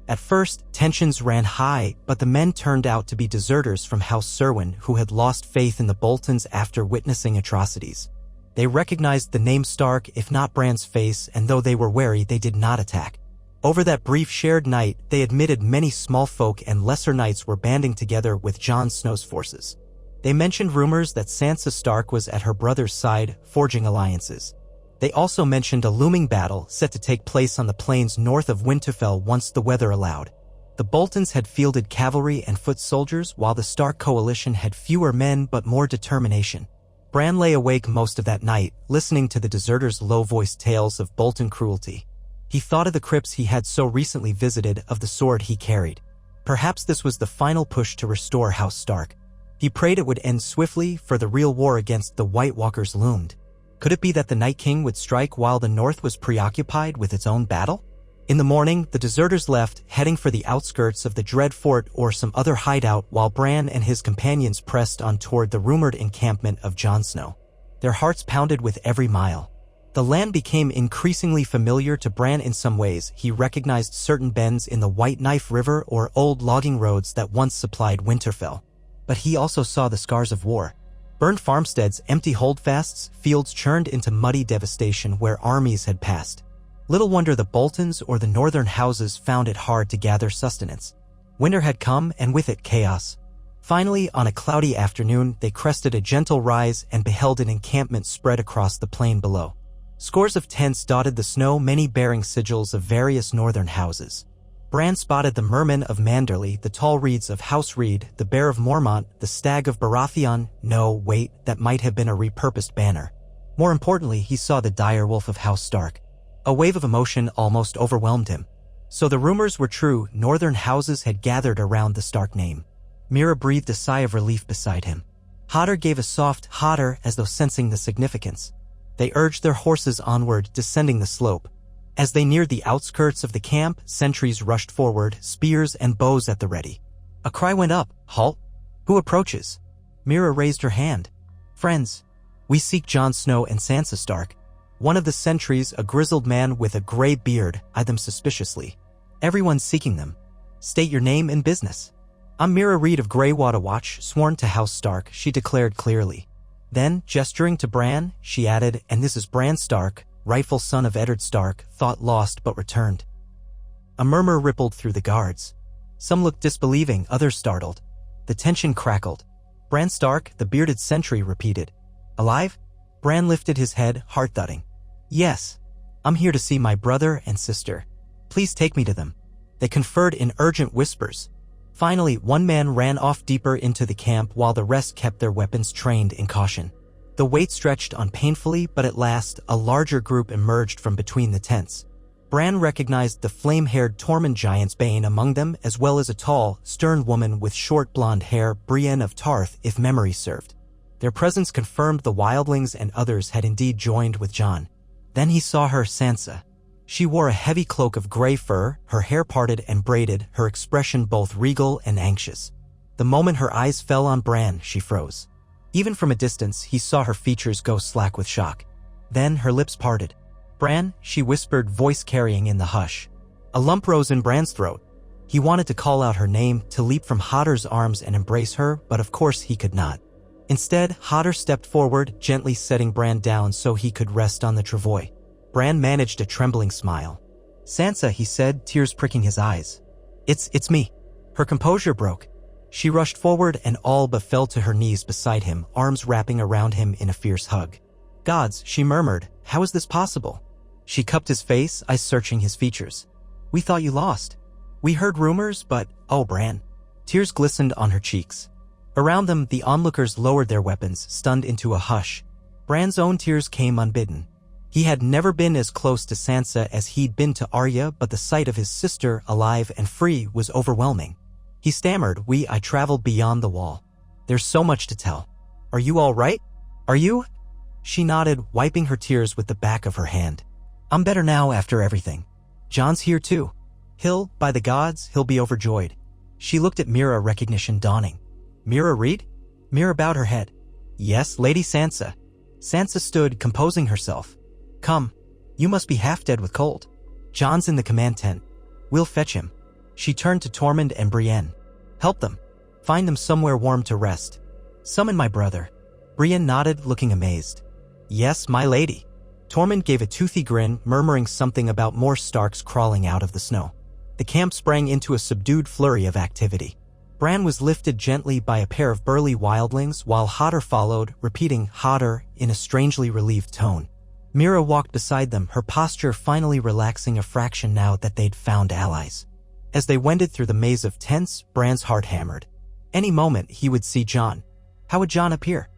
At first, tensions ran high, but the men turned out to be deserters from House Serwyn who had lost faith in the Boltons after witnessing atrocities. They recognized the name Stark, if not Bran's face, and though they were wary, they did not attack. Over that brief shared night, they admitted many small folk and lesser knights were banding together with Jon Snow's forces. They mentioned rumors that Sansa Stark was at her brother's side, forging alliances. They also mentioned a looming battle set to take place on the plains north of Winterfell once the weather allowed. The Boltons had fielded cavalry and foot soldiers, while the Stark coalition had fewer men but more determination. Bran lay awake most of that night, listening to the deserters' low-voiced tales of Bolton cruelty. He thought of the crypts he had so recently visited, of the sword he carried. Perhaps this was the final push to restore House Stark. He prayed it would end swiftly, for the real war against the White Walkers loomed. Could it be that the Night King would strike while the North was preoccupied with its own battle? In the morning, the deserters left, heading for the outskirts of the Dread Fort or some other hideout, while Bran and his companions pressed on toward the rumored encampment of Jon Snow. Their hearts pounded with every mile. The land became increasingly familiar to Bran in some ways. He recognized certain bends in the White Knife River or old logging roads that once supplied Winterfell. But he also saw the scars of war. Burned farmsteads, empty holdfasts, fields churned into muddy devastation where armies had passed. Little wonder the Boltons or the northern houses found it hard to gather sustenance. Winter had come, and with it chaos. Finally, on a cloudy afternoon, they crested a gentle rise and beheld an encampment spread across the plain below. Scores of tents dotted the snow, many bearing sigils of various northern houses. Bran spotted the Merman of Manderley, the tall reeds of House Reed, the Bear of Mormont, the Stag of Baratheon. No, wait, that might have been a repurposed banner. More importantly, he saw the dire wolf of House Stark. A wave of emotion almost overwhelmed him. So the rumors were true, northern houses had gathered around the Stark name. Mira breathed a sigh of relief beside him. Hodder gave a soft Hodder as though sensing the significance. They urged their horses onward, descending the slope. As they neared the outskirts of the camp, sentries rushed forward, spears and bows at the ready. A cry went up, "Halt! Who approaches?" Mira raised her hand. "Friends, we seek Jon Snow and Sansa Stark." One of the sentries, a grizzled man with a gray beard, eyed them suspiciously. "Everyone's seeking them. State your name and business." "I'm Mira Reed of Greywater Watch, sworn to House Stark," she declared clearly. Then, gesturing to Bran, she added, "And this is Bran Stark, rightful son of Eddard Stark, thought lost but returned." A murmur rippled through the guards. Some looked disbelieving, others startled. The tension crackled. "Bran Stark," the bearded sentry repeated. "Alive?" Bran lifted his head, heart thudding. "Yes. I'm here to see my brother and sister. Please take me to them." They conferred in urgent whispers. Finally, one man ran off deeper into the camp while the rest kept their weapons trained in caution. The wait stretched on painfully, but at last, a larger group emerged from between the tents. Bran recognized the flame-haired Tormund giant's Bane among them, as well as a tall, stern woman with short blonde hair, Brienne of Tarth, if memory served. Their presence confirmed the wildlings and others had indeed joined with Jon. Then he saw her, Sansa. She wore a heavy cloak of gray fur, her hair parted and braided, her expression both regal and anxious. The moment her eyes fell on Bran, she froze. Even from a distance, he saw her features go slack with shock. Then her lips parted. "Bran," she whispered, voice carrying in the hush. A lump rose in Bran's throat. He wanted to call out her name, to leap from Hodder's arms and embrace her, but of course he could not. Instead, Hodder stepped forward, gently setting Bran down so he could rest on the travois. Bran managed a trembling smile. "Sansa," he said, tears pricking his eyes. It's me." Her composure broke. She rushed forward and all but fell to her knees beside him, arms wrapping around him in a fierce hug. "Gods," she murmured, "how is this possible?" She cupped his face, eyes searching his features. "We thought you lost. We heard rumors, but, oh, Bran." Tears glistened on her cheeks. Around them, the onlookers lowered their weapons, stunned into a hush. Bran's own tears came unbidden. He had never been as close to Sansa as he'd been to Arya, but the sight of his sister, alive and free, was overwhelming. He stammered, I traveled beyond the wall. There's so much to tell. Are you all right? Are you?" She nodded, wiping her tears with the back of her hand. "I'm better now after everything. Jon's here too. By the gods, he'll be overjoyed." She looked at Mira, recognition dawning. "Mira Reed?" Mira bowed her head. "Yes, Lady Sansa." Sansa stood, composing herself. "Come. You must be half dead with cold. Jon's in the command tent. We'll fetch him." She turned to Tormund and Brienne. "Help them. Find them somewhere warm to rest. Summon my brother." Brienne nodded, looking amazed. "Yes, my lady." Tormund gave a toothy grin, murmuring something about more Starks crawling out of the snow. The camp sprang into a subdued flurry of activity. Bran was lifted gently by a pair of burly wildlings while Hodder followed, repeating "Hodder" in a strangely relieved tone. Mira walked beside them, her posture finally relaxing a fraction now that they'd found allies. As they wended through the maze of tents, Bran's heart hammered. Any moment he would see Jon. How would Jon appear?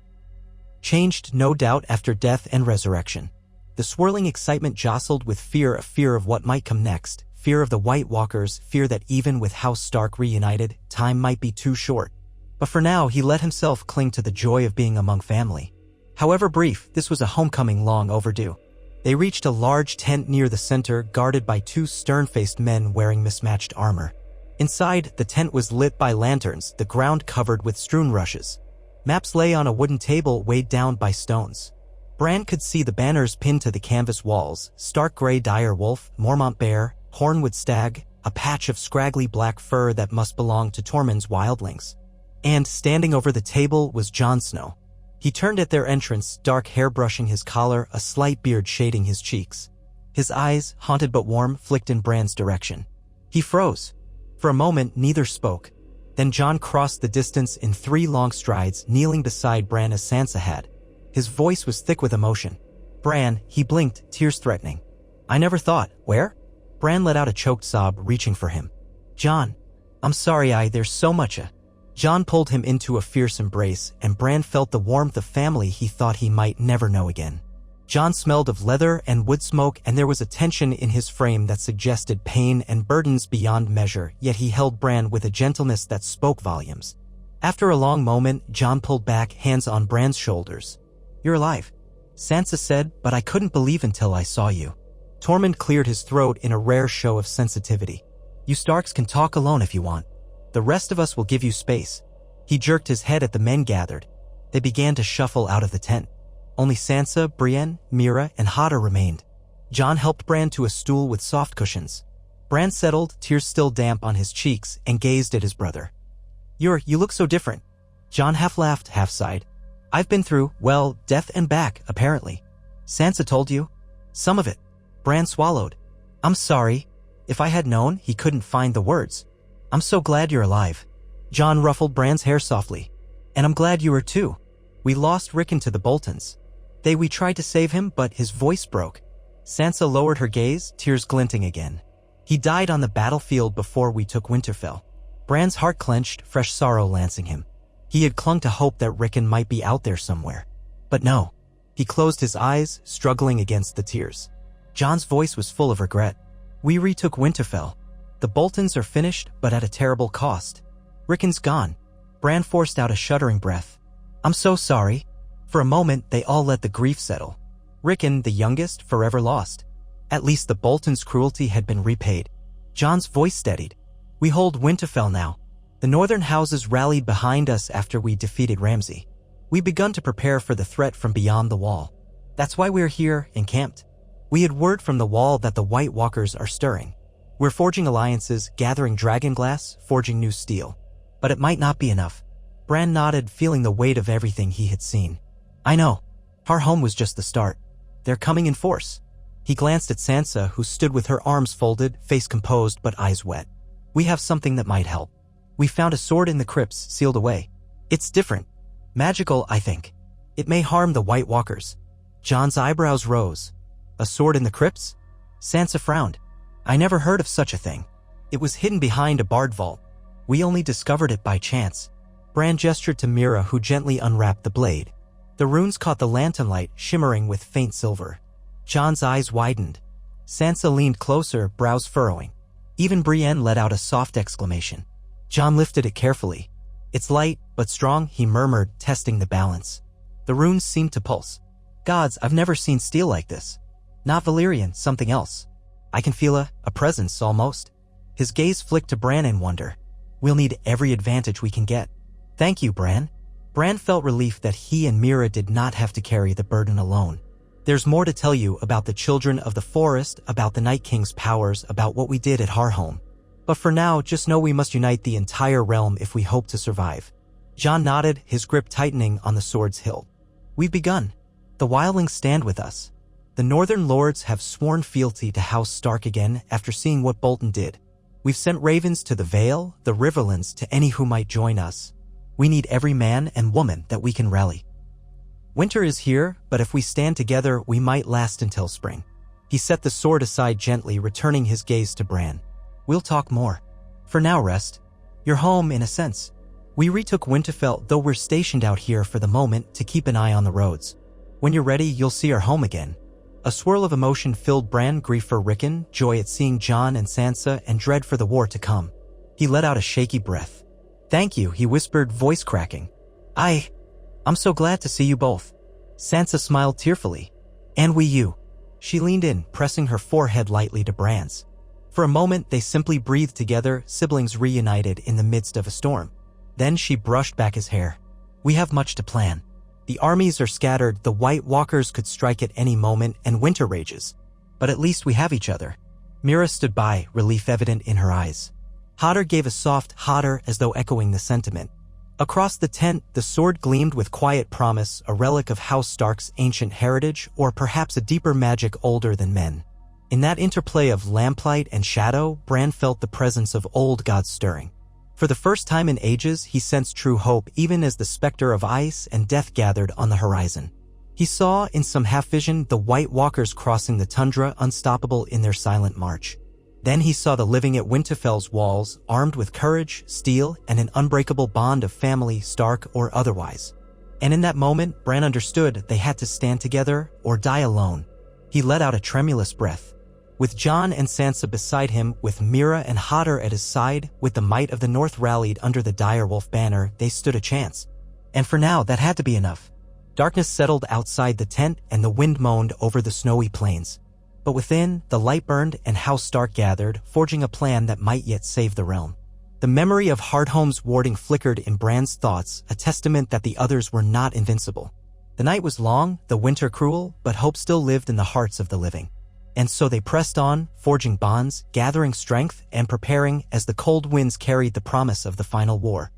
Changed, no doubt, after death and resurrection. The swirling excitement jostled with fear of what might come next, fear of the White Walkers, fear that even with House Stark reunited, time might be too short. But for now, he let himself cling to the joy of being among family. However brief, this was a homecoming long overdue. They reached a large tent near the center, guarded by two stern-faced men wearing mismatched armor. Inside, the tent was lit by lanterns, the ground covered with strewn rushes. Maps lay on a wooden table weighed down by stones. Bran could see the banners pinned to the canvas walls: Stark Grey Dire Wolf, Mormont Bear, Hornwood Stag, a patch of scraggly black fur that must belong to Tormund's wildlings. And standing over the table was Jon Snow. He turned at their entrance, dark hair brushing his collar, a slight beard shading his cheeks. His eyes, haunted but warm, flicked in Bran's direction. He froze. For a moment, neither spoke. Then Jon crossed the distance in 3 long strides, kneeling beside Bran as Sansa had. His voice was thick with emotion. "Bran," he blinked, tears threatening. "I never thought." "Where?" Bran let out a choked sob, reaching for him. "Jon, I'm sorry, there's so much." Jon pulled him into a fierce embrace, and Bran felt the warmth of family he thought he might never know again. Jon smelled of leather and wood smoke, and there was a tension in his frame that suggested pain and burdens beyond measure, yet he held Bran with a gentleness that spoke volumes. After a long moment, Jon pulled back, hands on Bran's shoulders. "You're alive," Sansa said, "but I couldn't believe until I saw you." Tormund cleared his throat in a rare show of sensitivity. "You Starks can talk alone if you want. The rest of us will give you space." He jerked his head at the men gathered. They began to shuffle out of the tent. Only Sansa, Brienne, Mira, and Hodder remained. Jon helped Bran to a stool with soft cushions. Bran settled, tears still damp on his cheeks, and gazed at his brother. You look so different." Jon half laughed, half sighed. "I've been through, well, death and back, apparently." "Sansa told you?" "Some of it." Bran swallowed. "I'm sorry." If I had known, he couldn't find the words. "I'm so glad you're alive." Jon ruffled Bran's hair softly. "And I'm glad you are too. We lost Rickon to the Boltons. We tried to save him, but his voice broke." Sansa lowered her gaze, tears glinting again. "He died on the battlefield before we took Winterfell." Bran's heart clenched, fresh sorrow lancing him. He had clung to hope that Rickon might be out there somewhere. But no. He closed his eyes, struggling against the tears. Jon's voice was full of regret. "We retook Winterfell. The Boltons are finished, but at a terrible cost. Rickon's gone." Bran forced out a shuddering breath. "I'm so sorry." For a moment, they all let the grief settle. Rickon, the youngest, forever lost. At least the Boltons' cruelty had been repaid. Jon's voice steadied. "We hold Winterfell now. The northern houses rallied behind us after we defeated Ramsay. We begun to prepare for the threat from beyond the wall. That's why we're here, encamped. We had word from the wall that the White Walkers are stirring. We're forging alliances, gathering dragonglass, forging new steel. But it might not be enough. Bran nodded, feeling the weight of everything he had seen. I know. Our home was just the start. They're coming in force. He glanced at Sansa, who stood with her arms folded, face composed but eyes wet. We have something that might help. We found a sword in the crypts, sealed away. It's different. Magical, I think. It may harm the White Walkers. Jon's eyebrows rose. A sword in the crypts? Sansa frowned. I never heard of such a thing. It was hidden behind a barred vault. We only discovered it by chance. Bran gestured to Mira, who gently unwrapped the blade. The runes caught the lantern light, shimmering with faint silver. Jon's eyes widened. Sansa leaned closer, brows furrowing. Even Brienne let out a soft exclamation. Jon lifted it carefully. It's light, but strong, he murmured, testing the balance. The runes seemed to pulse. Gods, I've never seen steel like this. Not Valyrian, something else. I can feel a presence, almost. His gaze flicked to Bran in wonder. We'll need every advantage we can get. Thank you, Bran. Bran felt relief that he and Mira did not have to carry the burden alone. There's more to tell you about the children of the forest, about the Night King's powers, about what we did at Harhome. But for now, just know we must unite the entire realm if we hope to survive. Jon nodded, his grip tightening on the sword's hilt. We've begun. The wildlings stand with us. The northern lords have sworn fealty to House Stark again after seeing what Bolton did. We've sent ravens to the Vale, the Riverlands, to any who might join us. We need every man and woman that we can rally. Winter is here, but if we stand together, we might last until spring. He set the sword aside gently, returning his gaze to Bran. We'll talk more. For now, rest. You're home, in a sense. We retook Winterfell, though we're stationed out here for the moment to keep an eye on the roads. When you're ready, you'll see our home again. A swirl of emotion filled Bran, grief for Rickon, joy at seeing Jon and Sansa, and dread for the war to come. He let out a shaky breath. Thank you, he whispered, voice cracking. I'm so glad to see you both. Sansa smiled tearfully. And you. She leaned in, pressing her forehead lightly to Bran's. For a moment, they simply breathed together, siblings reunited in the midst of a storm. Then she brushed back his hair. We have much to plan. The armies are scattered, the White Walkers could strike at any moment, and winter rages. But at least we have each other. Mira stood by, relief evident in her eyes. Hodder gave a soft "Hodder" as though echoing the sentiment. Across the tent, the sword gleamed with quiet promise, a relic of House Stark's ancient heritage, or perhaps a deeper magic older than men. In that interplay of lamplight and shadow, Bran felt the presence of old gods stirring. For the first time in ages, he sensed true hope even as the specter of ice and death gathered on the horizon. He saw, in some half-vision, the White Walkers crossing the tundra, unstoppable in their silent march. Then he saw the living at Winterfell's walls, armed with courage, steel, and an unbreakable bond of family, Stark or otherwise. And in that moment, Bran understood they had to stand together or die alone. He let out a tremulous breath. With Jon and Sansa beside him, with Mira and Hodder at his side, with the might of the North rallied under the direwolf banner, they stood a chance. And for now, that had to be enough. Darkness settled outside the tent, and the wind moaned over the snowy plains. But within, the light burned, and House Stark gathered, forging a plan that might yet save the realm. The memory of Hardhome's warding flickered in Bran's thoughts, a testament that the others were not invincible. The night was long, the winter cruel, but hope still lived in the hearts of the living. And so they pressed on, forging bonds, gathering strength, and preparing as the cold winds carried the promise of the final war.